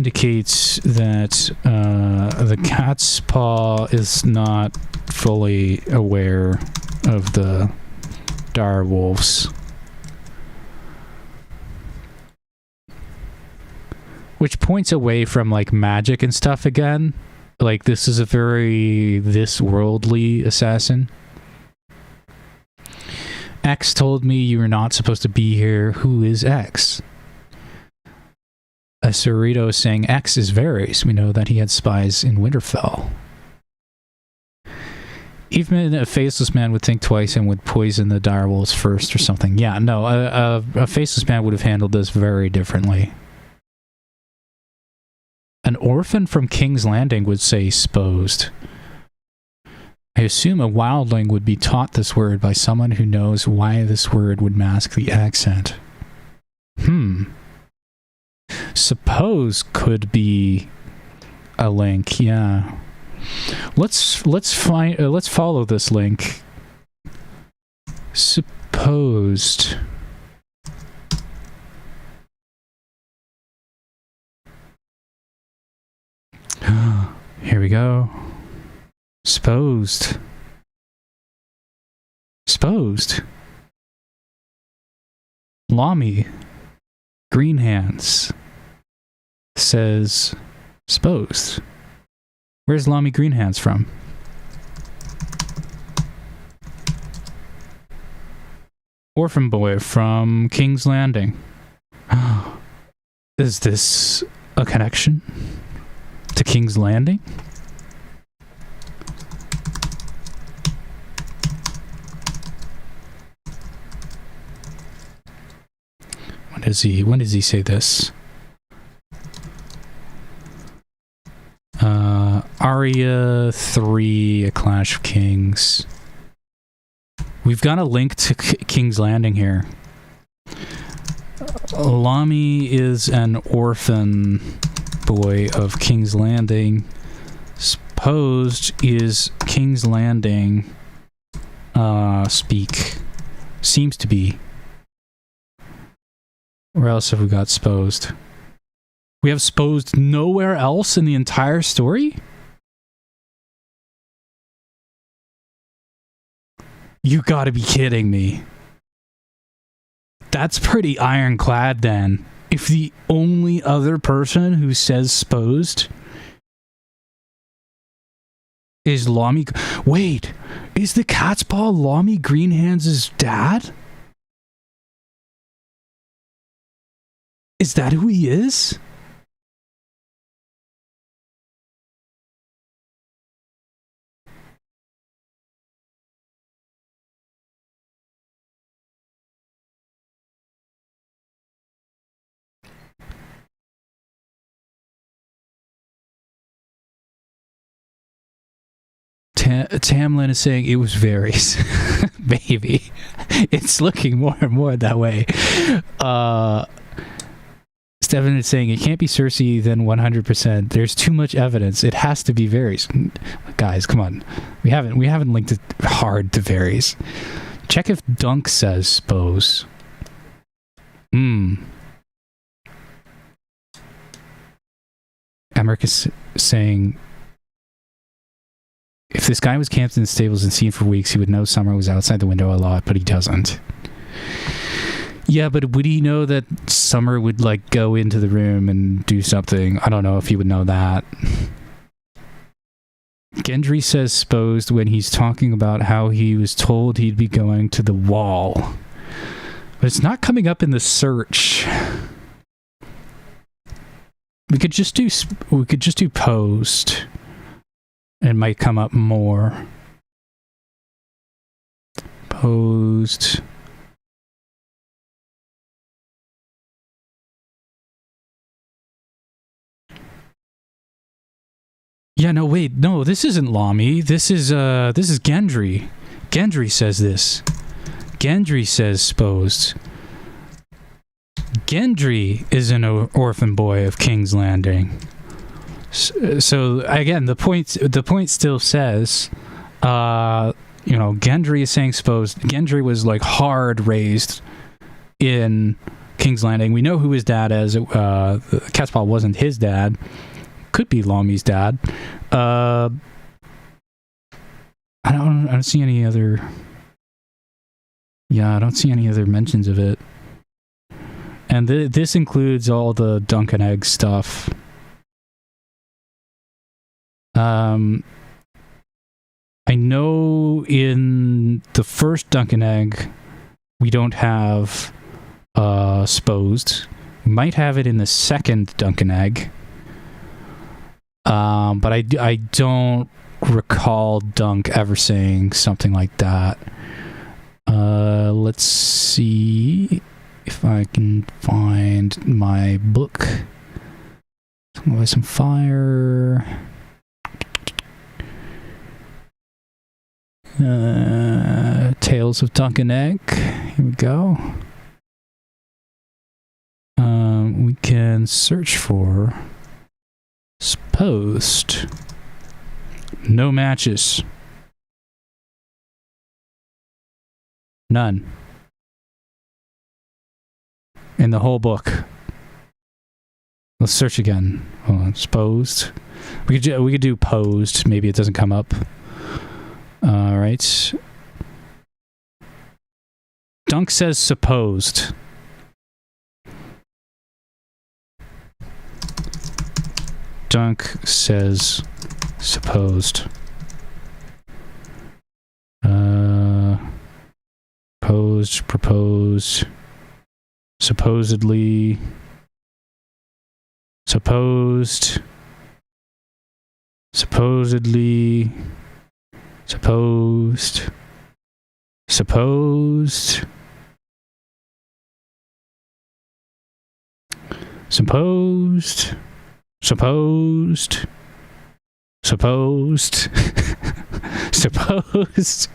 indicates that the catspaw is not fully aware of the dire wolves. Which points away from, like, magic and stuff again. Like, this is a very this-worldly assassin. X told me you were not supposed to be here. Who is X? A Cerrito is saying X is Varys. We know that he had spies in Winterfell. Even a faceless man would think twice and would poison the direwolves first or something. Yeah, no, a faceless man would have handled this very differently. An orphan from King's Landing would say "sposed." I assume a wildling would be taught this word by someone who knows why this word would mask the accent. Suppose could be a link, yeah. Let's follow this link. Supposed. Here we go. Supposed. Lamy. Green Hands. Says supposed. Where's Lamy Green Hands from? Orphan boy from King's Landing. Is this a connection to King's Landing? When does he say this? Arya 3, A Clash of Kings. We've got a link to King's Landing here. Lamy is an orphan boy of King's Landing. Supposed is King's Landing speak. Seems to be. Where else have we got supposed? We have supposed nowhere else in the entire story? You gotta be kidding me. That's pretty ironclad then. If the only other person who says supposed is Lamy... Wait, is the catspaw Lamy Green Hands' dad? Is that who he is? Tamlin is saying it was Varys. Maybe. It's looking more and more that way. Stephen is saying it can't be Cersei then 100%. There's too much evidence. It has to be Varys. Guys, come on. We haven't linked it hard to Varys. Check if Dunk says suppose. Emmerich is saying if this guy was camped in the stables and seen for weeks, he would know Summer was outside the window a lot, but he doesn't. Yeah, but would he know that Summer would, like, go into the room and do something? I don't know if he would know that. Gendry says supposed when he's talking about how he was told he'd be going to the wall. But it's not coming up in the search. We could just do post. It might come up more. Post. Yeah, no, wait, no, this isn't Lamy. This is Gendry. Gendry says this. Gendry says supposed. Gendry is an orphan boy of King's Landing. So again, the point still says, Gendry is saying supposed. Gendry was like hard raised in King's Landing. We know who his dad is. Catspaw wasn't his dad. Could be Lommy's dad. I don't see any other... Yeah, I don't see any other mentions of it. And this includes all the Dunk and Egg stuff. I know in the first Dunk and Egg, we don't have Sposed. We might have it in the second Dunk and Egg. But I don't recall Dunk ever saying something like that. Let's see if I can find my book. Some fire. Tales of Dunk and Egg. Here we go. We can search for Sposed. No matches. None. In the whole book. Let's search again. Hold on. Sposed. We could do posed. Maybe it doesn't come up. All right. Dunk says supposed. Dunk says supposed. Proposed, supposedly, supposed, supposedly, supposed, supposed, supposed, supposed, supposed, supposed.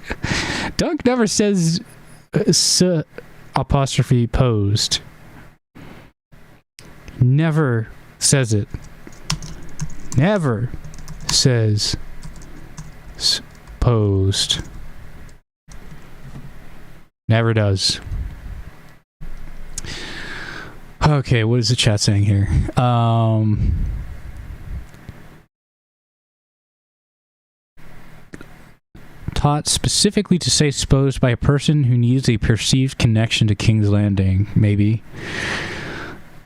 Dunk never says apostrophe posed. Never says it. Never says posed. Never does. Okay, what is the chat saying here? Taught specifically to say supposed by a person who needs a perceived connection to King's Landing, maybe.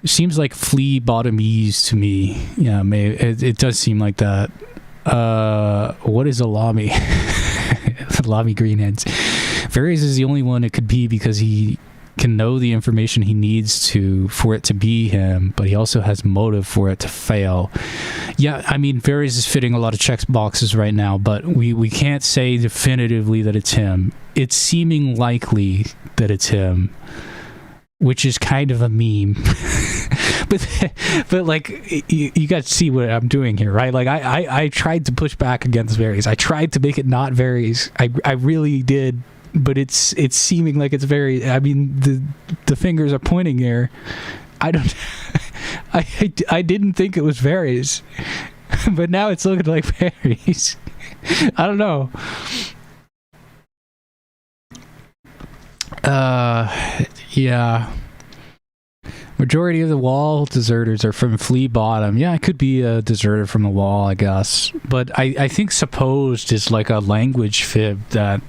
Seems like flea bottomese to me. Yeah, maybe it does seem like that. What is a Lamy? Lamy Greenheads. Varys is the only one it could be because he can know the information he needs to for it to be him, but he also has motive for it to fail. Yeah, I mean, Varys is fitting a lot of check boxes right now, but we can't say definitively that it's him. It's seeming likely that it's him, which is kind of a meme. but like, you got to see what I'm doing here, right? Like, I tried to push back against Varys. I tried to make it not Varys. I really did. But it's seeming like it's very. I mean, the fingers are pointing here. I don't. I didn't think it was Varys, but now it's looking like Varys. I don't know. Yeah. Majority of the wall deserters are from Flea Bottom. Yeah, it could be a deserter from the wall, I guess. But I think supposed is like a language fib that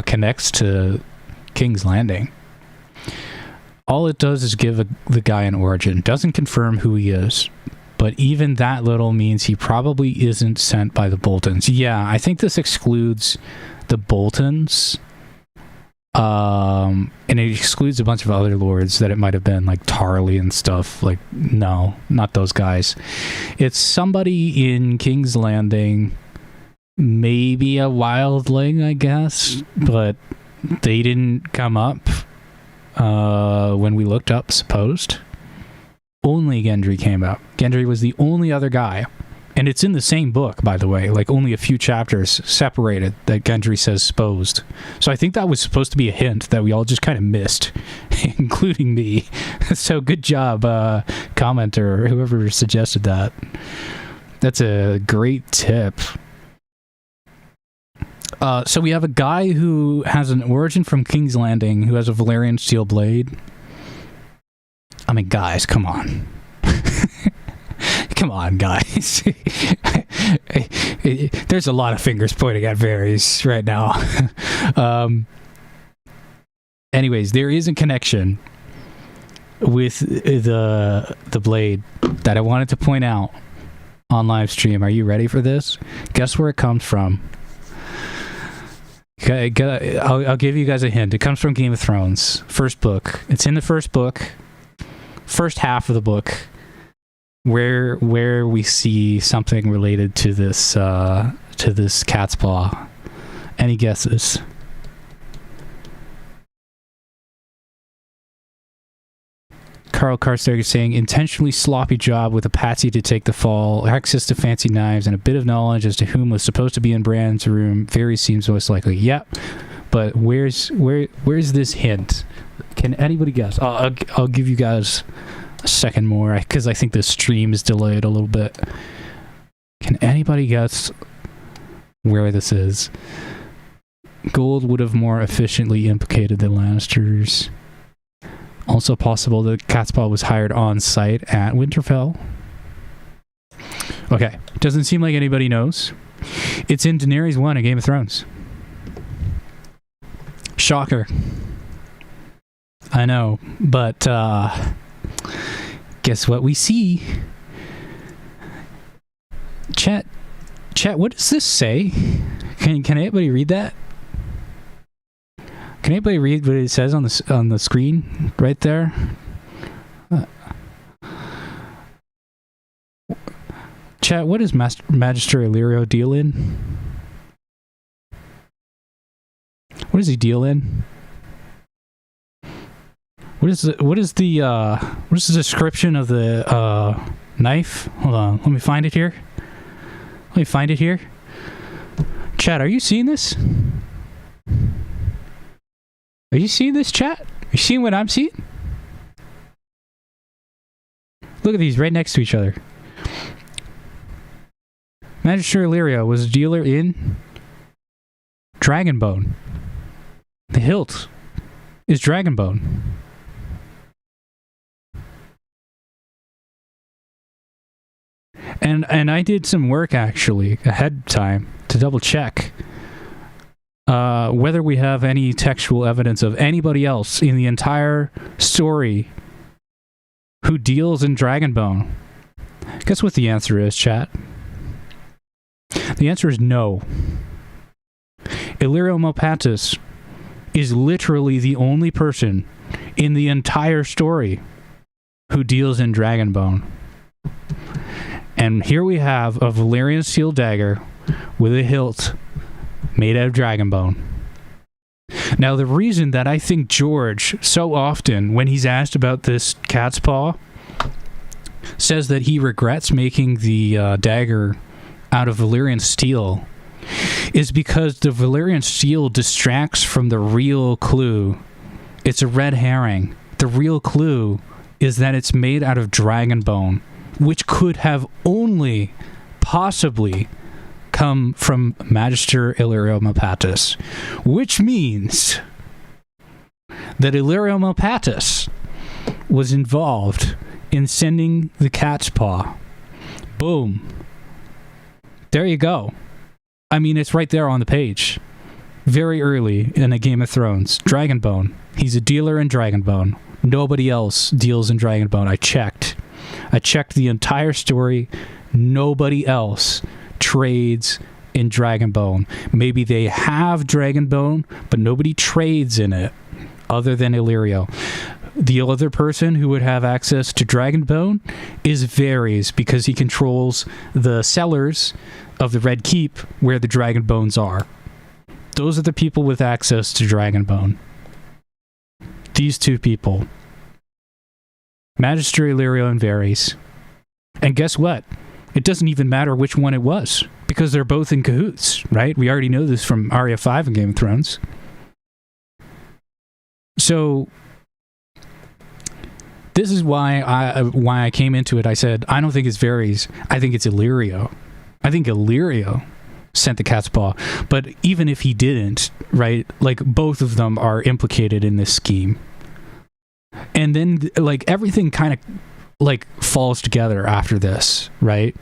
connects to King's Landing. All it does is give the guy an origin. Doesn't confirm who he is. But even that little means he probably isn't sent by the Boltons. Yeah, I think this excludes the Boltons. And it excludes a bunch of other lords that it might have been, like Tarly and stuff. Like, no, not those guys. It's somebody in King's Landing, maybe a wildling, I guess, but they didn't come up when we looked up supposed. Only Gendry came up. Gendry was the only other guy. And it's in the same book, by the way, like only a few chapters separated that Gendry says supposed. So I think that was supposed to be a hint that we all just kind of missed, including me. So good job, commenter, whoever suggested that. That's a great tip. So we have a guy who has an origin from King's Landing, who has a Valyrian steel blade. I mean, guys, come on. Come on, guys. There's a lot of fingers pointing at Varys right now. Anyways, there is a connection with the blade that I wanted to point out on live stream. Are you ready for this? Guess where it comes from? I'll give you guys a hint. It comes from Game of Thrones, first book. It's in the first book, first half of the book, where we see something related to this catspaw. Any guesses? Carl Karsteg is saying, intentionally sloppy job with a patsy to take the fall, access to fancy knives, and a bit of knowledge as to whom was supposed to be in Bran's room. Very seems most likely. Yep. But where's this hint? Can anybody guess? I'll give you guys a second more, because I think the stream is delayed a little bit. Can anybody guess where this is? Gold would have more efficiently implicated the Lannisters. Also possible that Catspaw was hired on site at Winterfell. Okay, doesn't seem like anybody knows. It's in Daenerys 1 in Game of Thrones. Shocker. I know, but guess what we see? Chat, what does this say? Can anybody read that? Can anybody read what it says on the screen right there? Chat, what does Magister Illyrio deal in? What does he deal in? What is the description of the knife? Hold on, let me find it here. Chat, are you seeing this? Are you seeing this, chat? Are you seeing what I'm seeing? Look at these right next to each other. Magister Illyrio was a dealer in Dragonbone. The hilt is Dragonbone. And I did some work actually ahead of time to double check whether we have any textual evidence of anybody else in the entire story who deals in Dragonbone. Guess what the answer is, chat? The answer is no. Illyrio Mopatis is literally the only person in the entire story who deals in Dragonbone. And here we have a Valyrian steel dagger with a hilt made out of Dragonbone. Now, the reason that I think George, so often, when he's asked about this catspaw, says that he regrets making the dagger out of Valyrian steel is because the Valyrian steel distracts from the real clue. It's a red herring. The real clue is that it's made out of Dragonbone, which could have only possibly come from Magister Illyrio Mopatis, which means that Illyrio Mopatis was involved in sending the catspaw. Boom. There you go. I mean, it's right there on the page. Very early in a Game of Thrones. Dragonbone. He's a dealer in Dragonbone. Nobody else deals in Dragonbone. I checked the entire story. Nobody else trades in Dragonbone. Maybe they have Dragonbone, but nobody trades in it other than Illyrio. The other person who would have access to Dragonbone is Varys, because he controls the cellars of the Red Keep where the Dragonbones are. Those are the people with access to Dragonbone. These two people. Magister Illyrio and Varys. And guess what? It doesn't even matter which one it was, because they're both in cahoots, right? We already know this from Arya 5 in Game of Thrones. So this is why I came into it. I said, I don't think it's Varys. I think it's Illyrio. I think Illyrio sent the catspaw. But even if he didn't, right, like, both of them are implicated in this scheme. And then like everything kind of like falls together after this, right?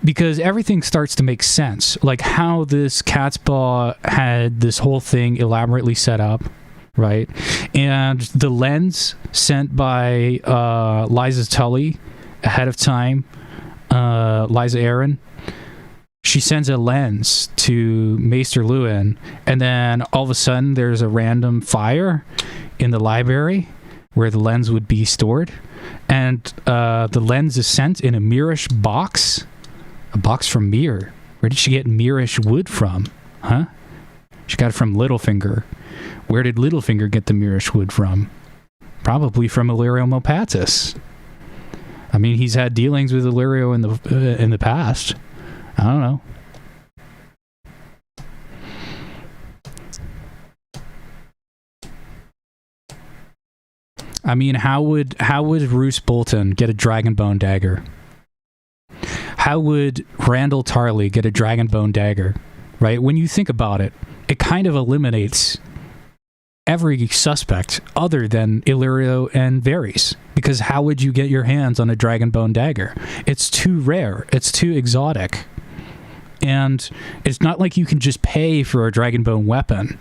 Because everything starts to make sense, like how this catspaw had this whole thing elaborately set up, right? And the lens sent by Liza Tully ahead of time, Liza Aaron, she sends a lens to Maester Lewin, and then all of a sudden there's a random fire in the library where the lens would be stored, and the lens is sent in a Mirish box. A box from Mir. Where did she get Mirish wood from? Huh? She got it from Littlefinger. Where did Littlefinger get the Mirish wood from? Probably from Illyrio Mopatis. I mean, he's had dealings with Illyrio in the past. I don't know. I mean, how would Roose Bolton get a Dragonbone dagger? How would Randall Tarley get a Dragonbone dagger? Right? When you think about it, it kind of eliminates every suspect other than Illyrio and Varys. Because how would you get your hands on a Dragonbone dagger? It's too rare. It's too exotic. And it's not like you can just pay for a Dragonbone weapon.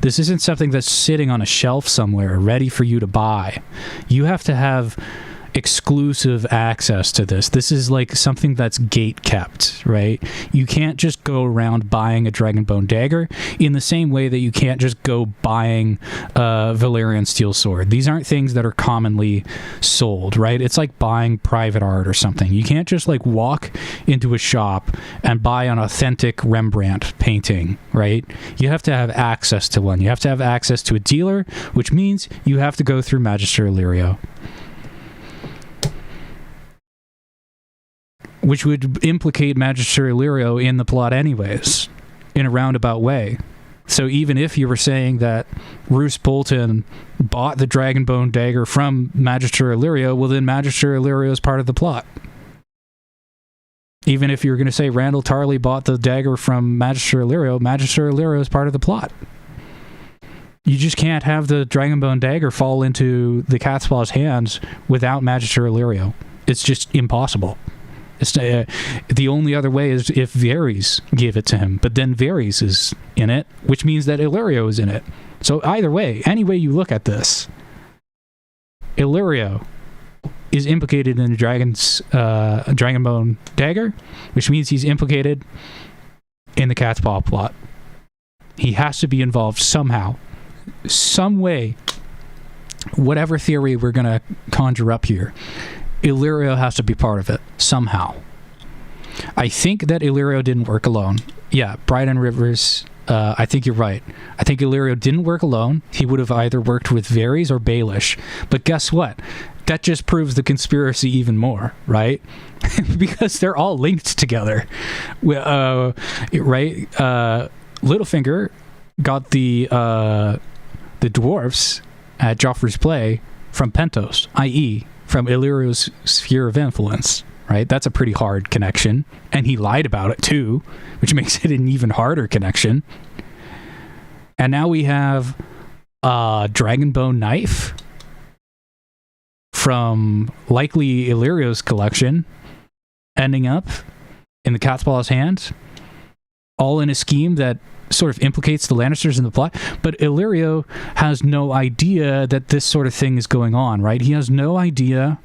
This isn't something that's sitting on a shelf somewhere ready for you to buy. You have to have exclusive access to this. This is like something that's gate kept, right? You can't just go around buying a Dragonbone dagger in the same way that you can't just go buying a Valyrian steel sword. These aren't things that are commonly sold, right? It's like buying private art or something. You can't just like walk into a shop and buy an authentic Rembrandt painting, right? You have to have access to one. You have to have access to a dealer, which means you have to go through Magister Illyrio, which would implicate Magister Illyrio in the plot anyways, in a roundabout way. So even if you were saying that Roose Bolton bought the Dragonbone dagger from Magister Illyrio, well then Magister Illyrio is part of the plot. Even if you're going to say Randall Tarley bought the dagger from Magister Illyrio is part of the plot. You just can't have the Dragonbone dagger fall into the catspaw's hands without Magister Illyrio. It's just impossible. The only other way is if Varys gave it to him, but then Varys is in it, which means that Illyrio is in it. So either way, any way you look at this, Illyrio is implicated in the Dragonbone dagger, which means he's implicated in the catspaw plot. He has to be involved somehow, some way, whatever theory we're going to conjure up here. Illyrio has to be part of it, somehow. I think that Illyrio didn't work alone. Yeah, Bryden Rivers, I think you're right. I think Illyrio didn't work alone. He would have either worked with Varys or Baelish. But guess what? That just proves the conspiracy even more, right? Because they're all linked together. Right? Littlefinger got the dwarfs at Joffrey's Play from Pentos, i.e., from Illyrio's sphere of influence, right? That's a pretty hard connection. And he lied about it too, which makes it an even harder connection. And now we have a Dragonbone knife from likely Illyrio's collection ending up in the catspaw's hands, all in a scheme that sort of implicates the Lannisters in the plot, but Illyrio has no idea that this sort of thing is going on, right? He has no idea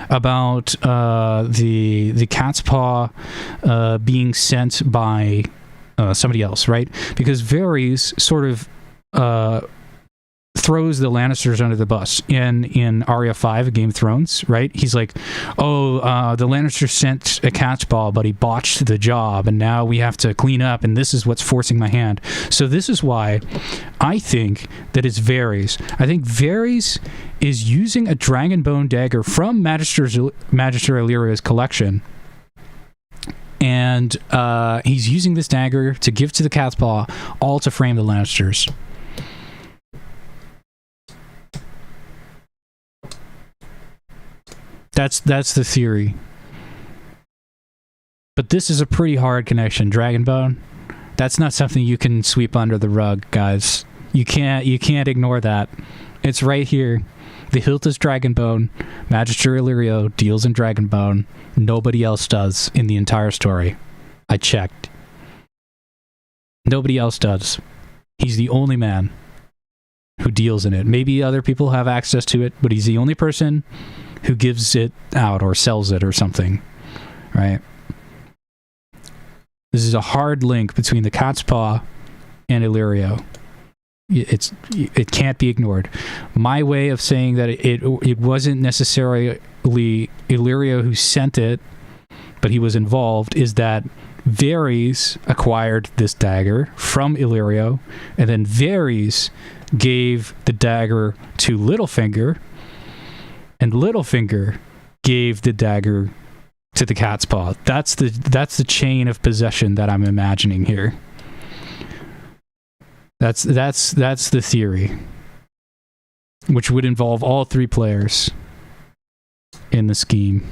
about the catspaw being sent by somebody else, right? Because Varys sort of throws the Lannisters under the bus in Arya 5 of Game of Thrones, right? He's like, the Lannisters sent a catspaw, but he botched the job, and now we have to clean up, and this is what's forcing my hand. So this is why I think that it's Varys. I think Varys is using a Dragonbone dagger from Magister Illyrio's collection, and he's using this dagger to give to the catspaw, all to frame the Lannisters. That's the theory. But this is a pretty hard connection. Dragonbone, that's not something you can sweep under the rug, guys. You can't ignore that. It's right here. The hilt is Dragonbone. Magister Illyrio deals in Dragonbone. Nobody else does in the entire story. I checked. Nobody else does. He's the only man who deals in it. Maybe other people have access to it, but he's the only person who gives it out or sells it or something. Right? This is a hard link between the catspaw and Illyrio. It can't be ignored. My way of saying that it wasn't necessarily Illyrio who sent it, but he was involved, is that Varys acquired this dagger from Illyrio, and then Varys gave the dagger to Littlefinger, and Littlefinger gave the dagger to the catspaw. That's the chain of possession that I'm imagining here. That's the theory, which would involve all three players in the scheme.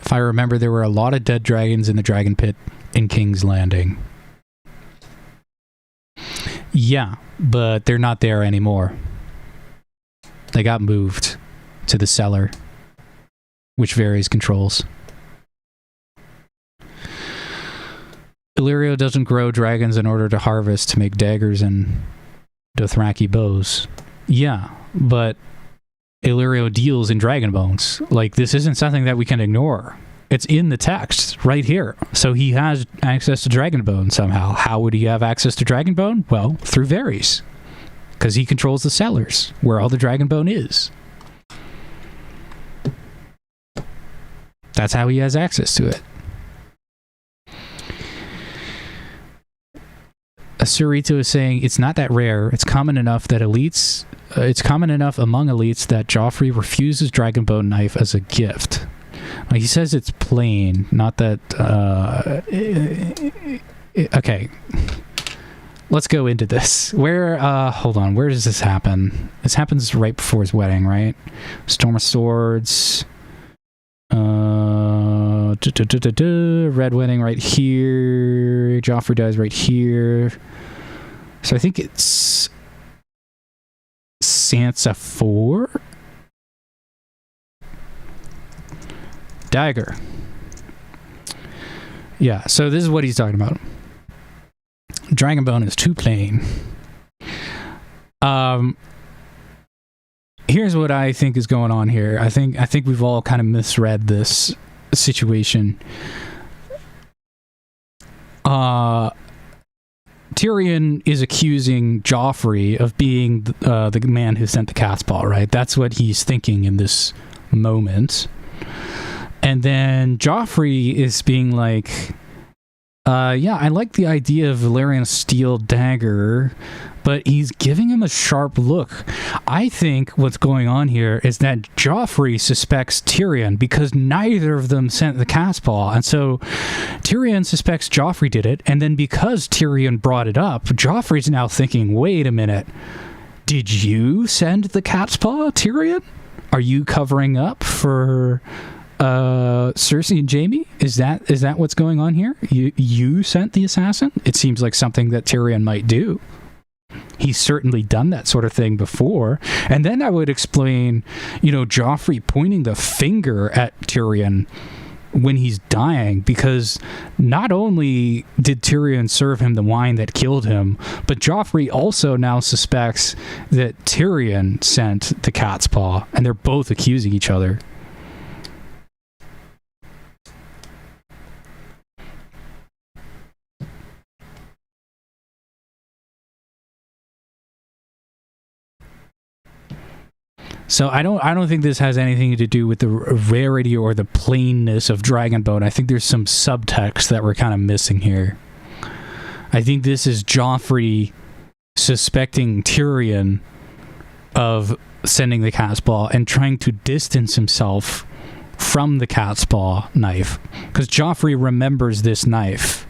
If I remember, there were a lot of dead dragons in the dragon pit in King's Landing. Yeah, but they're not there anymore. They got moved to the cellar, which Varys controls. Illyrio doesn't grow dragons in order to harvest to make daggers and Dothraki bows. Yeah, but Illyrio deals in dragon bones. Like, this isn't something that we can ignore. It's in the text right here. So he has access to Dragonbone somehow. How would he have access to Dragonbone? Well, through Varys. Because he controls the cellars, where all the Dragonbone is. That's how he has access to it. Surito is saying it's not that rare. It's common enough that elites... it's common enough among elites that Joffrey refuses Dragonbone knife as a gift. Like, he says it's plain, not that... okay. Let's go into this. Hold on, where does this happen? This happens right before his wedding, right? Storm of Swords. Red Wedding right here. Joffrey dies right here. So I think it's Sansa 4? Dagger. Yeah, so this is what he's talking about. Dragonbone is too plain. Here's what I think is going on here. I think we've all kind of misread this situation. Tyrion is accusing Joffrey of being the man who sent the catspaw, right? That's what he's thinking in this moment. And then Joffrey is being like, yeah, I like the idea of Valyrian's steel dagger, but he's giving him a sharp look. I think what's going on here is that Joffrey suspects Tyrion because neither of them sent the catspaw, and so Tyrion suspects Joffrey did it, and then because Tyrion brought it up, Joffrey's now thinking, wait a minute, did you send the catspaw, Tyrion? Are you covering up for... Cersei and Jaime? Is that what's going on here? You sent the assassin? It seems like something that Tyrion might do. He's certainly done that sort of thing before. And then I would explain, Joffrey pointing the finger at Tyrion when he's dying, because not only did Tyrion serve him the wine that killed him, but Joffrey also now suspects that Tyrion sent the catspaw, and they're both accusing each other. So I don't think this has anything to do with the rarity or the plainness of Dragonbone. I think there's some subtext that we're kind of missing here. I think this is Joffrey suspecting Tyrion of sending the catspaw and trying to distance himself from the catspaw knife, because Joffrey remembers this knife.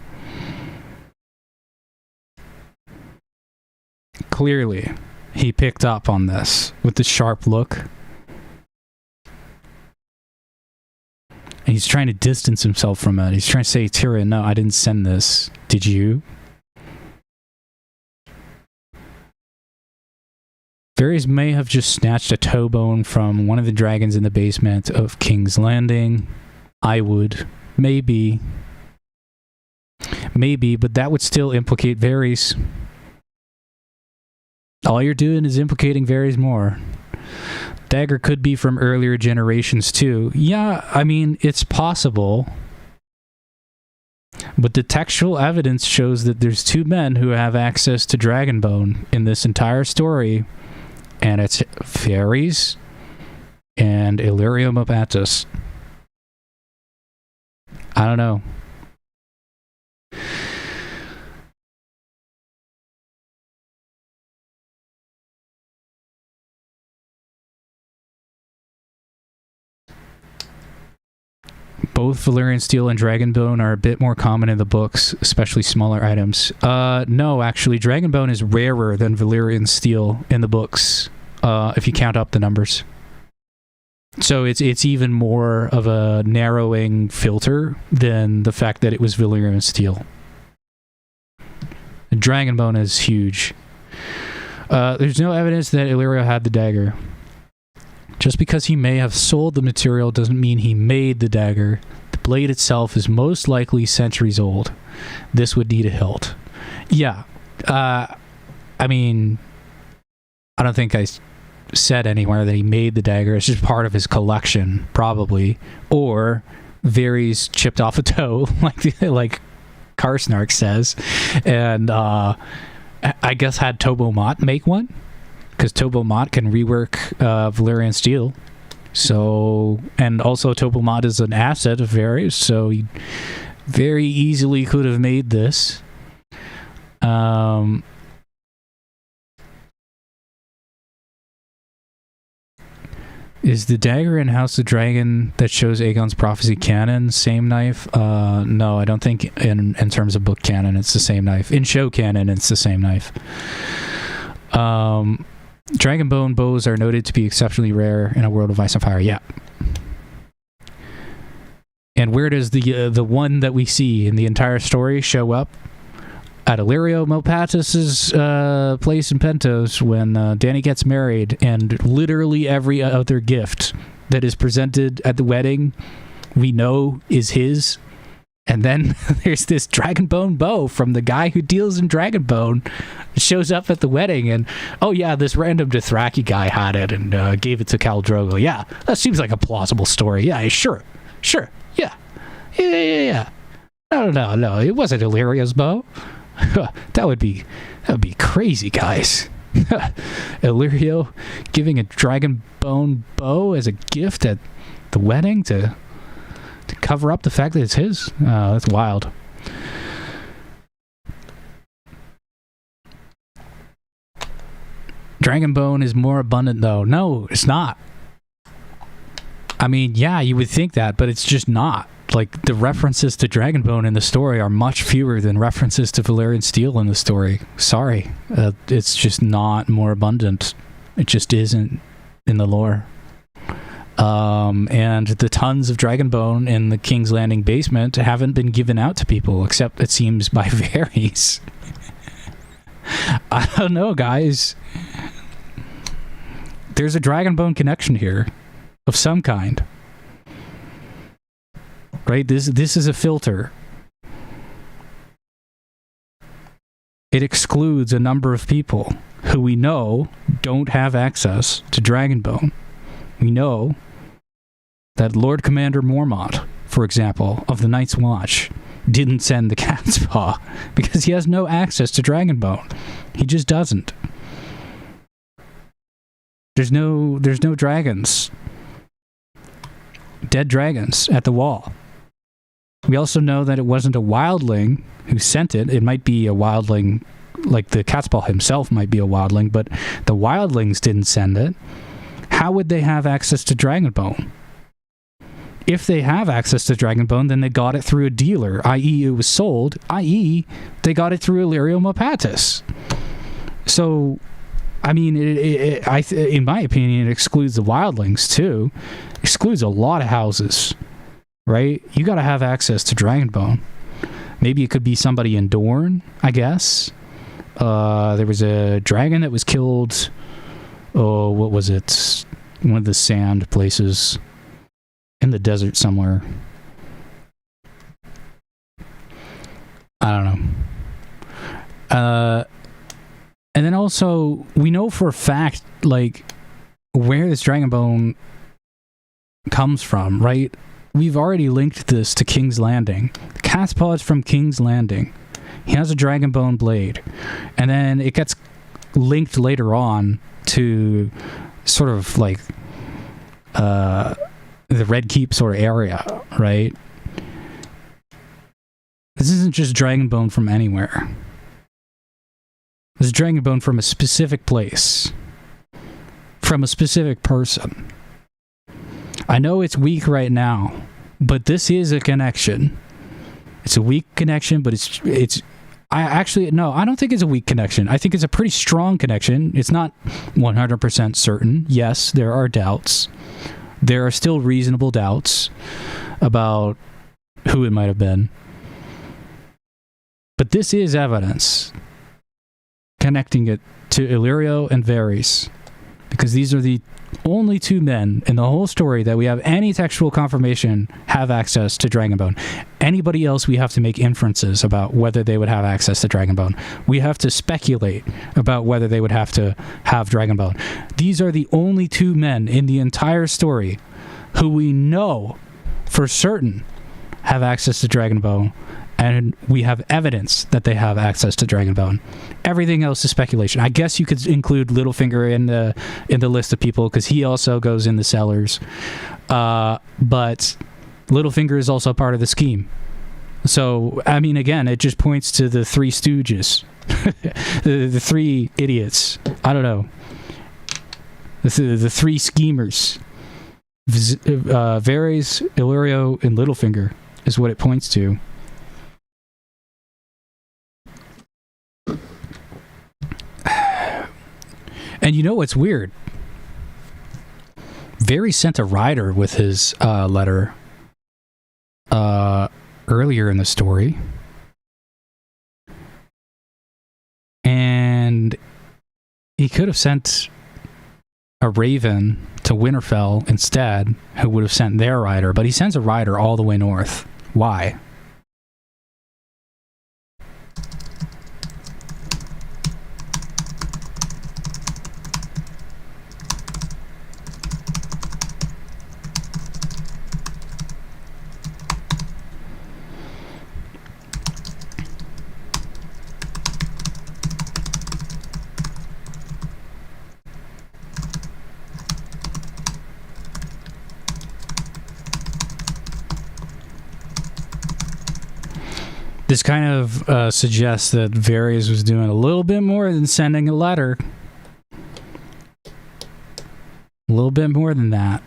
Clearly. He picked up on this with the sharp look. And he's trying to distance himself from it. He's trying to say, Tyrion, no, I didn't send this. Did you? Varys may have just snatched a toe bone from one of the dragons in the basement of King's Landing. I would. Maybe. Maybe, but that would still implicate Varys. All you're doing is implicating Varys more. Dagger could be from earlier generations too. Yeah, I mean, it's possible. But the textual evidence shows that there's two men who have access to Dragonbone in this entire story. And it's Varys and Illyrio Mopatis. I don't know. Both Valyrian steel and Dragonbone are a bit more common in the books, especially smaller items. No, actually, Dragonbone is rarer than Valyrian steel in the books, if you count up the numbers. So it's even more of a narrowing filter than the fact that it was Valyrian steel. Dragonbone is huge. There's no evidence that Illyrio had the dagger. Just because he may have sold the material doesn't mean he made the dagger. The blade itself is most likely centuries old. This would need a hilt. Yeah. I mean, I don't think I said anywhere that he made the dagger. It's just part of his collection, probably. Or Varys chipped off a toe, like Karsnark says. And I guess had Tobo Mott make one. Because Tobo Mott can rework Valyrian steel. So, and also Tobo Mott is an asset of Varys, so he very easily could have made this. Is the dagger in House of Dragon that shows Aegon's prophecy canon same knife? No, I don't think in terms of book canon it's the same knife. In show canon it's the same knife. Dragonbone bows are noted to be exceptionally rare in a world of ice and fire. Yeah. And where does the one that we see in the entire story show up? At Illyrio Mopatis' place in Pentos when Dany gets married, and literally every other gift that is presented at the wedding we know is his. And then there's this Dragonbone bow from the guy who deals in Dragonbone. Shows up at the wedding, and oh yeah, this random Dothraki guy had it and gave it to Khal Drogo. Yeah, that seems like a plausible story. Yeah, sure, yeah. No, it wasn't Illyrio's bow. that would be crazy, guys. Illyrio giving a Dragonbone bow as a gift at the wedding to cover up the fact that it's his. That's wild. Dragonbone is more abundant, though. No, it's not. I mean, yeah, you would think that, but it's just not. Like, the references to Dragonbone in the story are much fewer than references to Valyrian steel in the story. Sorry. It's just not more abundant. It just isn't in the lore. And the tons of Dragonbone in the King's Landing basement haven't been given out to people, except it seems by Varys. I don't know, guys. There's a Dragonbone connection here of some kind. Right? This is a filter. It excludes a number of people who we know don't have access to Dragonbone. We know that Lord Commander Mormont, for example, of the Night's Watch, didn't send the catspaw because he has no access to Dragonbone. He just doesn't. There's no dragons. Dead dragons at the wall. We also know that it wasn't a wildling who sent it. It might be a wildling, like the catspaw himself might be a wildling, but the wildlings didn't send it. How would they have access to Dragonbone? If they have access to Dragonbone, then they got it through a dealer, i.e. it was sold, i.e. they got it through Illyrio Mopatis. So, I mean, in my opinion, it excludes the wildlings too. Excludes a lot of houses. right? You got to have access to Dragonbone. Maybe it could be somebody in Dorne, I guess. There was a dragon that was killed. Oh, what was it? One of the sand places in the desert somewhere. I don't know. And then also, we know for a fact, like, where this Dragonbone comes from, right? We've already linked this to King's Landing. The catspaw is from King's Landing. He has a Dragonbone blade. And then it gets linked later on to sort of like the Red Keep sort of area, right? This isn't just Dragonbone from anywhere. This is Dragonbone from a specific place. From a specific person. I know it's weak right now, but this is a connection. It's a weak connection, but I don't think it's a weak connection. I think it's a pretty strong connection. It's not 100% certain. Yes, there are doubts. There are still reasonable doubts about who it might have been. But this is evidence connecting it to Illyrio and Varys, because these are the only two men in the whole story that we have any textual confirmation have access to Dragonbone. Anybody else, we have to make inferences about whether they would have access to Dragonbone. We have to speculate about whether they would have to have Dragonbone. These are the only two men in the entire story who we know for certain have access to Dragonbone, and we have evidence that they have access to Dragonbone. Everything else is speculation. I guess you could include Littlefinger in the list of people, because he also goes in the cellars. But Littlefinger is also part of the scheme. So, I mean, again, it just points to the three stooges. the three idiots. I don't know. The three schemers. Varys, Illyrio, and Littlefinger is what it points to. And you know what's weird? Varys sent a rider with his letter earlier in the story. And he could have sent a raven to Winterfell instead, who would have sent their rider, but he sends a rider all the way north. Why? This kind of suggests that Varys was doing a little bit more than sending a letter. A little bit more than that.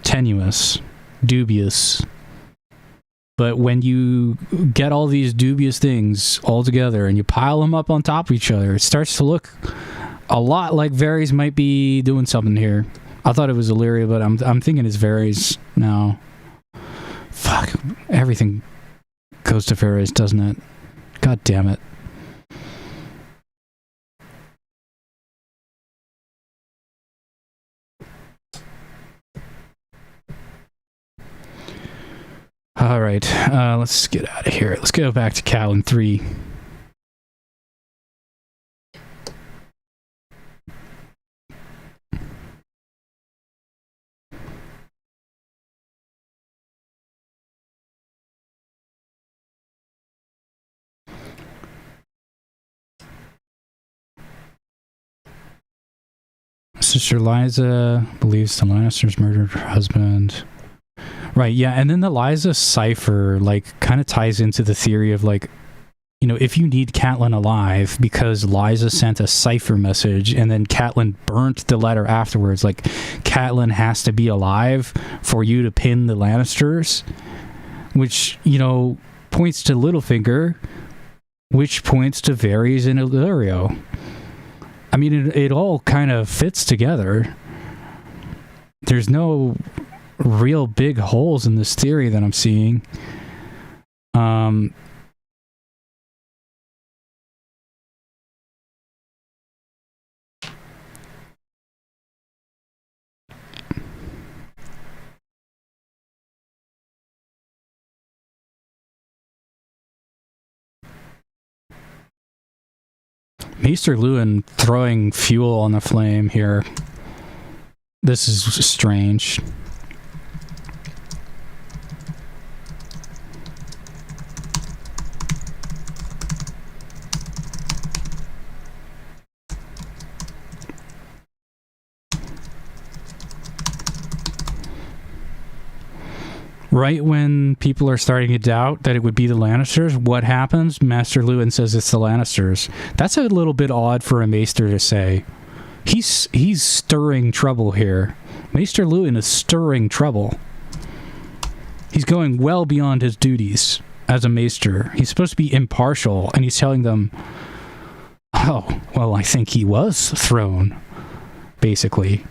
Tenuous. Dubious. But when you get all these dubious things all together and you pile them up on top of each other, it starts to look a lot like Varys might be doing something here. I thought it was Illyria, but I'm thinking it's Varys now. Fuck. Everything goes to Varys, doesn't it? God damn it. All right, let's get out of here. Let's go back to Catelyn 3. Sister Lysa believes the Lannisters murdered her husband. Right, yeah, and then the Lysa cipher, like, kind of ties into the theory of, like, you know, if you need Catelyn alive because Lysa sent a cipher message and then Catelyn burnt the letter afterwards, like, Catelyn has to be alive for you to pin the Lannisters, which, you know, points to Littlefinger, which points to Varys and Illyrio. I mean, it all kind of fits together. There's no real big holes in this theory that I'm seeing. Maester Lewin throwing fuel on the flame here. This is strange. Right when people are starting to doubt that it would be the Lannisters, what happens? Master Lewin says it's the Lannisters. That's a little bit odd for a Maester to say. He's stirring trouble here. Maester Lewin is stirring trouble. He's going well beyond his duties as a Maester. He's supposed to be impartial, and he's telling them, oh, well, I think he was thrown, basically.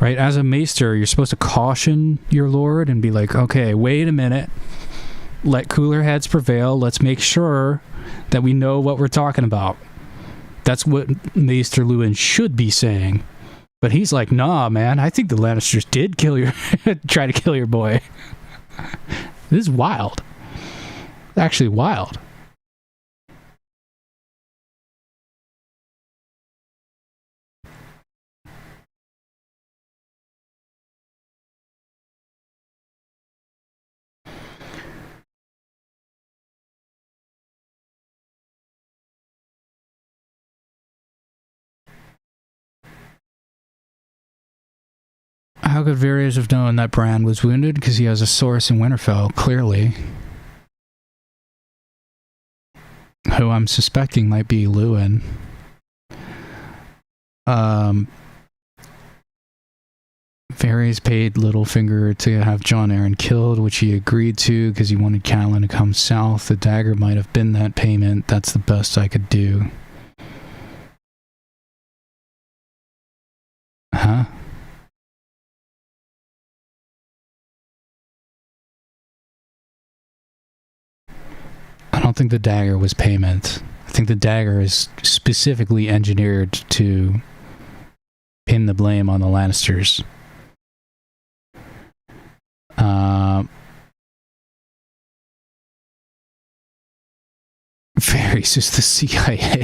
Right, as a Maester, you're supposed to caution your lord and be like, okay, wait a minute. Let cooler heads prevail. Let's make sure that we know what we're talking about. That's what Maester Lewin should be saying. But he's like, nah, man, I think the Lannisters did try to kill your boy. This is wild. Actually wild. How could Varys have known that Bran was wounded? Because he has a source in Winterfell, clearly. Who I'm suspecting might be Lewin. Varys paid Littlefinger to have Jon Arryn killed, which he agreed to because he wanted Catelyn to come south. The dagger might have been that payment. That's the best I could do. Huh? I don't think the dagger was payment. I think the dagger is specifically engineered to pin the blame on the Lannisters. Varys is the CIA.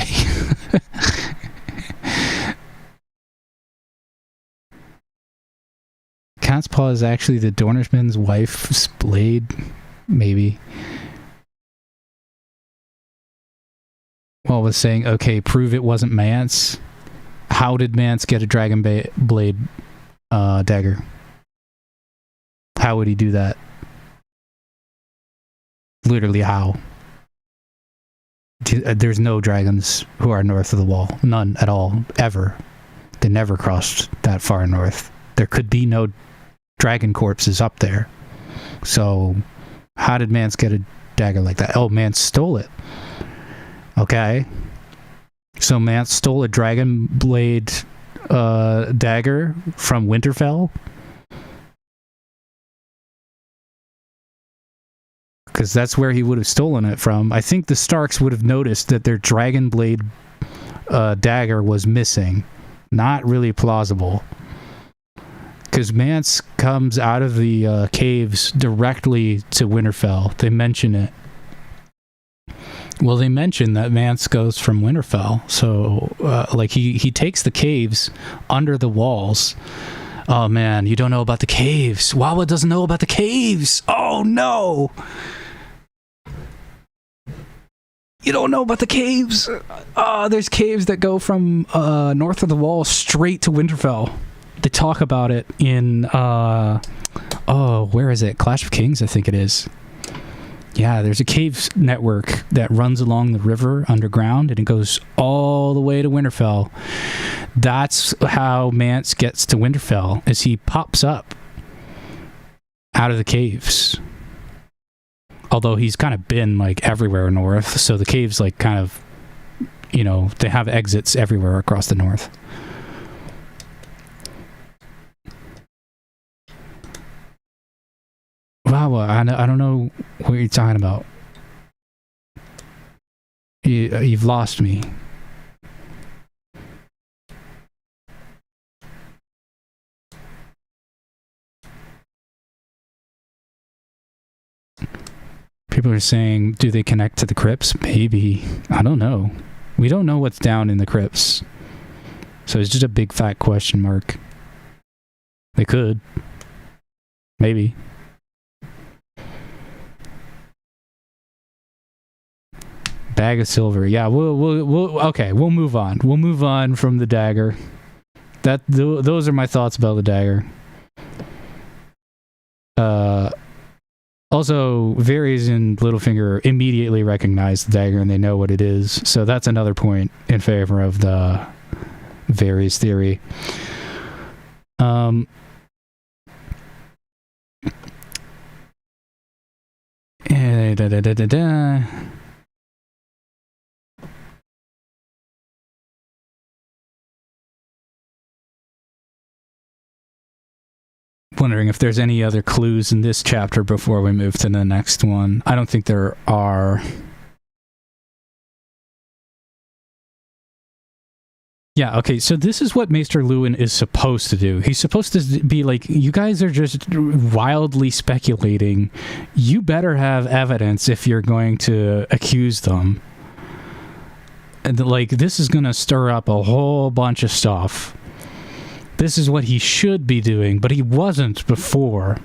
Catspaw is actually the Dornishman's wife's blade, maybe. Well, was saying, okay, prove it wasn't Mance. How did Mance get a dragon blade dagger? How would he do that? Literally, how? There's no dragons who are north of the wall. None at all, ever. They never crossed that far north. There could be no dragon corpses up there. So, how did Mance get a dagger like that? Oh, Mance stole it. Okay. So Mance stole a dragon blade dagger from Winterfell? Because that's where he would have stolen it from. I think the Starks would have noticed that their dragon blade dagger was missing. Not really plausible. Because Mance comes out of the caves directly to Winterfell. They mention it. Well, they mention that Mance goes from Winterfell. So, like, he takes the caves under the walls. Oh, man, you don't know about the caves. Wawa doesn't know about the caves. Oh, no. You don't know about the caves. There's caves that go from north of the wall straight to Winterfell. They talk about it in oh, where is it? Clash of Kings, I think it is. Yeah, there's a cave network that runs along the river underground, and it goes all the way to Winterfell. That's how Mance gets to Winterfell, is he pops up out of the caves. Although he's kind of been, like, everywhere north, so the caves, like, kind of, you know, they have exits everywhere across the north. Wow, I don't know what you're talking about. You've lost me. People are saying, do they connect to the crypts? Maybe. I don't know. We don't know what's down in the crypts. So it's just a big fat question mark. They could. Maybe. Bag of silver. Yeah, we'll okay, we'll move on. We'll move on from the dagger. Those are my thoughts about the dagger. Also, Varys and Littlefinger immediately recognize the dagger and they know what it is. So that's another point in favor of the Varys theory. Wondering if there's any other clues in this chapter before we move to the next one. I don't think there are. Yeah, okay, so this is what Maester Luwin is supposed to do. He's supposed to be like, you guys are just wildly speculating. You better have evidence if you're going to accuse them. And like, this is going to stir up a whole bunch of stuff. This is what he should be doing, but he wasn't before.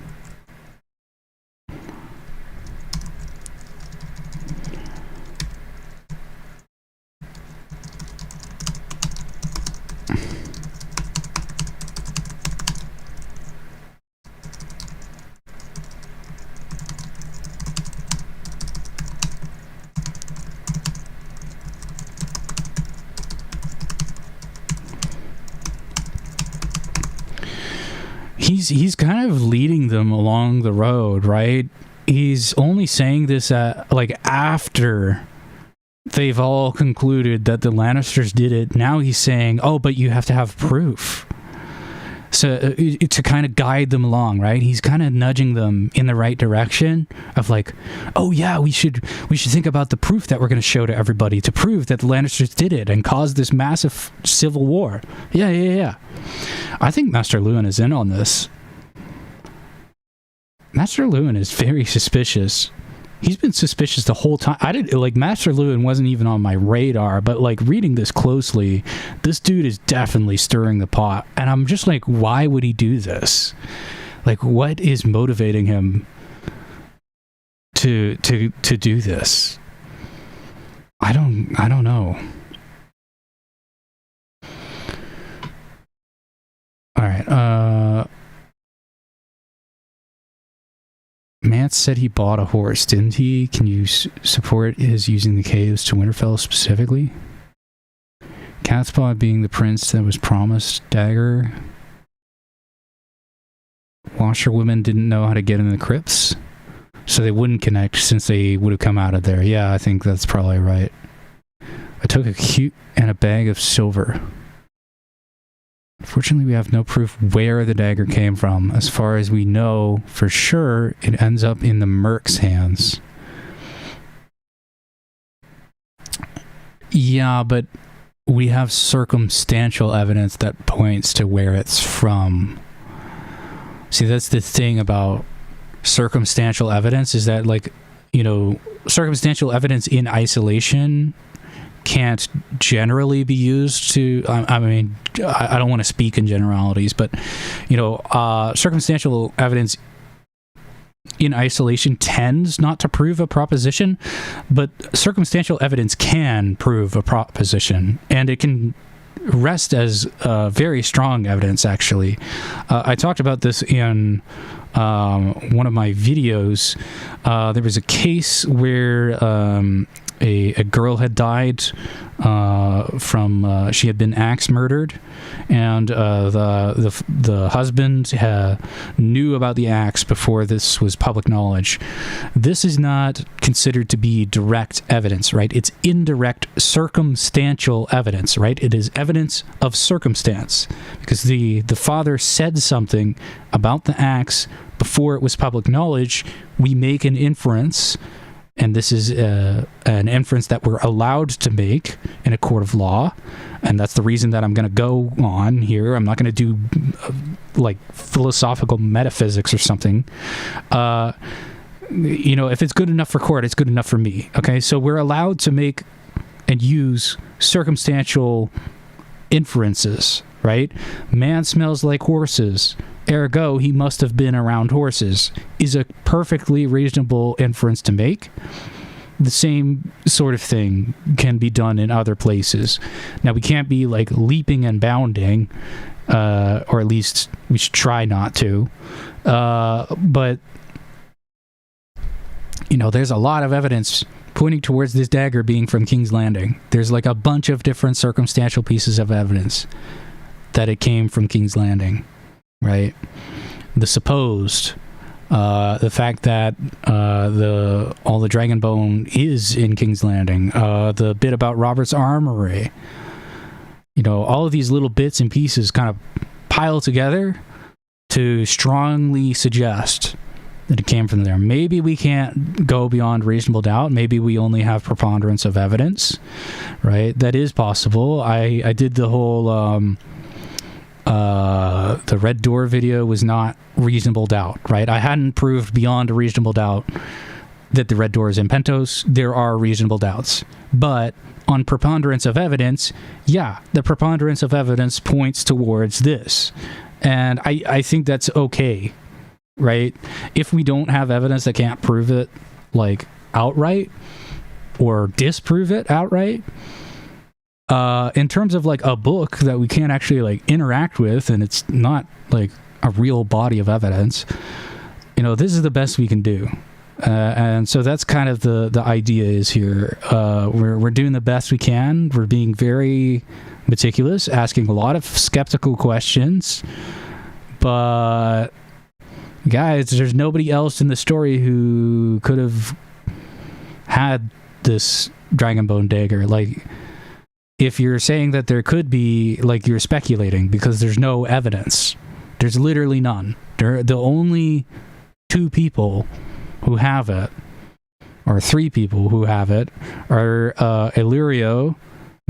He's kind of leading them along the road, right? He's only saying this like after they've all concluded that the Lannisters did it. Now he's saying, "Oh, but you have to have proof." So to kind of guide them along, right? He's kind of nudging them in the right direction of like, "Oh yeah, we should think about the proof that we're going to show to everybody to prove that the Lannisters did it and caused this massive civil war." Yeah. I think Maester Luwin is in on this. Maester Luwin is very suspicious. He's been suspicious the whole time. Maester Luwin wasn't even on my radar, but like reading this closely, this dude is definitely stirring the pot. And I'm just like, why would he do this? Like, what is motivating him to do this? I don't know. All right. Mance said he bought a horse, didn't he? Can you support his using the caves to Winterfell specifically? Catspaw being the prince that was promised dagger. Washerwomen didn't know how to get in the crypts, so they wouldn't connect since they would have come out of there. Yeah, I think that's probably right. I took a cute and a bag of silver. Fortunately, we have no proof where the dagger came from. As far as we know, for sure, it ends up in the Merc's hands. Yeah, but we have circumstantial evidence that points to where it's from. See, that's the thing about circumstantial evidence, is that, like, you know, circumstantial evidence in isolation can't generally be used to, I mean, I don't want to speak in generalities, but, you know, circumstantial evidence in isolation tends not to prove a proposition, but circumstantial evidence can prove a proposition, and it can rest as very strong evidence, actually. I talked about this in one of my videos. There was a case where a girl had died from she had been axe murdered, and the husband knew about the axe before this was public knowledge. This is not considered to be direct evidence, right? It's indirect circumstantial evidence, right? It is evidence of circumstance, because the father said something about the axe before it was public knowledge. We make an inference, and this is an inference that we're allowed to make in a court of law, and that's the reason that I'm going to go on here. I'm not going to do like philosophical metaphysics or something. If it's good enough for court, it's good enough for me. Okay, so we're allowed to make and use circumstantial inferences, right? Man smells like horses, ergo he must have been around horses, is a perfectly reasonable inference to make. The same sort of thing can be done in other places. Now, we can't be like leaping and bounding, or at least we should try not to, but there's a lot of evidence pointing towards this dagger being from King's Landing. There's like a bunch of different circumstantial pieces of evidence that it came from King's Landing, right? The supposed, the fact that all the dragon bone is in King's Landing, the bit about Robert's armory, all of these little bits and pieces kind of pile together to strongly suggest that it came from there. Maybe we can't go beyond reasonable doubt. Maybe we only have preponderance of evidence, right? That is possible. I did the whole the red door video was not reasonable doubt, right? I hadn't proved beyond a reasonable doubt that the red door is in Pentos. There are reasonable doubts, but on preponderance of evidence, yeah, the preponderance of evidence points towards this, and I think that's okay, right? If we don't have evidence that can't prove it like outright or disprove it outright, in terms of like a book that we can't actually like interact with, and it's not like a real body of evidence, this is the best we can do. And so that's kind of the idea is here. We're doing the best we can. We're being very meticulous, asking a lot of skeptical questions, but guys, there's nobody else in the story who could have had this dragonbone dagger. Like, if you're saying that there could be, like, you're speculating, because there's no evidence. There's literally none. The only two people who have it, or three people who have it, are Illyrio,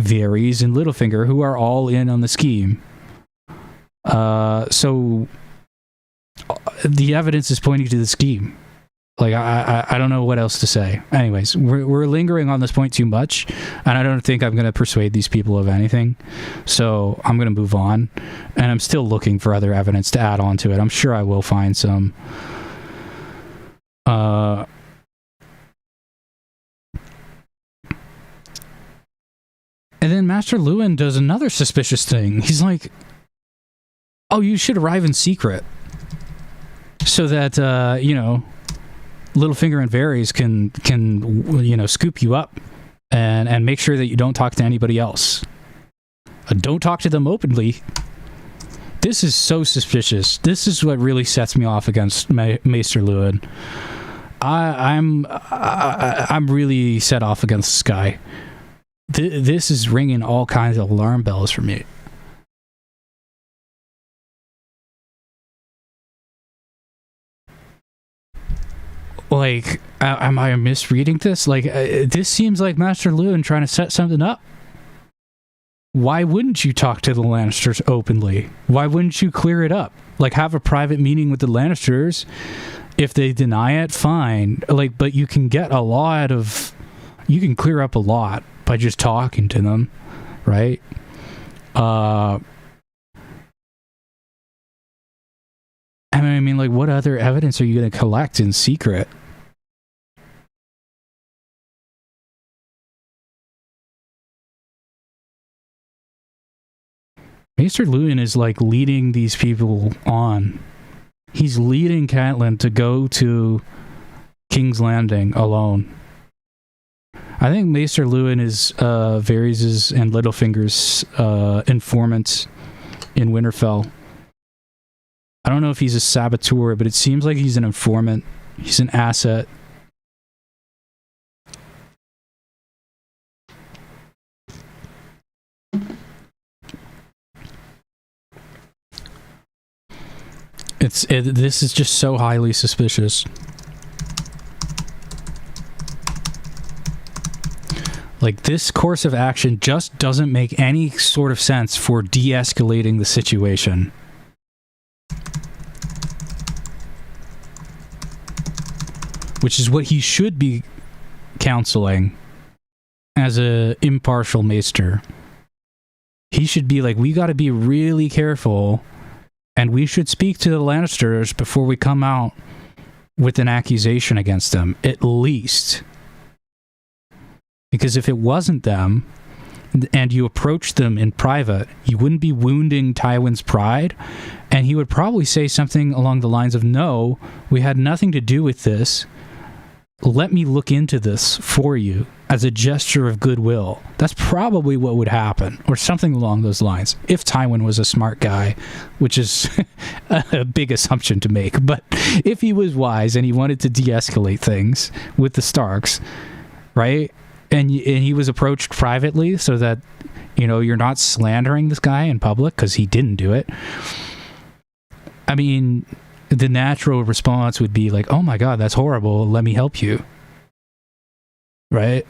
Varys, and Littlefinger, who are all in on the scheme. So the evidence is pointing to the scheme. Like, I don't know what else to say. Anyways, we're lingering on this point too much, and I don't think I'm going to persuade these people of anything. So I'm going to move on, and I'm still looking for other evidence to add on to it. I'm sure I will find some. And then Master Lewin does another suspicious thing. He's like, oh, you should arrive in secret so that, Littlefinger and Varys can scoop you up and make sure that you don't talk to anybody else. Don't talk to them openly. This is so suspicious. This is what really sets me off against Maester Lewin. I'm really set off against this guy. This is ringing all kinds of alarm bells for me. Like, am I misreading this? Like, this seems like Master Lewin trying to set something up. Why wouldn't you talk to the Lannisters openly? Why wouldn't you clear it up? Like, have a private meeting with the Lannisters. If they deny it, fine. Like, but you can get a lot of... You can clear up a lot by just talking to them, right? I mean, like, what other evidence are you going to collect in secret? Maester Luwin is like leading these people on. He's leading Catelyn to go to King's Landing alone. I think Maester Luwin is Varys' and Littlefinger's informant in Winterfell. I don't know if he's a saboteur, but it seems like he's an informant. He's an asset. This is just so highly suspicious. Like, this course of action just doesn't make any sort of sense for de-escalating the situation. Which is what he should be counseling as a impartial maester. He should be like, we gotta be really careful, and we should speak to the Lannisters before we come out with an accusation against them, at least. Because if it wasn't them, and you approached them in private, you wouldn't be wounding Tywin's pride, and he would probably say something along the lines of, no, we had nothing to do with this. Let me look into this for you as a gesture of goodwill. That's probably what would happen, or something along those lines, if Tywin was a smart guy, which is a big assumption to make. But if he was wise and he wanted to de-escalate things with the Starks, right? And he was approached privately so that, you know, you're not slandering this guy in public because he didn't do it. I mean, the natural response would be like, oh my God, that's horrible. Let me help you. Right?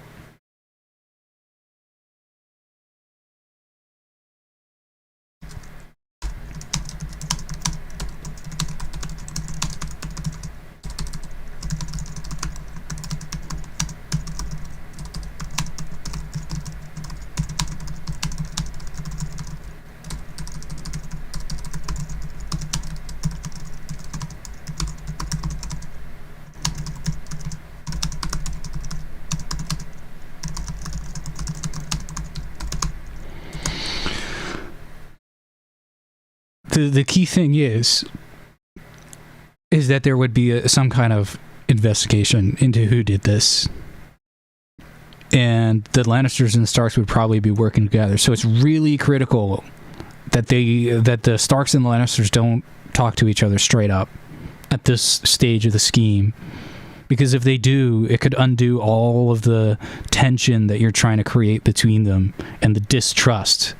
The key thing is that there would be some kind of investigation into who did this. And the Lannisters and the Starks would probably be working together. So it's really critical that the Starks and the Lannisters don't talk to each other straight up at this stage of the scheme. Because if they do, it could undo all of the tension that you're trying to create between them and the distrust.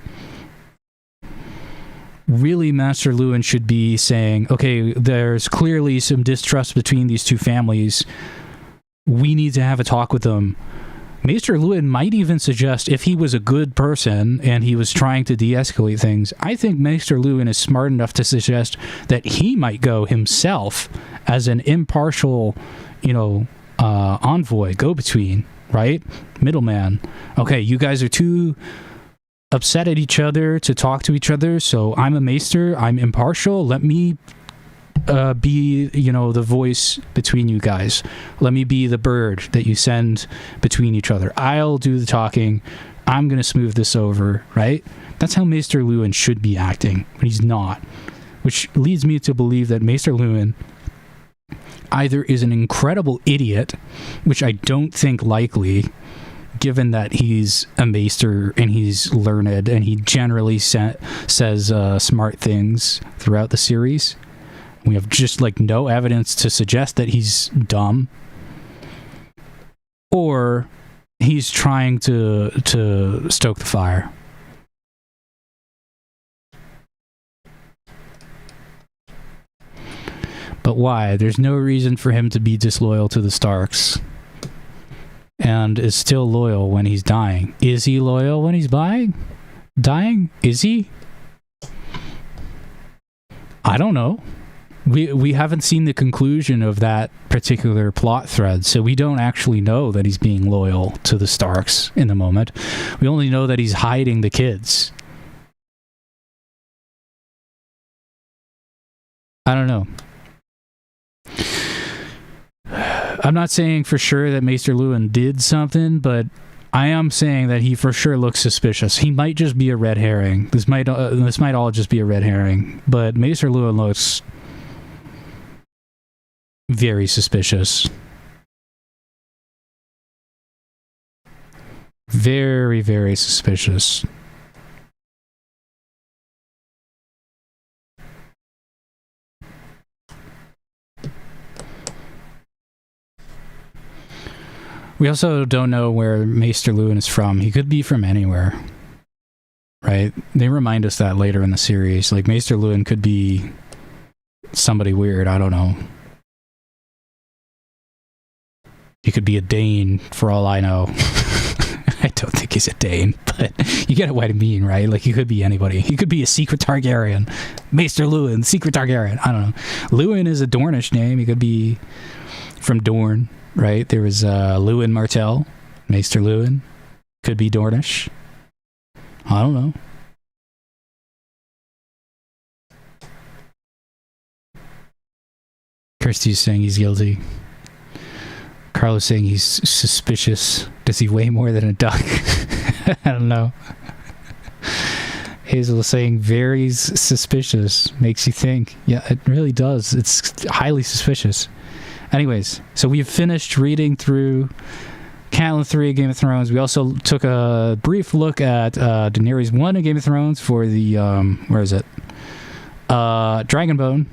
Really, Maester Luwin should be saying, okay, there's clearly some distrust between these two families. We need to have a talk with them. Maester Luwin might even suggest, if he was a good person and he was trying to de-escalate things, I think Maester Luwin is smart enough to suggest that he might go himself as an impartial, envoy, go-between, right? Middleman. Okay, you guys are too upset at each other to talk to each other, so I'm a maester, I'm impartial, let me be, the voice between you guys. Let me be the bird that you send between each other. I'll do the talking. I'm going to smooth this over, right? That's how Maester Luwin should be acting, but he's not. Which leads me to believe that Maester Luwin either is an incredible idiot, which I don't think likely, given that he's a maester and he's learned and he generally says smart things throughout the series. We have just no evidence to suggest that he's dumb, or he's trying to stoke the fire. But why? There's no reason for him to be disloyal to the Starks. And is still loyal when he's dying. Is he loyal when he's dying? Is he? I don't know. We haven't seen the conclusion of that particular plot thread, so we don't actually know that he's being loyal to the Starks in the moment. We only know that he's hiding the kids. I don't know. I'm not saying for sure that Maester Luwin did something, but I am saying that he for sure looks suspicious. He might just be a red herring. This might all just be a red herring. But Maester Lewin looks very suspicious. Very, very suspicious. We also don't know where Maester Lewin is from. He could be from anywhere. Right? They remind us that later in the series. Like, Maester Lewin could be somebody weird. I don't know. He could be a Dane, for all I know. I don't think he's a Dane, but you get what I mean, right? Like, he could be anybody. He could be a secret Targaryen. Maester Lewin, secret Targaryen. I don't know. Lewin is a Dornish name. He could be from Dorne, right? There was Lewin Martell, Maester Lewin. Could be Dornish. I don't know. Kirsty's saying he's guilty. Carlos saying he's suspicious. Does he weigh more than a duck? I don't know. Hazel is saying very suspicious. Makes you think. Yeah, it really does. It's highly suspicious. Anyways, so we've finished reading through Catelyn 3 of Game of Thrones. We also took a brief look at Daenerys 1 of Game of Thrones for the, where is it? Dragonbone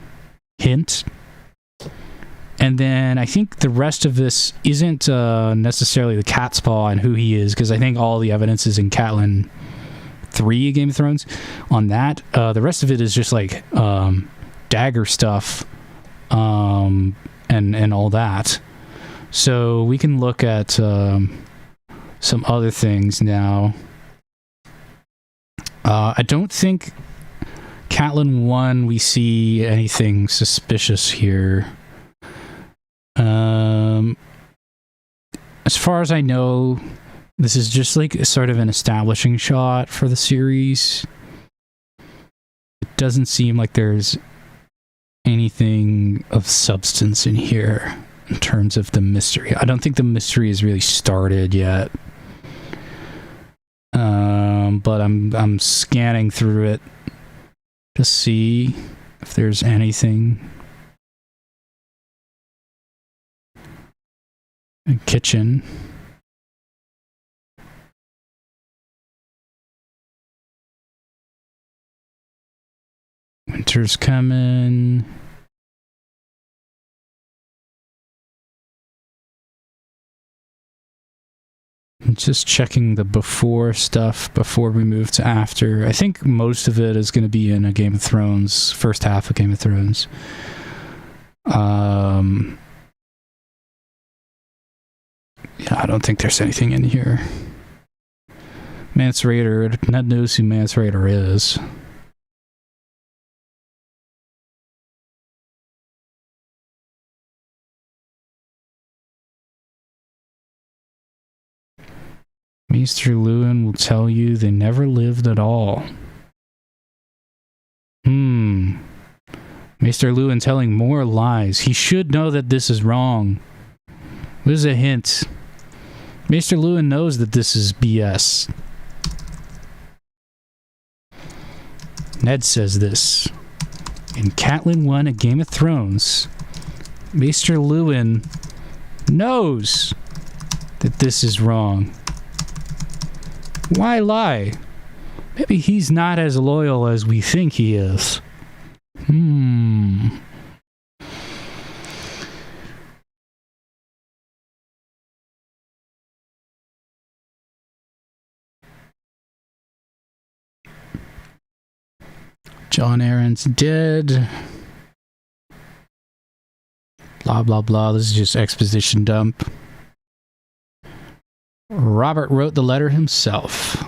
hint. And then I think the rest of this isn't necessarily the catspaw and who he is, because I think all the evidence is in Catelyn 3 of Game of Thrones on that. The rest of it is just like dagger stuff and all that. So we can look at some other things now. I don't think Catelyn 1 we see anything suspicious here. As far as I know, this is just like sort of an establishing shot for the series. It doesn't seem like there's anything of substance in here in terms of the mystery. I don't think the mystery is really started yet. But I'm scanning through it to see if there's anything. Kitchen. Winter's coming. I'm just checking the before stuff before we move to after. I think most of it is going to be in a Game of Thrones, first half of Game of Thrones. Yeah, I don't think there's anything in here. Mance Raider. Ned knows who Mance Raider is. Maester Lewin will tell you they never lived at all. Maester Lewin telling more lies. He should know that this is wrong. This is a hint. Maester Lewin knows that this is BS. Ned says this. In Catelyn 1 of Game of Thrones, Maester Lewin knows that this is wrong. Why lie? Maybe he's not as loyal as we think he is. Jon Arryn's dead. Blah, blah, blah. This is just exposition dump. Robert wrote the letter himself.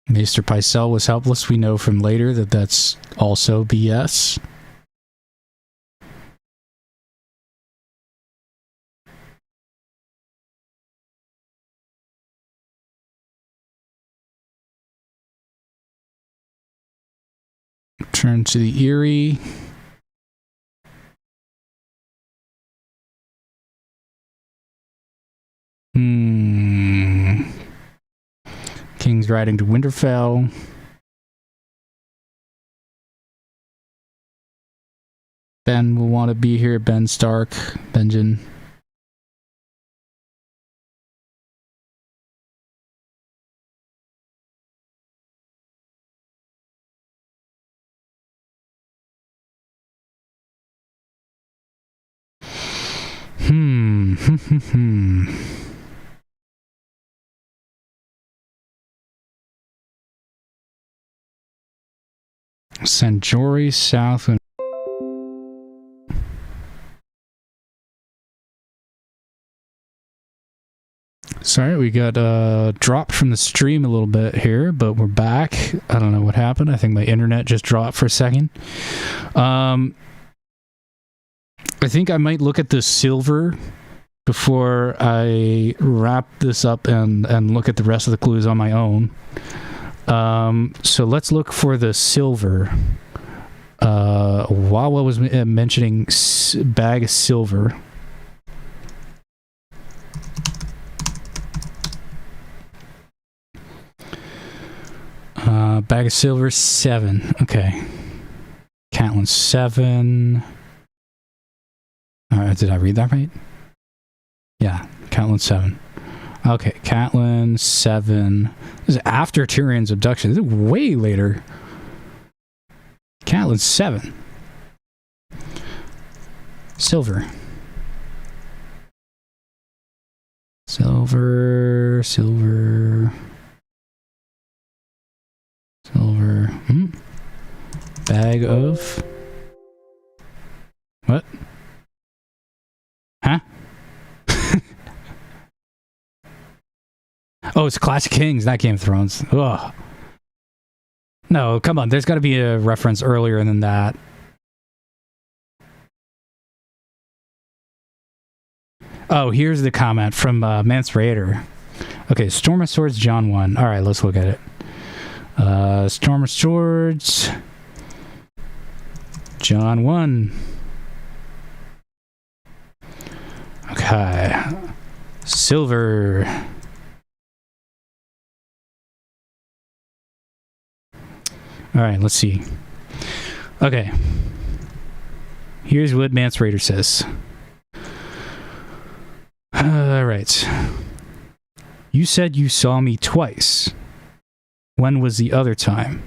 Maester Pycelle was helpless. We know from later that that's also BS. Turn to the Eyrie. King's riding to Winterfell. Ben will want to be here. Ben Stark. Benjen. Sanjori South. Sorry, we got dropped from the stream a little bit here, but we're back. I don't know what happened. I think my internet just dropped for a second. I think I might look at the silver before I wrap this up and look at the rest of the clues on my own. So let's look for the silver. Wawa was mentioning bag of silver. Bag of silver, 7. Okay. Catelyn, 7. Did I read that right? Yeah, Catelyn, 7. Okay, Catelyn, 7. This is after Tyrion's abduction. This is way later. Catelyn, 7. Silver. Silver. Bag of... What? Huh? Oh, it's Clash of Kings, not Game of Thrones. Ugh. No, come on. There's got to be a reference earlier than that. Oh, here's the comment from Mance Raider. Okay, Storm of Swords, John 1. All right, let's look at it. Storm of Swords, John 1. Okay. Silver. All right, let's see. Okay. Here's what Mance Raider says. All right. You said you saw me twice. When was the other time?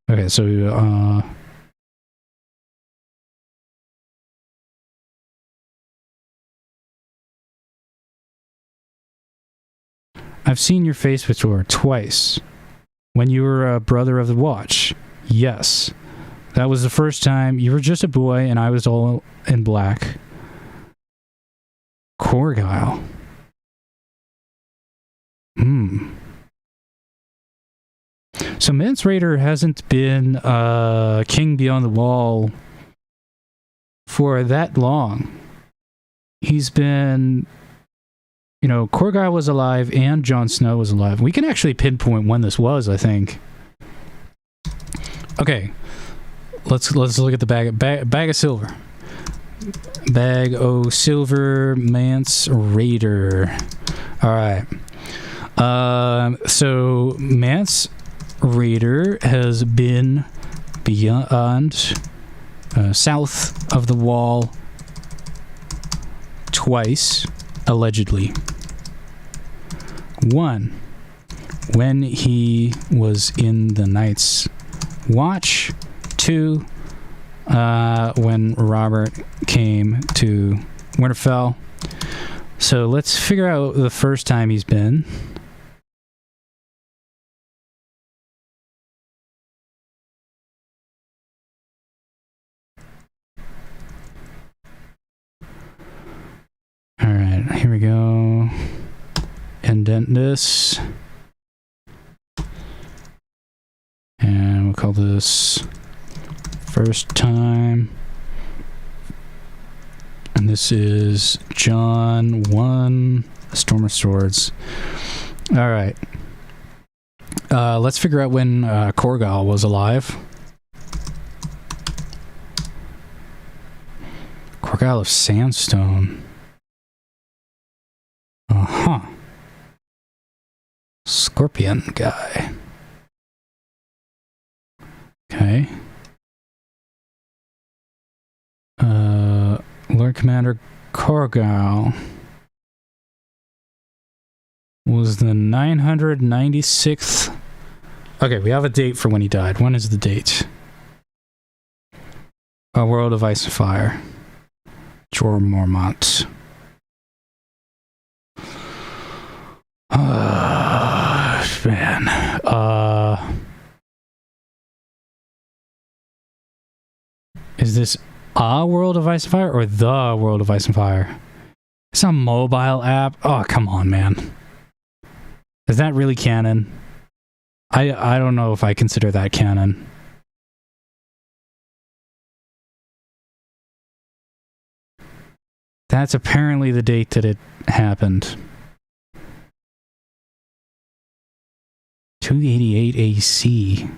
Okay, so, I've seen your face before, twice. When you were a brother of the watch. Yes. That was the first time. You were just a boy and I was all in black. Corgyle. So Mance Raider hasn't been King Beyond the Wall for that long. He's been... You know, Corgyle was alive and Jon Snow was alive. We can actually pinpoint when this was, I think. Okay. Let's look at the bag of silver. Bag o' silver, Mance Raider. All right. So Mance Raider has been beyond, south of the wall twice, allegedly. 1, when he was in the Night's Watch. 2, when Robert came to Winterfell. So let's figure out the first time he's been. All right, here we go. Indent this. And we'll call this first time. And this is John 1, Storm of Swords. All right. Let's figure out when Corgyle was alive. Corgyle of Sandstone. Uh-huh. Scorpion guy. Okay. Lord Commander Korgal was the 996th. Okay, we have a date for when he died. When is the date? A World of Ice and Fire. Jor Mormont. Man. Is this a World of Ice and Fire or the World of Ice and Fire? It's a mobile app. Oh, come on, man. Is that really canon? I don't know if I consider that canon. That's apparently the date that it happened. 288 AC.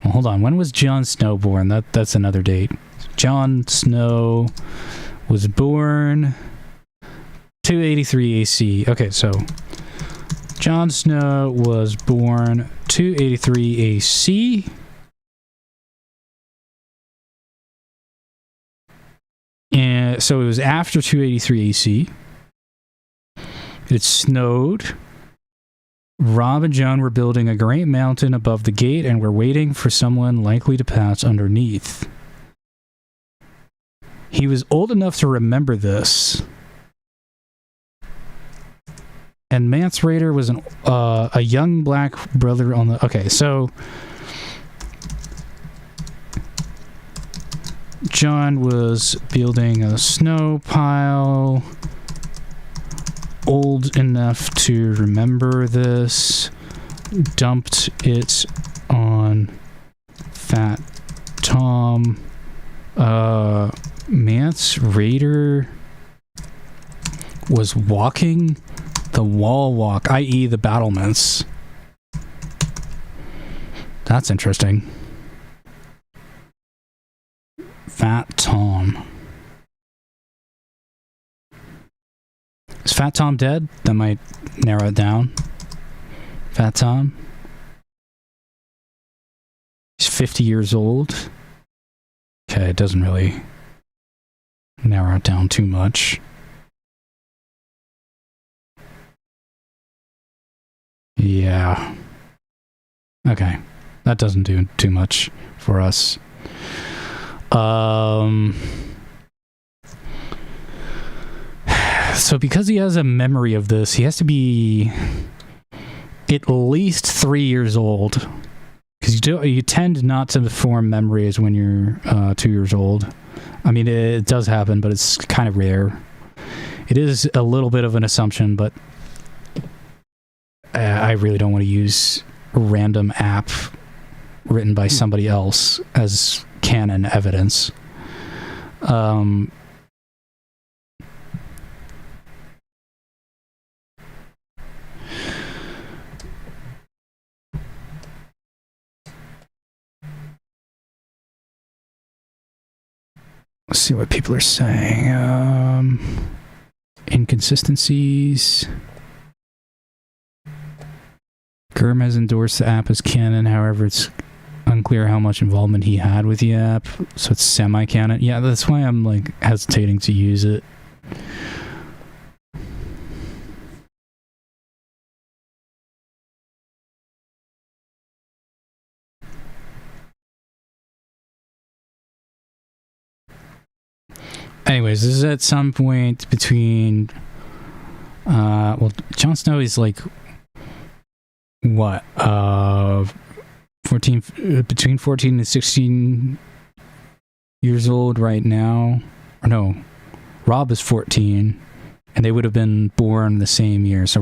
Well, hold on. When was Jon Snow born? That's another date. Jon Snow was born 283 AC. Okay, so Jon Snow was born 283 AC. And so it was after 283 AC. It snowed. Robb and Jon were building a great mountain above the gate and were waiting for someone likely to pass underneath. He was old enough to remember this. And Mance Rayder was a young black brother on the... Okay, so... Jon was building a snow pile... Old enough to remember this, dumped it on Fat Tom. Mance Rayder was walking the wall walk, i.e. the battlements. That's interesting. Fat Tom. Is Fat Tom dead? That might narrow it down. Fat Tom. He's 50 years old. Okay, it doesn't really narrow it down too much. Yeah. Okay. That doesn't do too much for us. So because he has a memory of this, he has to be at least 3 years old. Because you tend not to form memories when you're 2 years old. I mean, it does happen, but it's kind of rare. It is a little bit of an assumption, but I really don't want to use a random app written by somebody else as canon evidence. Let's see what people are saying. Inconsistencies. Gurm has endorsed the app as canon, however, it's unclear how much involvement he had with the app, so it's semi-canon. Yeah, that's why I'm like hesitating to use it. Anyways, this is at some point between well, Jon Snow is like what? 14 between 14 and 16 years old right now. Or no, Robb is 14 and they would have been born the same year. So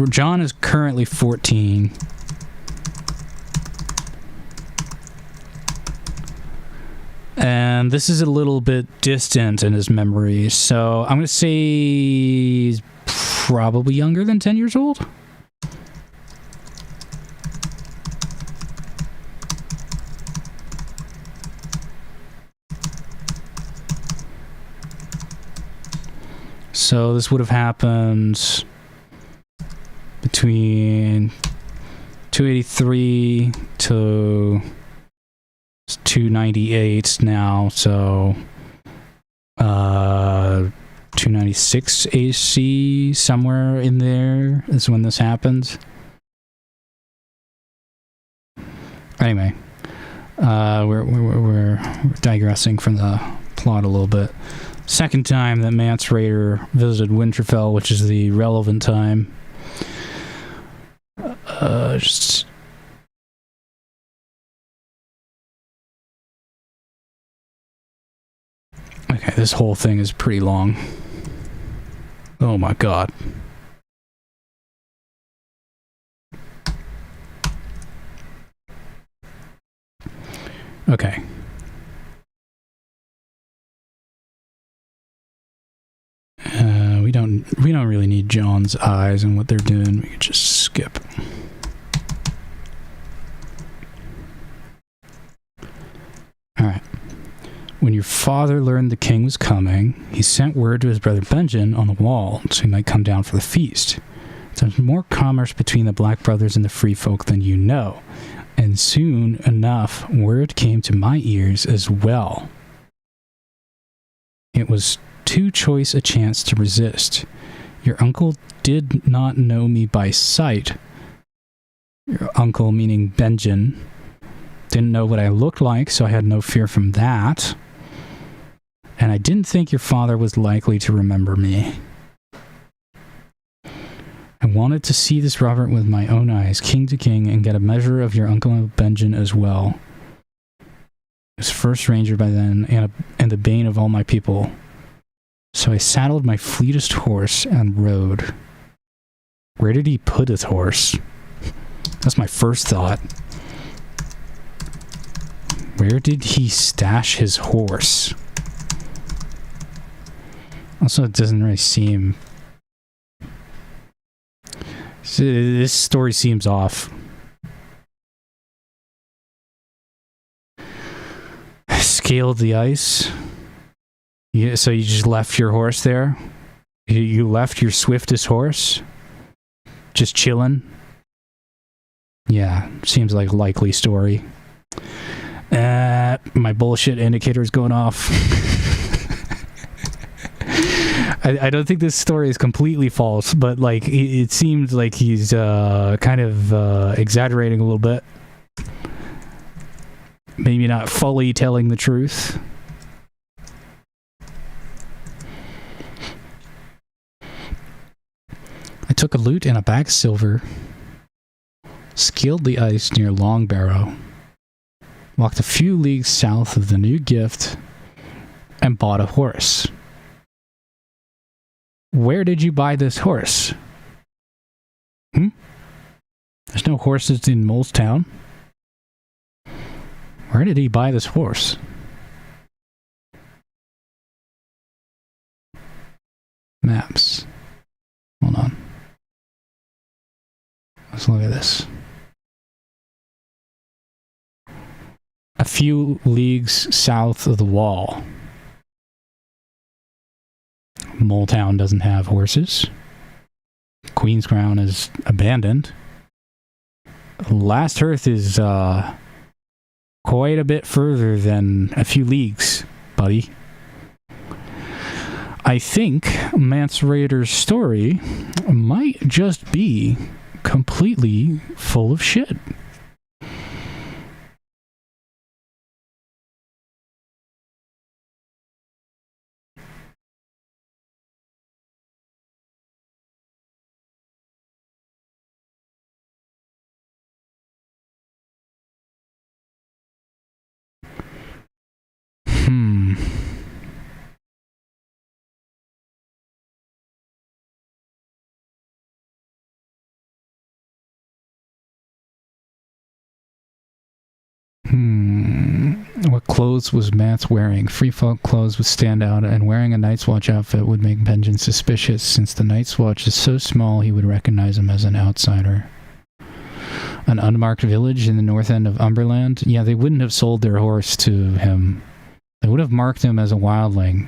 Jon is currently 14. And this is a little bit distant in his memory, so I'm going to say he's probably younger than 10 years old. So this would have happened between 283 to 298 now, so 296 AC, somewhere in there is when this happens. Anyway, we're digressing from the plot a little bit. Second time that Mance Rayder visited Winterfell, which is the relevant time. Okay, this whole thing is pretty long. Oh my god. Okay. We don't really need John's eyes and what they're doing. We could just skip. Alright. When your father learned the king was coming, he sent word to his brother Benjen on the wall so he might come down for the feast. There's more commerce between the Black Brothers and the Free Folk than you know, and soon enough word came to my ears as well. It was too choice a chance to resist. Your uncle did not know me by sight. Your uncle, meaning Benjen, didn't know what I looked like, so I had no fear from that. And I didn't think your father was likely to remember me. I wanted to see this Robert with my own eyes, king to king, and get a measure of your uncle Benjen as well. He was first ranger by then, and the bane of all my people. So I saddled my fleetest horse and rode. Where did he put his horse? That's my first thought. Where did he stash his horse? Also, it doesn't really seem... This story seems off. Scaled the ice. Yeah, so you just left your horse there? You left your swiftest horse? Just chilling? Yeah, seems like a likely story. My bullshit indicator is going off. I don't think this story is completely false, but like it seems like he's kind of exaggerating a little bit. Maybe not fully telling the truth. I took a lute and a bag of silver, scaled the ice near Long Barrow, walked a few leagues south of the new gift, and bought a horse. Where did you buy this horse? There's no horses in Molestown. Where did he buy this horse? Maps. Hold on. Let's look at this. A few leagues south of the wall. Moletown doesn't have horses. Queen's Crown is abandoned. Last Hearth is quite a bit further than a few leagues, buddy. I think Mance Rayder's story might just be completely full of shit. What clothes was Mance wearing? Free folk clothes would stand out, and wearing a Night's Watch outfit would make Benjen suspicious. Since the Night's Watch is so small, he would recognize him as an outsider. An unmarked village in the north end of Umberland? Yeah, they wouldn't have sold their horse to him. They would have marked him as a wildling.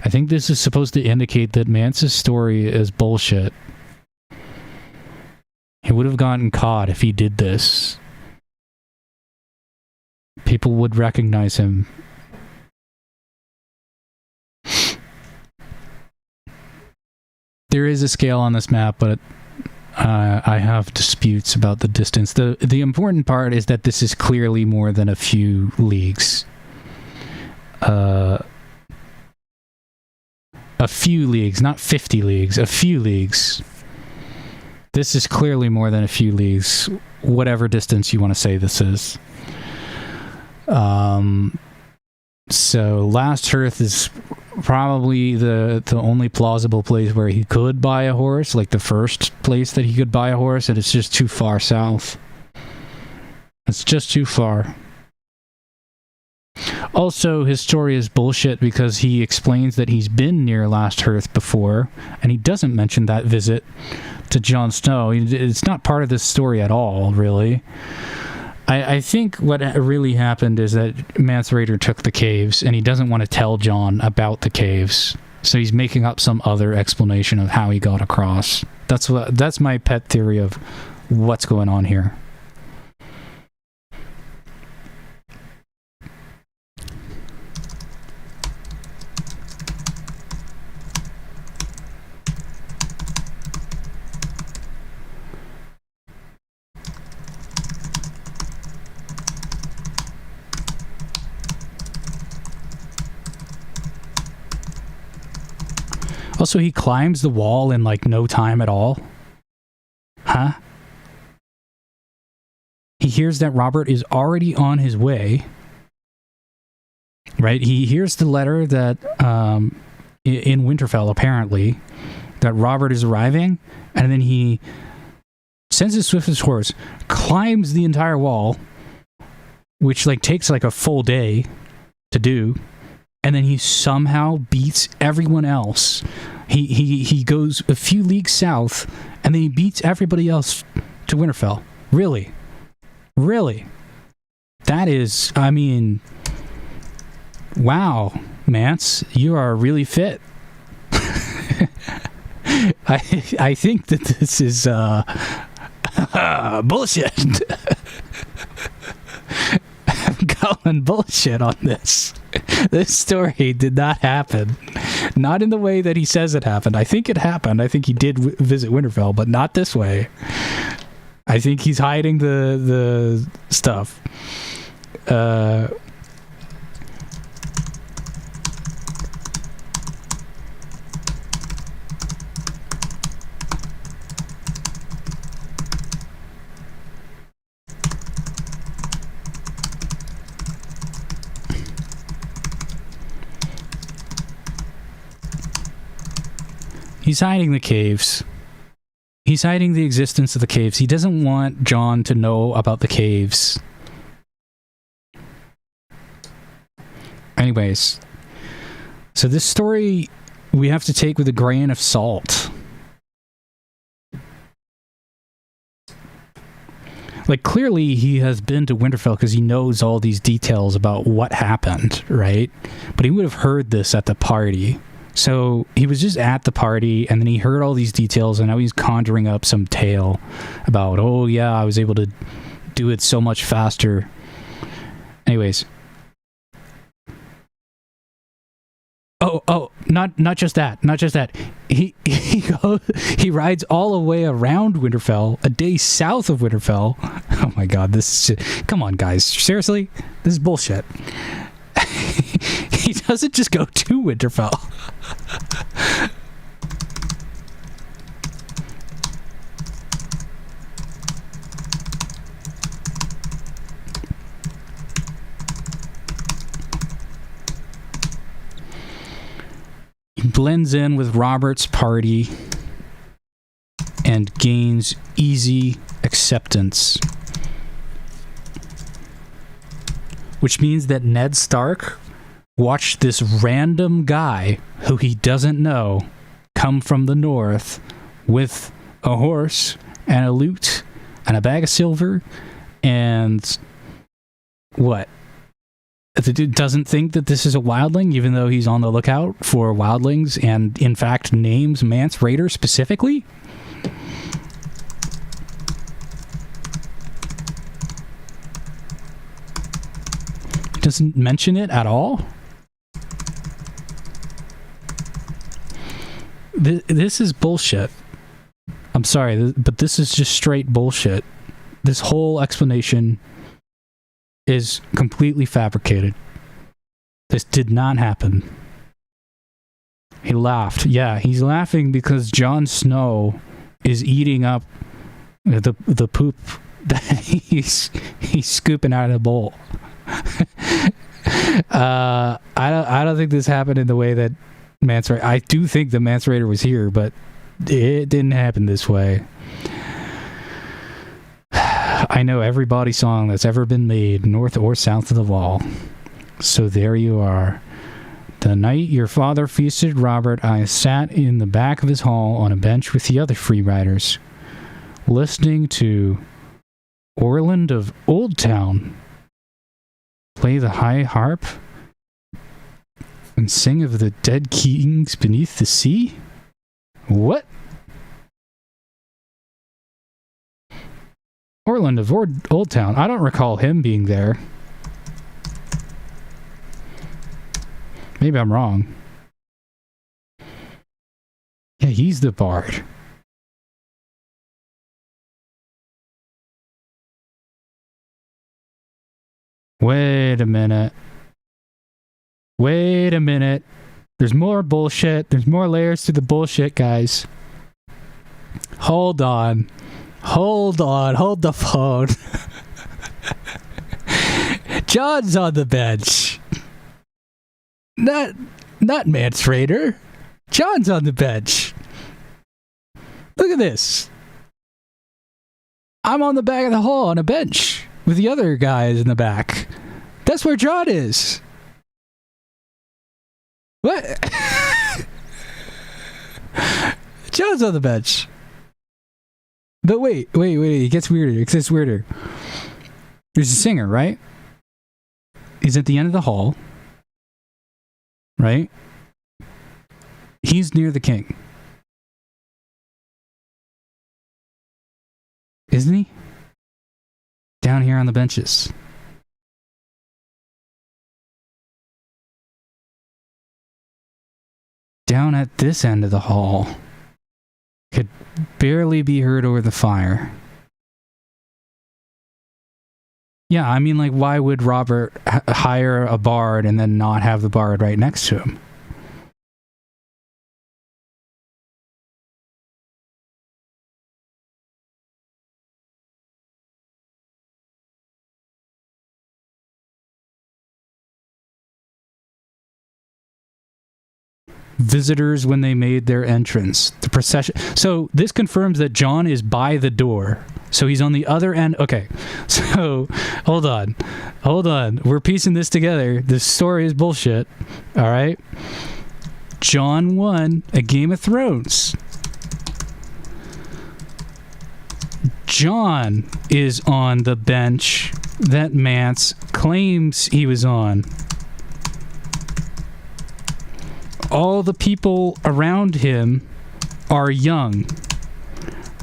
I think this is supposed to indicate that Mance's story is bullshit. would have gotten caught if he did this. People would recognize him. There is a scale on this map, but I have disputes about the distance. The important part is that this is clearly more than a few leagues. A few leagues, not 50 leagues, a few leagues. This is clearly more than a few leagues, whatever distance you want to say this is. So Last Hearth is probably the only plausible place where he could buy a horse, like the first place that he could buy a horse, and it's just too far south. It's just too far. Also, his story is bullshit because he explains that he's been near Last Hearth before, and he doesn't mention that visit to Jon Snow. It's not part of this story at all, really. I think what really happened is that Mance Rayder took the caves, and he doesn't want to tell Jon about the caves, so he's making up some other explanation of how he got across. That's my pet theory of what's going on here. Also, he climbs the wall in, like, no time at all. Huh? He hears that Robert is already on his way. Right? He hears the letter that, in Winterfell, apparently, that Robert is arriving, and then he sends his swiftest horse, climbs the entire wall, which, like, takes, like, a full day to do, and then he somehow beats everyone else. He goes a few leagues south, and then he beats everybody else to Winterfell. Really? Really? That is, I mean, wow, Mance, you are really fit. I think that this is bullshit. I'm calling bullshit on this. This story did not happen. Not in the way that he says it happened. I think it happened. I think he did visit Winterfell, but not this way. I think he's hiding the stuff. He's hiding the caves. He's hiding the existence of the caves. He doesn't want Jon to know about the caves. Anyways, so this story we have to take with a grain of salt. Like, clearly he has been to Winterfell because he knows all these details about what happened, right? But he would have heard this at the party. So he was just at the party, and then he heard all these details, and now he's conjuring up some tale about, oh yeah, I was able to do it so much faster. Anyways. Oh, not just that. Not just that. He rides all the way around Winterfell, a day south of Winterfell. Oh my god, this is just, come on guys, seriously? This is bullshit. He doesn't just go to Winterfell. He blends in with Robert's party and gains easy acceptance. Which means that Ned Stark watched this random guy who he doesn't know come from the north with a horse and a lute and a bag of silver and what? The dude doesn't think that this is a wildling, even though he's on the lookout for wildlings and in fact names Mance Rayder specifically? doesn't mention it at all. This is bullshit. I'm sorry, but this is just straight bullshit. This whole explanation is completely fabricated. This did not happen. He laughed. Yeah, he's laughing because Jon Snow is eating up the poop that he's scooping out of the bowl. I don't think this happened in the way that Mance Rayder. I do think the Mance Rayder was here, but it didn't happen this way. I know every body song that's ever been made, north or south of the wall. So there you are. The night your father feasted Robert, I sat in the back of his hall on a bench with the other free riders, listening to Orland of Old Town play the high harp and sing of the dead kings beneath the sea? What? Orland of Old Town. I don't recall him being there. Maybe I'm wrong. Yeah, he's the bard. Wait a minute. Wait a minute. There's more bullshit. There's more layers to the bullshit, guys. Hold on. Hold on. Hold the phone. Jon's on the bench. Not Mance Rayder. Jon's on the bench. Look at this. I'm on the back of the hall on a bench with the other guys in the back. That's where Jon is. What? Jon's on the bench. But wait. It gets weirder. It gets weirder. There's a singer, right? He's at the end of the hall. Right? He's near the king. Isn't he? Down here on the benches. Down at this end of the hall. Could barely be heard over the fire. Yeah, I mean, like, why would Robert hire a bard and then not have the bard right next to him? Visitors when they made their entrance. The procession. So this confirms that Jon is by the door. So he's on the other end. Okay. So hold on. We're piecing this together. This story is bullshit. All right. Jon won a Game of Thrones. Jon is on the bench that Mance claims he was on. All the people around him are young.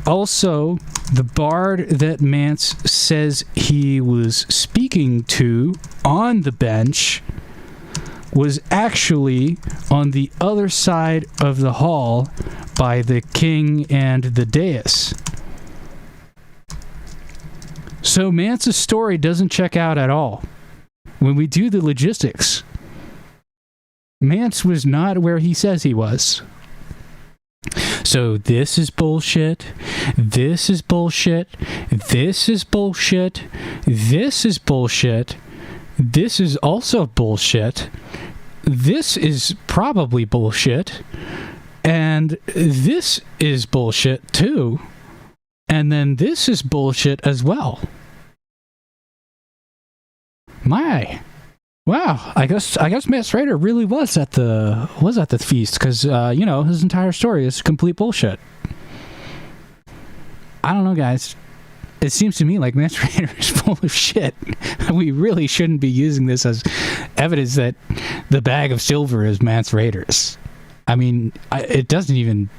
Also, the bard that Mance says he was speaking to on the bench was actually on the other side of the hall by the king and the dais. So Mance's story doesn't check out at all. When we do the logistics, Mance was not where he says he was. So this is bullshit. This is bullshit. This is bullshit. This is bullshit. This is also bullshit. This is probably bullshit. And this is bullshit too. And then this is bullshit as well. My. Wow, I guess Mance Rayder really was at the feast because his entire story is complete bullshit. I don't know, guys. It seems to me like Mance Rayder is full of shit. We really shouldn't be using this as evidence that the bag of silver is Mance Rayder's. I mean, it doesn't even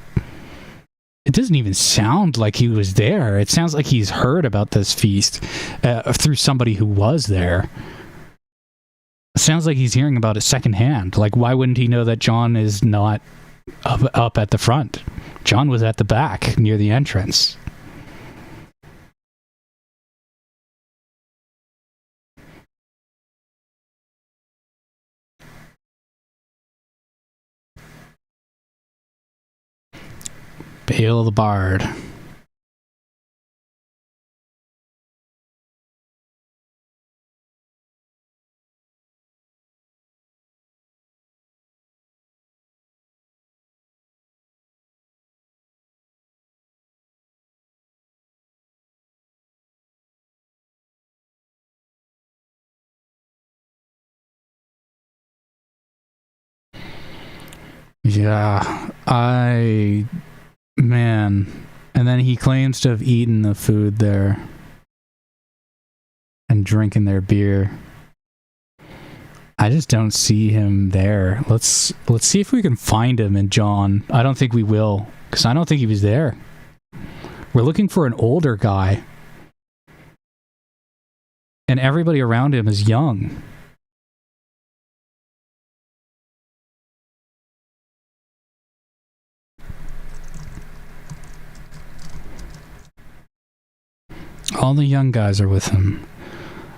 sound like he was there. It sounds like he's heard about this feast through somebody who was there. Sounds like he's hearing about it secondhand. Like, why wouldn't he know that John is not up at the front? John was at the back, near the entrance. Bale the Bard. Yeah, man. And then he claims to have eaten the food there and drinking their beer. I just don't see him there. Let's see if we can find him in John. I don't think we will, because I don't think he was there. We're looking for an older guy. And everybody around him is young. All the young guys are with him.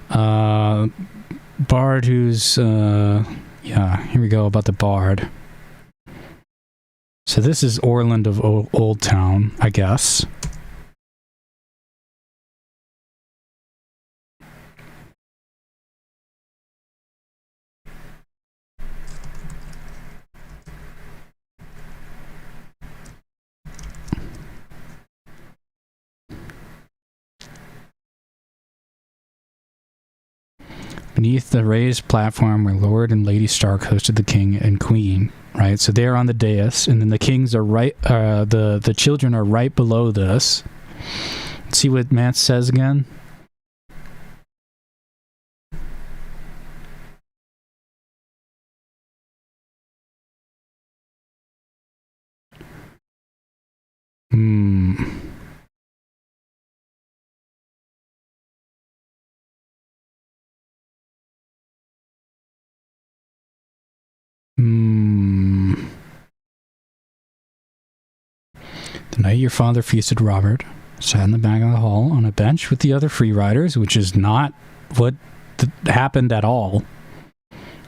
Bard who's... yeah, here we go about the Bard. So this is Orland of Old Town, I guess. Beneath the raised platform where Lord and Lady Stark hosted the king and queen, right? So they're on the dais, and then the kings are right, the children are right below this. Let's see what Matt says again. The night your father feasted, Robert sat in the back of the hall on a bench with the other free riders, which is not what happened at all.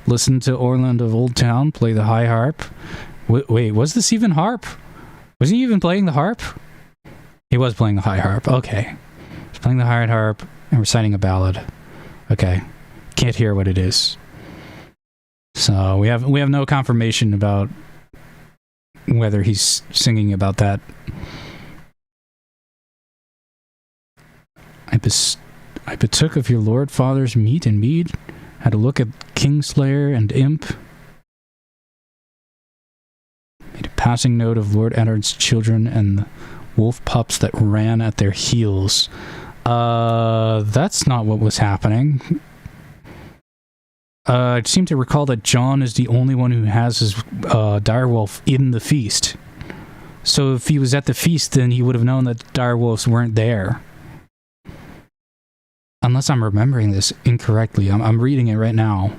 Listened to Orland of Old Town play the high harp. Wait, was this even harp? Was he even playing the harp? He was playing the high harp. Okay. He was playing the high harp and reciting a ballad. Okay. Can't hear what it is. So we have no confirmation about whether he's singing about that. I partook of your lord father's meat and mead, had a look at Kingslayer and Imp, made a passing note of Lord Eddard's children and the wolf pups that ran at their heels. That's not what was happening. I seem to recall that John is the only one who has his direwolf in the feast. So if he was at the feast, then he would have known that the direwolves weren't there. Unless I'm remembering this incorrectly. I'm reading it right now.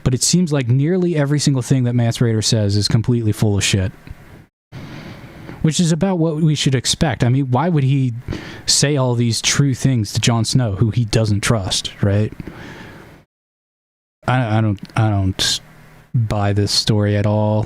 But it seems like nearly every single thing that Mance Rayder says is completely full of shit. Which is about what we should expect. I mean, why would he say all these true things to Jon Snow, who he doesn't trust, right? I don't buy this story at all.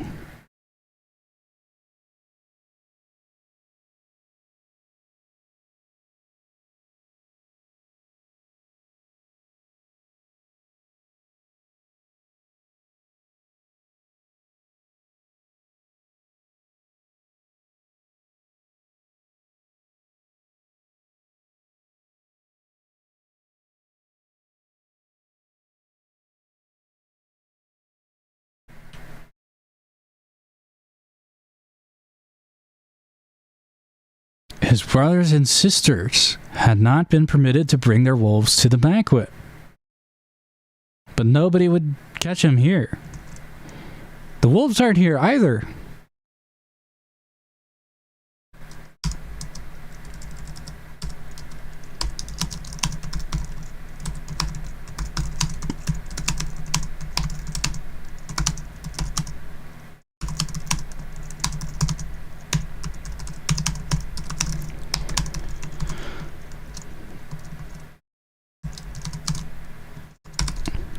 His brothers and sisters had not been permitted to bring their wolves to the banquet. But nobody would catch him here. The wolves aren't here either.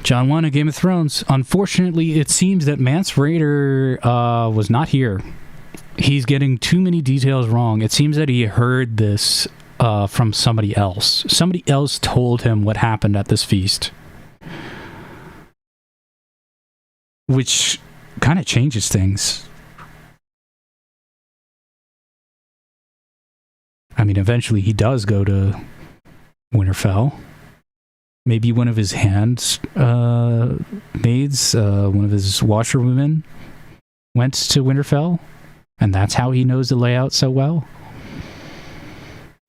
John 1 of Game of Thrones. Unfortunately, it seems that Mance Rayder was not here. He's getting too many details wrong. It seems that he heard this from somebody else. Somebody else told him what happened at this feast. Which kind of changes things. I mean, eventually he does go to Winterfell. Maybe one of his maids, one of his washerwomen, went to Winterfell, and that's how he knows the layout so well.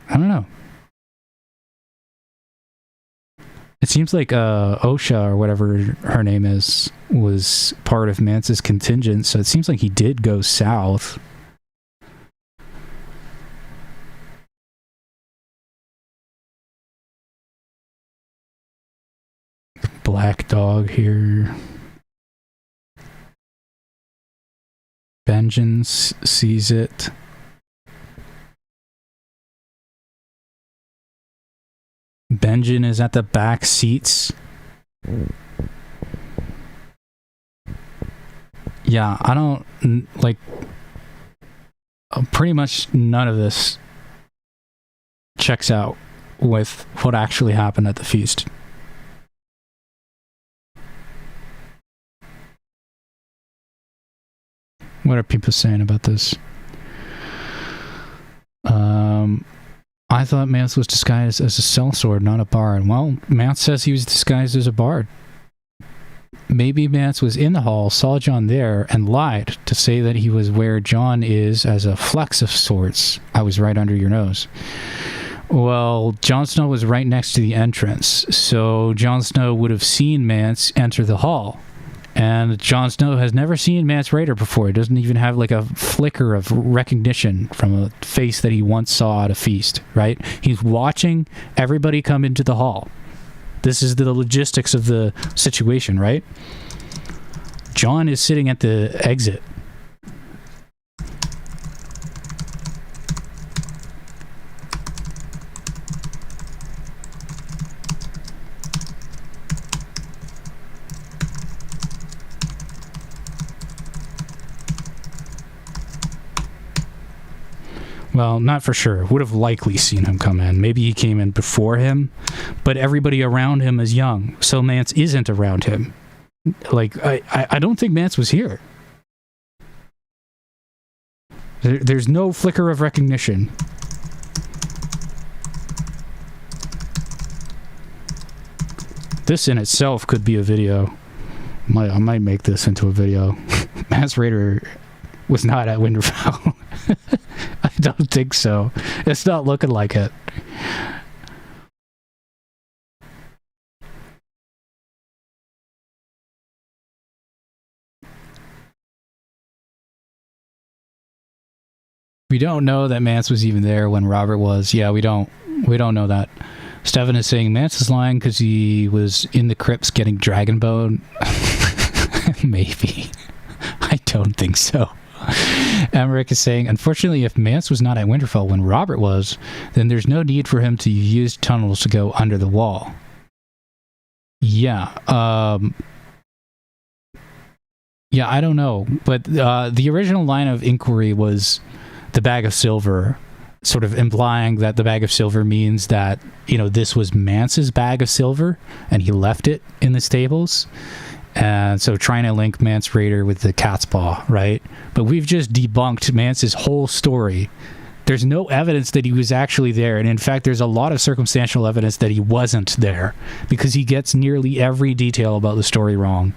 I don't know. It seems like Osha, or whatever her name is, was part of Mance's contingent, so it seems like he did go south. Black dog here. Vengeance sees it. Benjen is at the back seats. Yeah, I don't like. Pretty much none of this checks out with what actually happened at the feast. What are people saying about this? I thought Mance was disguised as a sellsword, not a bard. Well, Mance says he was disguised as a bard. Maybe Mance was in the hall, saw Jon there, and lied to say that he was where Jon is as a flex of sorts. I was right under your nose. Well, Jon Snow was right next to the entrance, so Jon Snow would have seen Mance enter the hall. And Jon Snow has never seen Mance Rayder before. He doesn't even have like a flicker of recognition from a face that he once saw at a feast, right? He's watching everybody come into the hall. This is the logistics of the situation, right? Jon is sitting at the exit. Well, not for sure. Would have likely seen him come in. Maybe he came in before him, but everybody around him is young, so Mance isn't around him. Like, I don't think Mance was here. There's no flicker of recognition. This in itself could be a video. I might make this into a video. Mance Rayder was not at Winterfell. I don't think so. It's not looking like it. We don't know that Mance was even there when Robert was. Yeah, we don't know that. Stefan is saying Mance is lying because he was in the crypts getting dragonbone. Maybe. I don't think so. Emmerich is saying, unfortunately, if Mance was not at Winterfell when Robert was, then there's no need for him to use tunnels to go under the wall. Yeah. Yeah, I don't know. But the original line of inquiry was the bag of silver, sort of implying that the bag of silver means that, you know, this was Mance's bag of silver, and he left it in the stables. And so trying to link Mance Rayder with the catspaw, right? But we've just debunked Mance's whole story. There's no evidence that he was actually there. And in fact, there's a lot of circumstantial evidence that he wasn't there because he gets nearly every detail about the story wrong.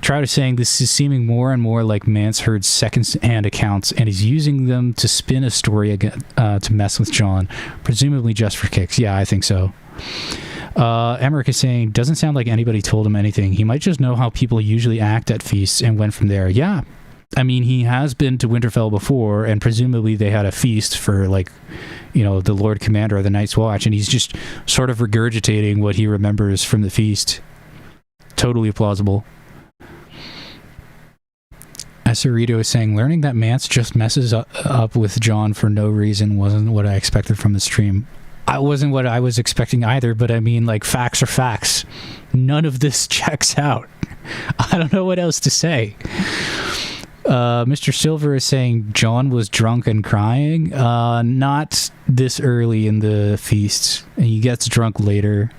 Trout is saying this is seeming more and more like Mance heard second-hand accounts and is using them to spin a story again, to mess with Jon, presumably just for kicks. Yeah, I think so. Emmerich is saying, doesn't sound like anybody told him anything. He might just know how people usually act at feasts and went from there. Yeah. I mean, he has been to Winterfell before, and presumably they had a feast for, like, you know, the Lord Commander of the Night's Watch, and he's just sort of regurgitating what he remembers from the feast. Totally plausible. Acerito is saying, learning that Mance just messes up with Jon for no reason wasn't what I expected from the stream. I wasn't what I was expecting either, but I mean, like, facts are facts. None of this checks out. I don't know what else to say. Mr. Silver is saying John was drunk and crying. Not this early in the feast. He gets drunk later.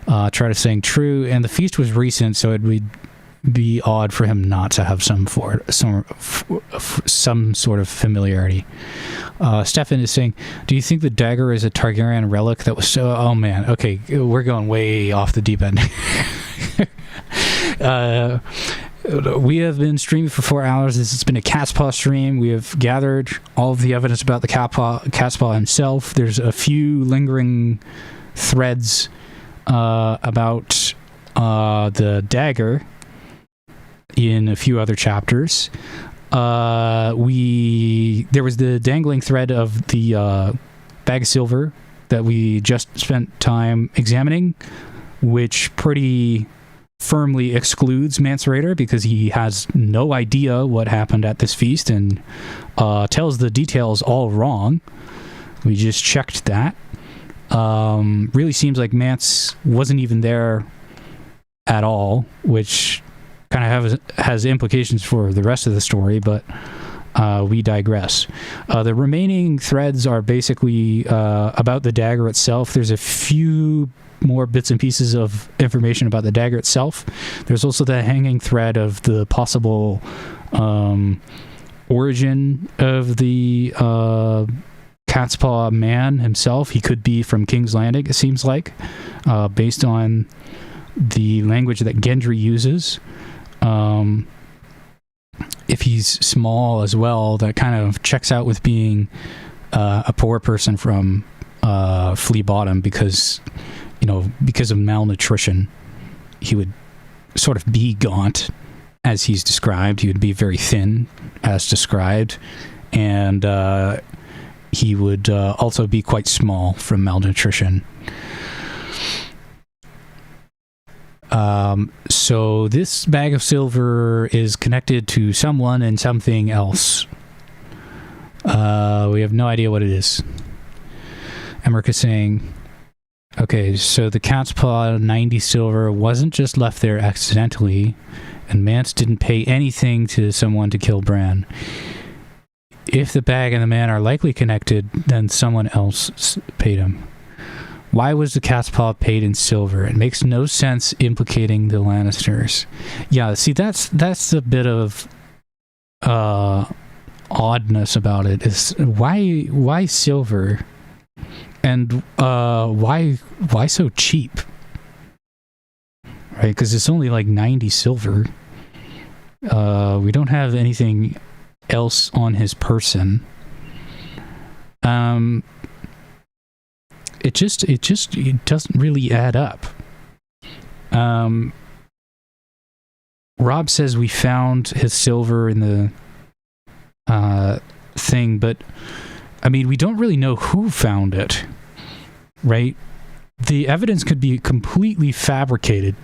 Try to saying true, and the feast was recent, so it would be odd for him not to have some sort of familiarity. Stefan is saying, do you think the dagger is a Targaryen relic that was so... Oh man, okay, we're going way off the deep end. We have been streaming for 4 hours. This has been a catspaw stream. We have gathered all of the evidence about the catspaw himself. There's a few lingering threads about the dagger in a few other chapters. There was the dangling thread of the bag of silver that we just spent time examining, which pretty firmly excludes Mance Rayder because he has no idea what happened at this feast and tells the details all wrong. We just checked that. Really seems like Mance wasn't even there at all, which kind of has implications for the rest of the story, but we digress. The remaining threads are basically about the dagger itself. There's a few more bits and pieces of information about the dagger itself. There's also the hanging thread of the possible origin of the catspaw man himself. He could be from King's Landing, it seems like, based on the language that Gendry uses. If he's small as well, that kind of checks out with being a poor person from Flea Bottom because of malnutrition. He would sort of be gaunt as he's described. He would be very thin as described. And he would also be quite small from malnutrition. So this bag of silver is connected to someone and something else. We have no idea what it is. Emmerich is saying, okay, so the catspaw 90 silver wasn't just left there accidentally, and Mance didn't pay anything to someone to kill Bran. If the bag and the man are likely connected, then someone else paid him. Why was the catspaw paid in silver? It makes no sense implicating the Lannisters. Yeah, see, that's a bit of oddness about it. Is why silver? And why so cheap? Right, because it's only like 90 silver. We don't have anything else on his person. It doesn't really add up. Rob says we found his silver in the thing, but I mean, we don't really know who found it, right? The evidence could be completely fabricated,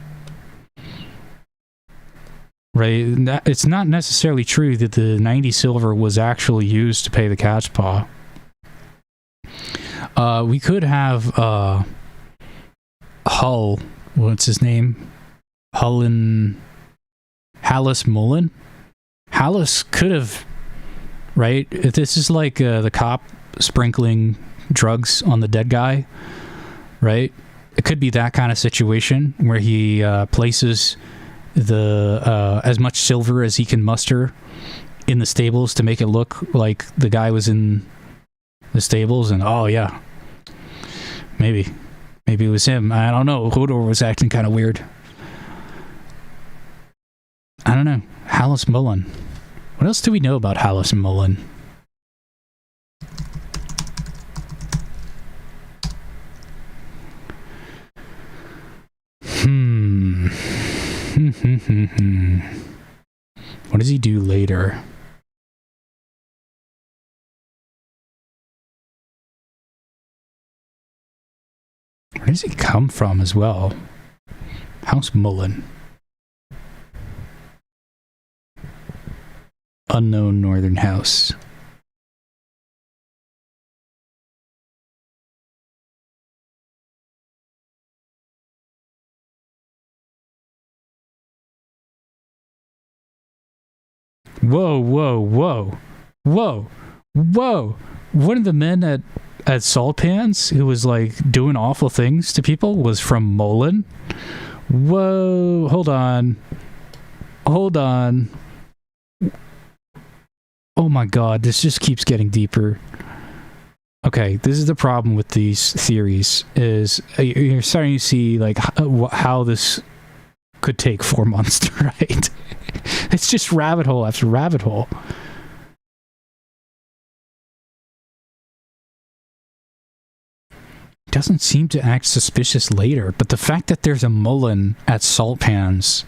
right? It's not necessarily true that the 90 silver was actually used to pay the catspaw. We could have Hull, what's his name? Hallis Mullen? Hallis could have, right? If this is like the cop sprinkling drugs on the dead guy, right? It could be that kind of situation where he places the as much silver as he can muster in the stables to make it look like the guy was in the stables, and oh yeah, maybe it was him. I don't know. Hodor was acting kind of weird. I don't know. Hallis Mullen. What else do we know about Hallis Mullen? What does he do later? Where does he come from as well? House Mullen. Unknown northern house. Whoa, whoa, whoa, whoa, whoa. One of the men at Salt Pans who was like doing awful things to people was from Mullen. Whoa, hold on. Oh my god, this just keeps getting deeper. Okay, this is the problem with these theories, is you're starting to see like how this could take 4 months to write. It's just rabbit hole after rabbit hole. Doesn't seem to act suspicious later, but the fact that there's a Mullen at Salt Pans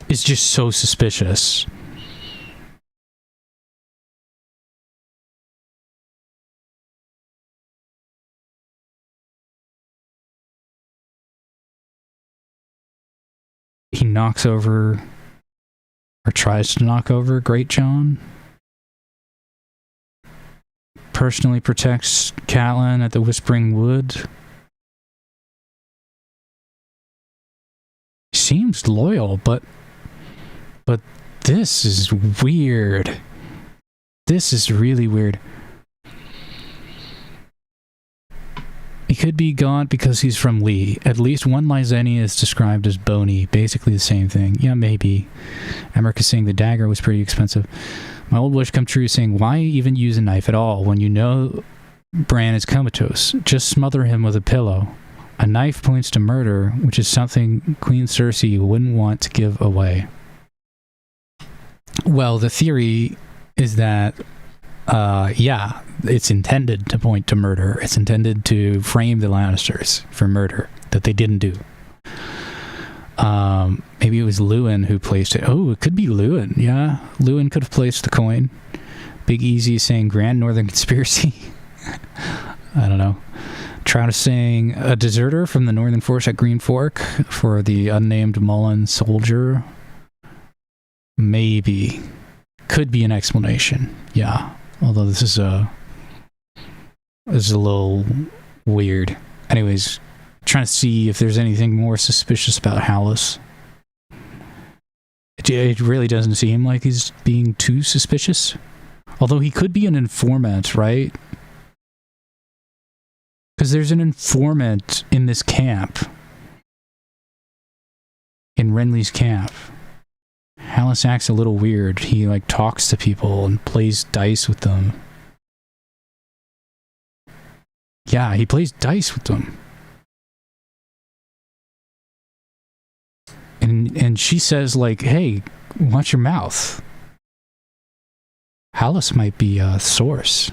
is just so suspicious. He knocks over, or tries to knock over, Great John. Personally protects Catelyn at the Whispering Wood. Seems loyal, but this is weird. This is really weird. He could be gaunt because he's from Lee. At least one Lyseni is described as bony. Basically the same thing. Yeah, maybe. Emmerich is saying the dagger was pretty expensive. My old wish come true saying, why even use a knife at all when you know Bran is comatose? Just smother him with a pillow. A knife points to murder, which is something Queen Cersei wouldn't want to give away. Well, the theory is that, yeah, it's intended to point to murder. It's intended to frame the Lannisters for murder that they didn't do. Maybe it was Lewin who placed it. Oh, it could be Lewin. Yeah, Lewin could have placed the coin. Big Easy is saying Grand Northern Conspiracy. I don't know. Trout is saying a deserter from the Northern Force at Green Fork for the unnamed Mullen soldier. Maybe. Could be an explanation. Yeah. Although this is a little weird. Anyways, trying to see if there's anything more suspicious about Hallis. It really doesn't seem like he's being too suspicious. Although he could be an informant, right? Because there's an informant in this camp. In Renly's camp. Hallis acts a little weird. He like talks to people and plays dice with them. Yeah, he plays dice with them. And she says like, hey, watch your mouth. Hallis might be a source.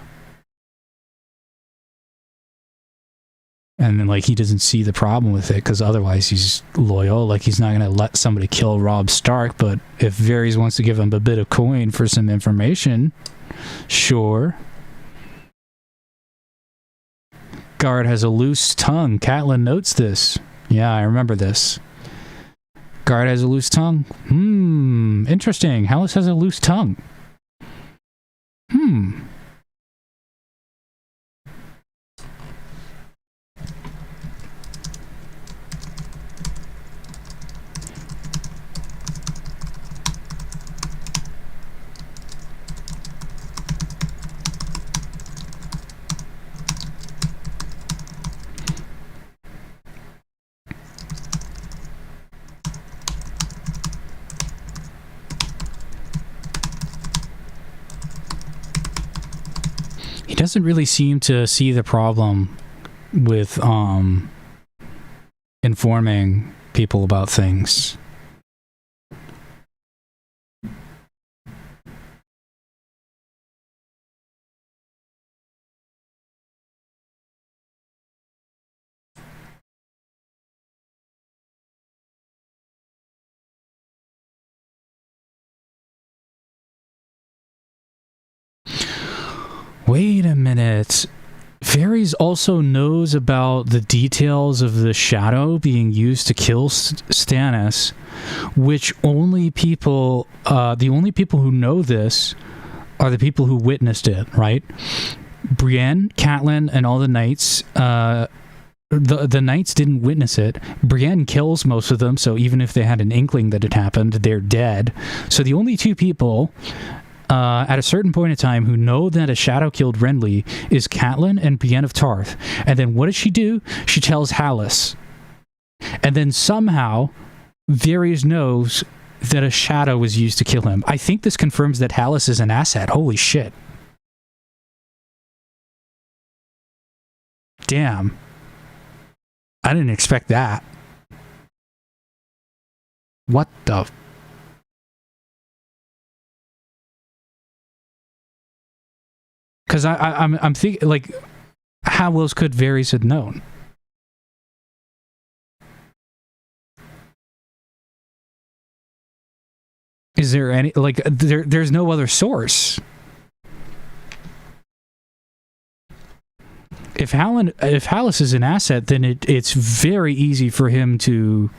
And then, like, he doesn't see the problem with it because otherwise he's loyal. Like, he's not going to let somebody kill Robb Stark. But if Varys wants to give him a bit of coin for some information, sure. Guard has a loose tongue. Catelyn notes this. Yeah, I remember this. Guard has a loose tongue. Interesting. Hallis has a loose tongue. He doesn't really seem to see the problem with informing people about things. Wait a minute. Varys also knows about the details of the shadow being used to kill Stannis, which only people, the only people who know this are the people who witnessed it, right? Brienne, Catelyn, and all the knights the knights didn't witness it. Brienne kills most of them, so even if they had an inkling that it happened, they're dead. So the only two people at a certain point in time who know that a shadow killed Renly is Catelyn and Brienne of Tarth. And then what does she do? She tells Hallis. And then somehow Varys knows that a shadow was used to kill him. I think this confirms that Hallis is an asset. Holy shit. Damn. I didn't expect that. What the... Because I'm thinking, like, how else could Varys have known? Is there any, like, there's no other source? If Hallis is an asset, then it's very easy for him to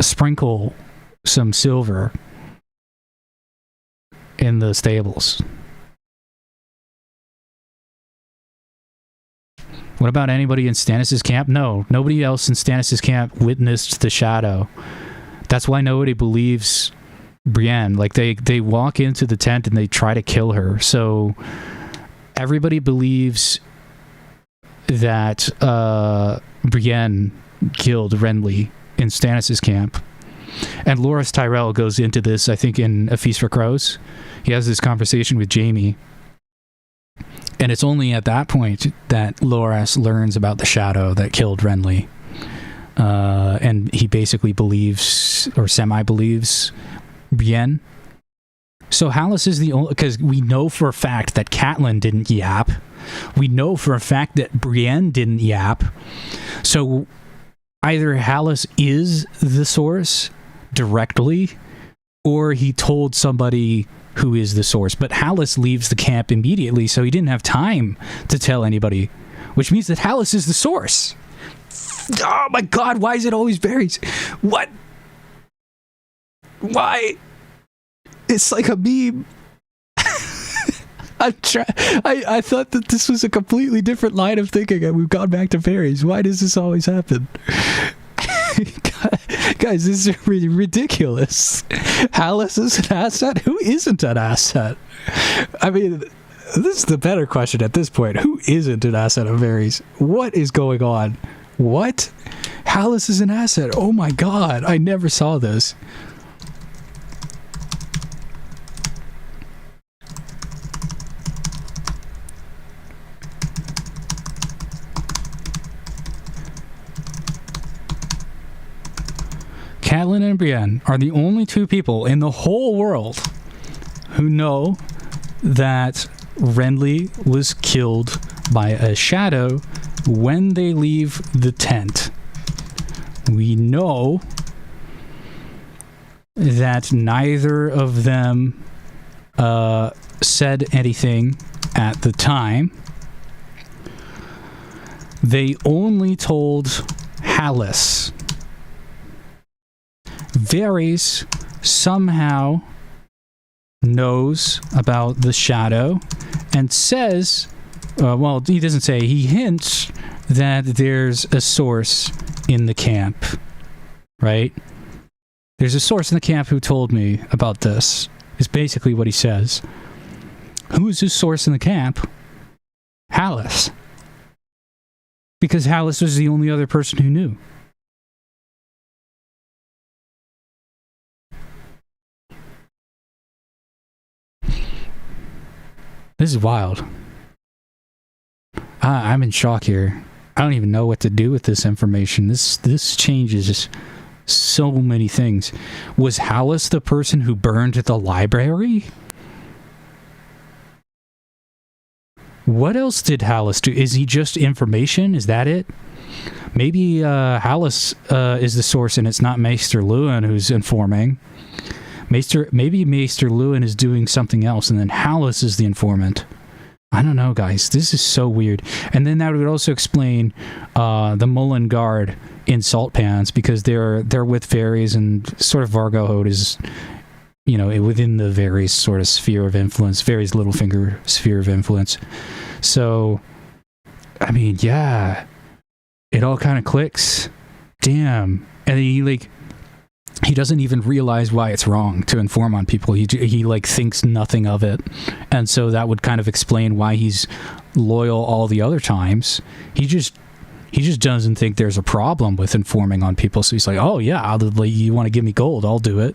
sprinkle some silver in the stables. What about anybody in Stannis' camp? No, nobody else in Stannis' camp witnessed the shadow. That's why nobody believes Brienne. Like, they walk into the tent and they try to kill her. So everybody believes that Brienne killed Renly in Stannis' camp. And Loras Tyrell goes into this, I think, in A Feast for Crows. He has this conversation with Jaime. And it's only at that point that Loras learns about the shadow that killed Renly. And he basically believes, or semi-believes, Brienne. So Hallis is the only... Because we know for a fact that Catelyn didn't yap. We know for a fact that Brienne didn't yap. So either Hallis is the source directly, or he told somebody who is the source. But Hallis leaves the camp immediately, so he didn't have time to tell anybody, which means that Hallis is the source. Oh my god, why is it always Varys? What? Why? It's like a meme. I thought that this was a completely different line of thinking, and we've gone back to Varys. Why does this always happen? Guys, this is really ridiculous. Hallis is an asset? Who isn't an asset? I mean, this is the better question at this point. Who isn't an asset of Varys? What is going on? What? Hallis is an asset. Oh my god, I never saw this. Catelyn and Brienne are the only two people in the whole world who know that Renly was killed by a shadow when they leave the tent. We know that neither of them said anything at the time. They only told Hallis. Varys somehow knows about the shadow and says, well, he doesn't say, he hints that there's a source in the camp, right? There's a source in the camp who told me about this, is basically what he says. Who's this source in the camp? Hallis. Because Hallis was the only other person who knew. This is wild. I'm in shock here. I don't even know what to do with this information. This changes so many things. Was Hallis the person who burned the library? What else did Hallis do? Is he just information? Is that it? Maybe Hallis is the source and it's not Maester Luwin who's informing. Maybe Maester Luwin is doing something else, and then Hallis is the informant. I don't know, guys. This is so weird. And then that would also explain the Mullen Guard in Salt Pans, because they're with Varys, and sort of Vargohode is, you know, within the Varys sort of sphere of influence, Varys Littlefinger sphere of influence. So I mean, yeah, it all kind of clicks. Damn. And he doesn't even realize why it's wrong to inform on people. He like thinks nothing of it. And so that would kind of explain why he's loyal all the other times. He just doesn't think there's a problem with informing on people. So he's like, oh yeah, you want to give me gold, I'll do it.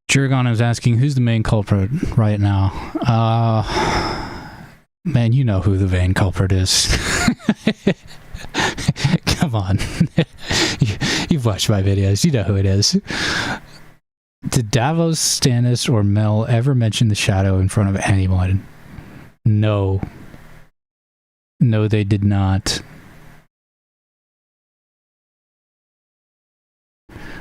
Jurgon is asking, who's the main culprit right now? Man, you know who the main culprit is. Come on. You've watched my videos. You know who it is. Did Davos, Stannis, or Mel ever mention the shadow in front of anyone? No. No, they did not.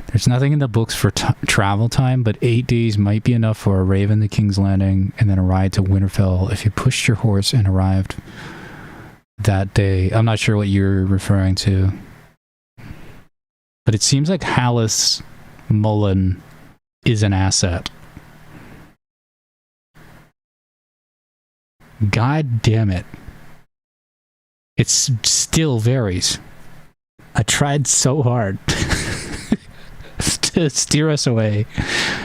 There's nothing in the books for travel time, but 8 days might be enough for a raven to King's Landing and then a ride to Winterfell if you pushed your horse and arrived that day. I'm not sure what you're referring to. But it seems like Hallis Mullen is an asset. God damn it. It still varies. I tried so hard to steer us away.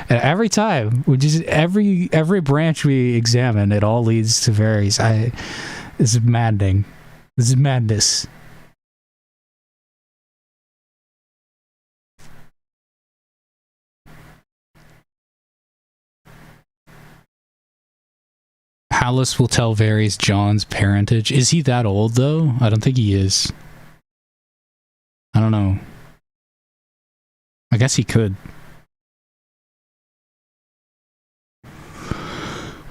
And every time, every branch we examine, it all leads to varies. This is maddening. This is madness. Hallis will tell Varys Jon's parentage. Is he that old, though? I don't think he is. I don't know. I guess he could.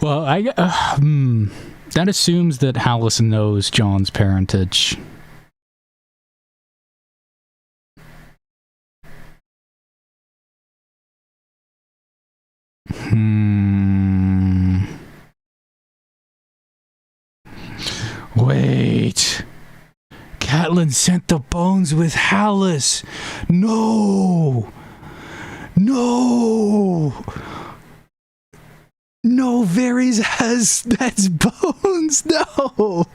Well, that assumes that Hallis knows Jon's parentage. Wait. Catelyn sent the bones with Hallis. No. No, Varys has Ned's bones. No.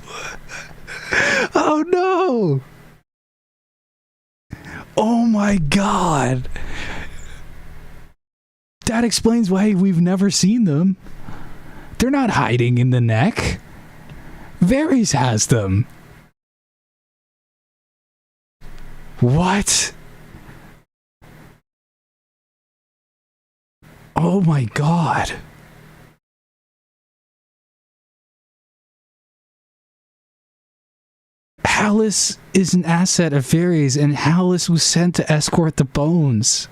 Oh no. Oh my god. That explains why we've never seen them. They're not hiding in the neck. Varys has them. What? Oh my god. Hallis is an asset of Varys, and Hallis was sent to escort the bones.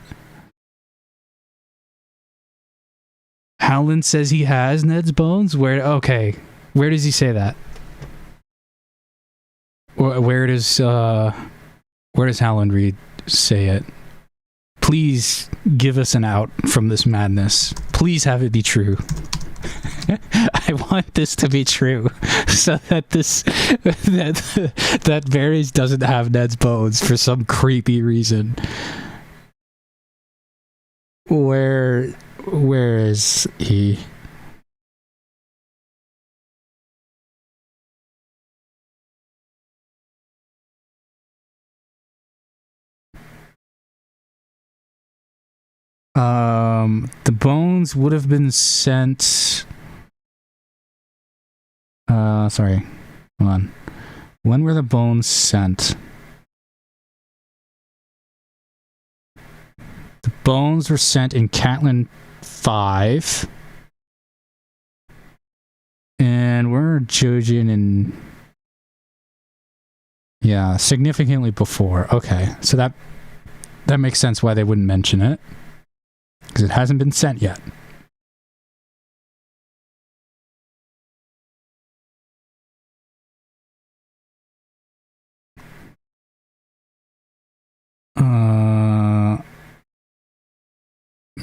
Howland says he has Ned's bones? Okay. Where does he say that? Where does Howland Reed say it? Please give us an out from this madness. Please have it be true. I want this to be true, so that that Varys doesn't have Ned's bones for some creepy reason. Where is he? The bones would have been sent. Sorry. Hold on. When were the bones sent? The bones were sent in Catelyn 5. And we're Jojen in... Yeah, significantly before. Okay, so that makes sense why they wouldn't mention it. Because it hasn't been sent yet.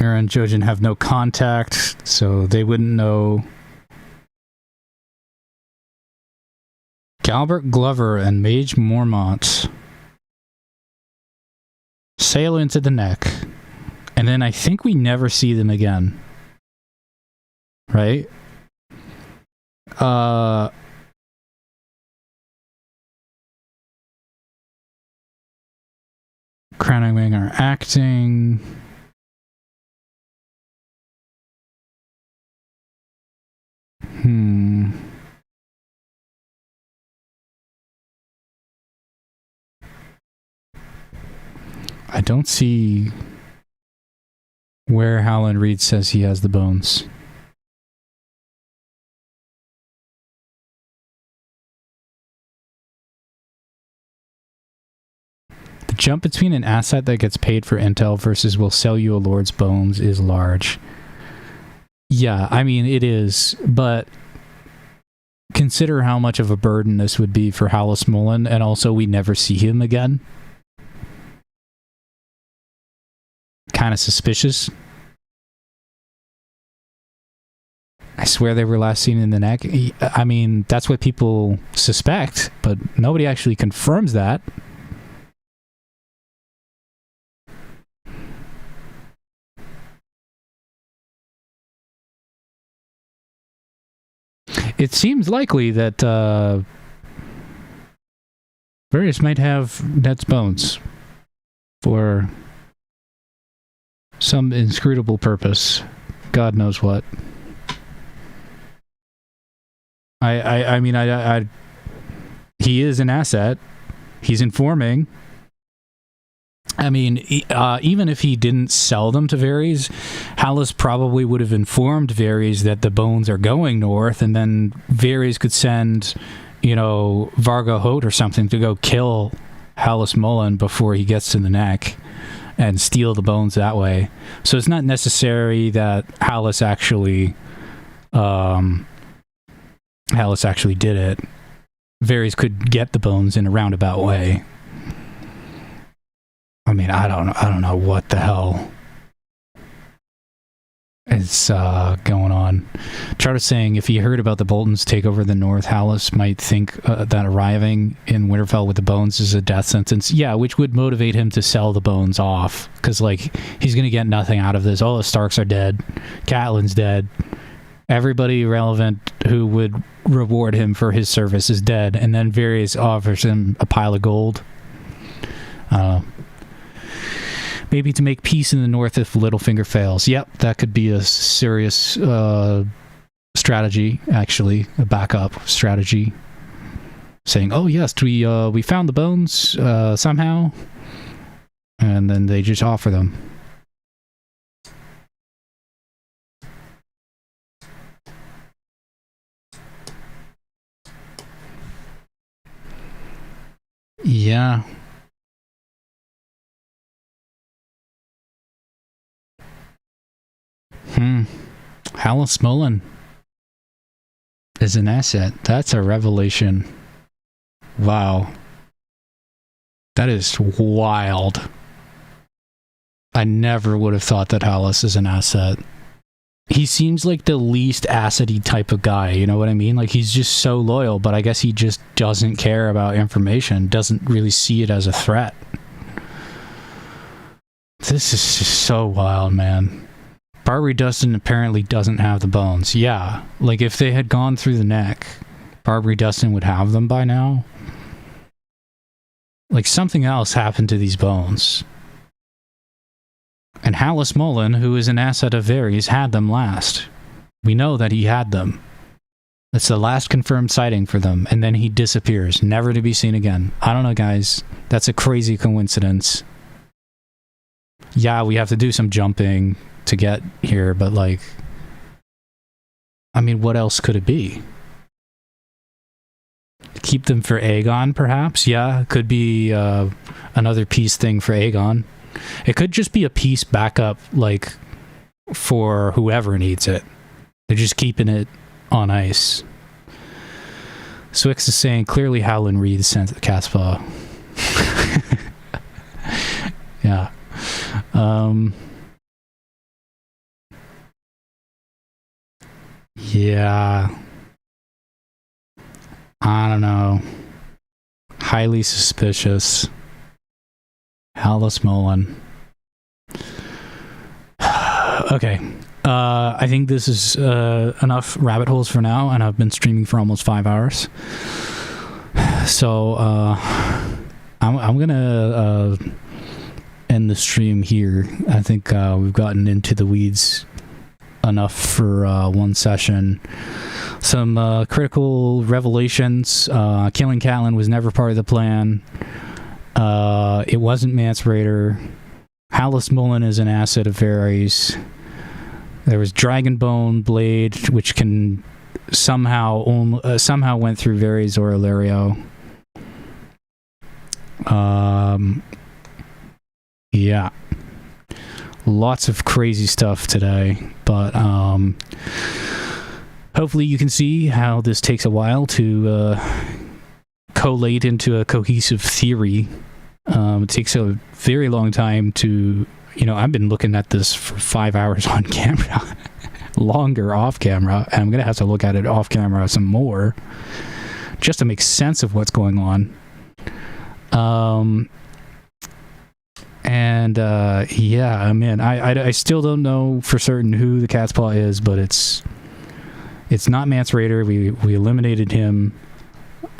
Aaron and Jojen have no contact, so they wouldn't know. Galbert Glover and Mage Mormont sail into the neck, and then I think we never see them again. Right? Crown and Wing are acting. I don't see where Howland Reed says he has the bones. The jump between an asset that gets paid for intel versus will sell you a lord's bones is large. Yeah, I mean, it is, but consider how much of a burden this would be for Hallis Mullen, and also we never see him again. Kind of suspicious. I swear they were last seen in the neck. I mean, that's what people suspect, but nobody actually confirms that. It seems likely that Various might have Ned's bones for some inscrutable purpose. God knows what. I mean, he is an asset. He's informing. I mean, even if he didn't sell them to Varys, Hallis probably would have informed Varys that the bones are going north, and then Varys could send, Vargo Hoat or something to go kill Hallis Mullen before he gets to the neck and steal the bones that way. So it's not necessary that Hallis actually did it. Varys could get the bones in a roundabout way. I mean, I don't know what the hell is going on. Charter's saying if he heard about the Boltons take over the North, Hallis might think that arriving in Winterfell with the bones is a death sentence. Yeah, which would motivate him to sell the bones off, because he's going to get nothing out of this. All the Starks are dead. Catelyn's dead. Everybody relevant who would reward him for his service is dead, and then Varys offers him a pile of gold. Maybe to make peace in the north if Littlefinger fails. Yep, that could be a serious strategy, actually, a backup strategy. Saying, oh yes, we found the bones somehow, and then they just offer them. Yeah. Hallis Mullen is an asset. That's a revelation. Wow. That is wild. I never would have thought that Hallis is an asset. He seems like the least assety type of guy, you know what I mean? Like, he's just so loyal, but I guess he just doesn't care about information, doesn't really see it as a threat. This is just so wild, man. Barbary Dustin apparently doesn't have the bones. Yeah, like if they had gone through the neck, Barbary Dustin would have them by now. Like, something else happened to these bones. And Hallis Mullen, who is an asset of Varys, had them last. We know that he had them. It's the last confirmed sighting for them, and then he disappears, never to be seen again. I don't know, guys. That's a crazy coincidence. Yeah, we have to do some jumping to get here, but I mean, what else could it be? Keep them for Aegon, perhaps? Yeah, it could be another peace thing for Aegon. It could just be a peace backup, for whoever needs it. They're just keeping it on ice. Swix is saying, clearly Howland Reed sent the catspaw. Yeah. Yeah. I don't know. Highly suspicious. Alice Mullen. Okay. I think this is enough rabbit holes for now, and I've been streaming for almost 5 hours. So I'm gonna end the stream here. I think we've gotten into the weeds enough for one session. Some critical revelations. Killing Catelyn was never part of the plan. It wasn't Mance Rayder. Hallis Mullen is an asset of Varys. There was Dragonbone Blade, which can somehow went through Varys or Illyrio. Yeah. Lots of crazy stuff today, but hopefully you can see how this takes a while to collate into a cohesive theory. It takes a very long time to, I've been looking at this for 5 hours on camera, longer off camera, and I'm going to have to look at it off camera some more just to make sense of what's going on. Yeah, man, I still don't know for certain who the catspaw is, but it's not Mance Rayder. We eliminated him,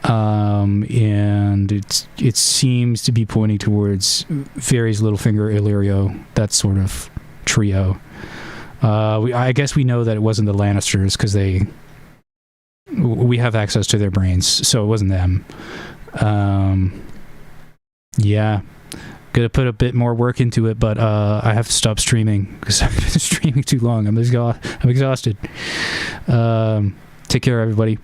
and it seems to be pointing towards Varys, Littlefinger, Illyrio, that sort of trio. I guess we know that it wasn't the Lannisters because we have access to their brains, so it wasn't them. Yeah. Gonna put a bit more work into it, but I have to stop streaming because I've been streaming too long. I'm exhausted. Take care, everybody.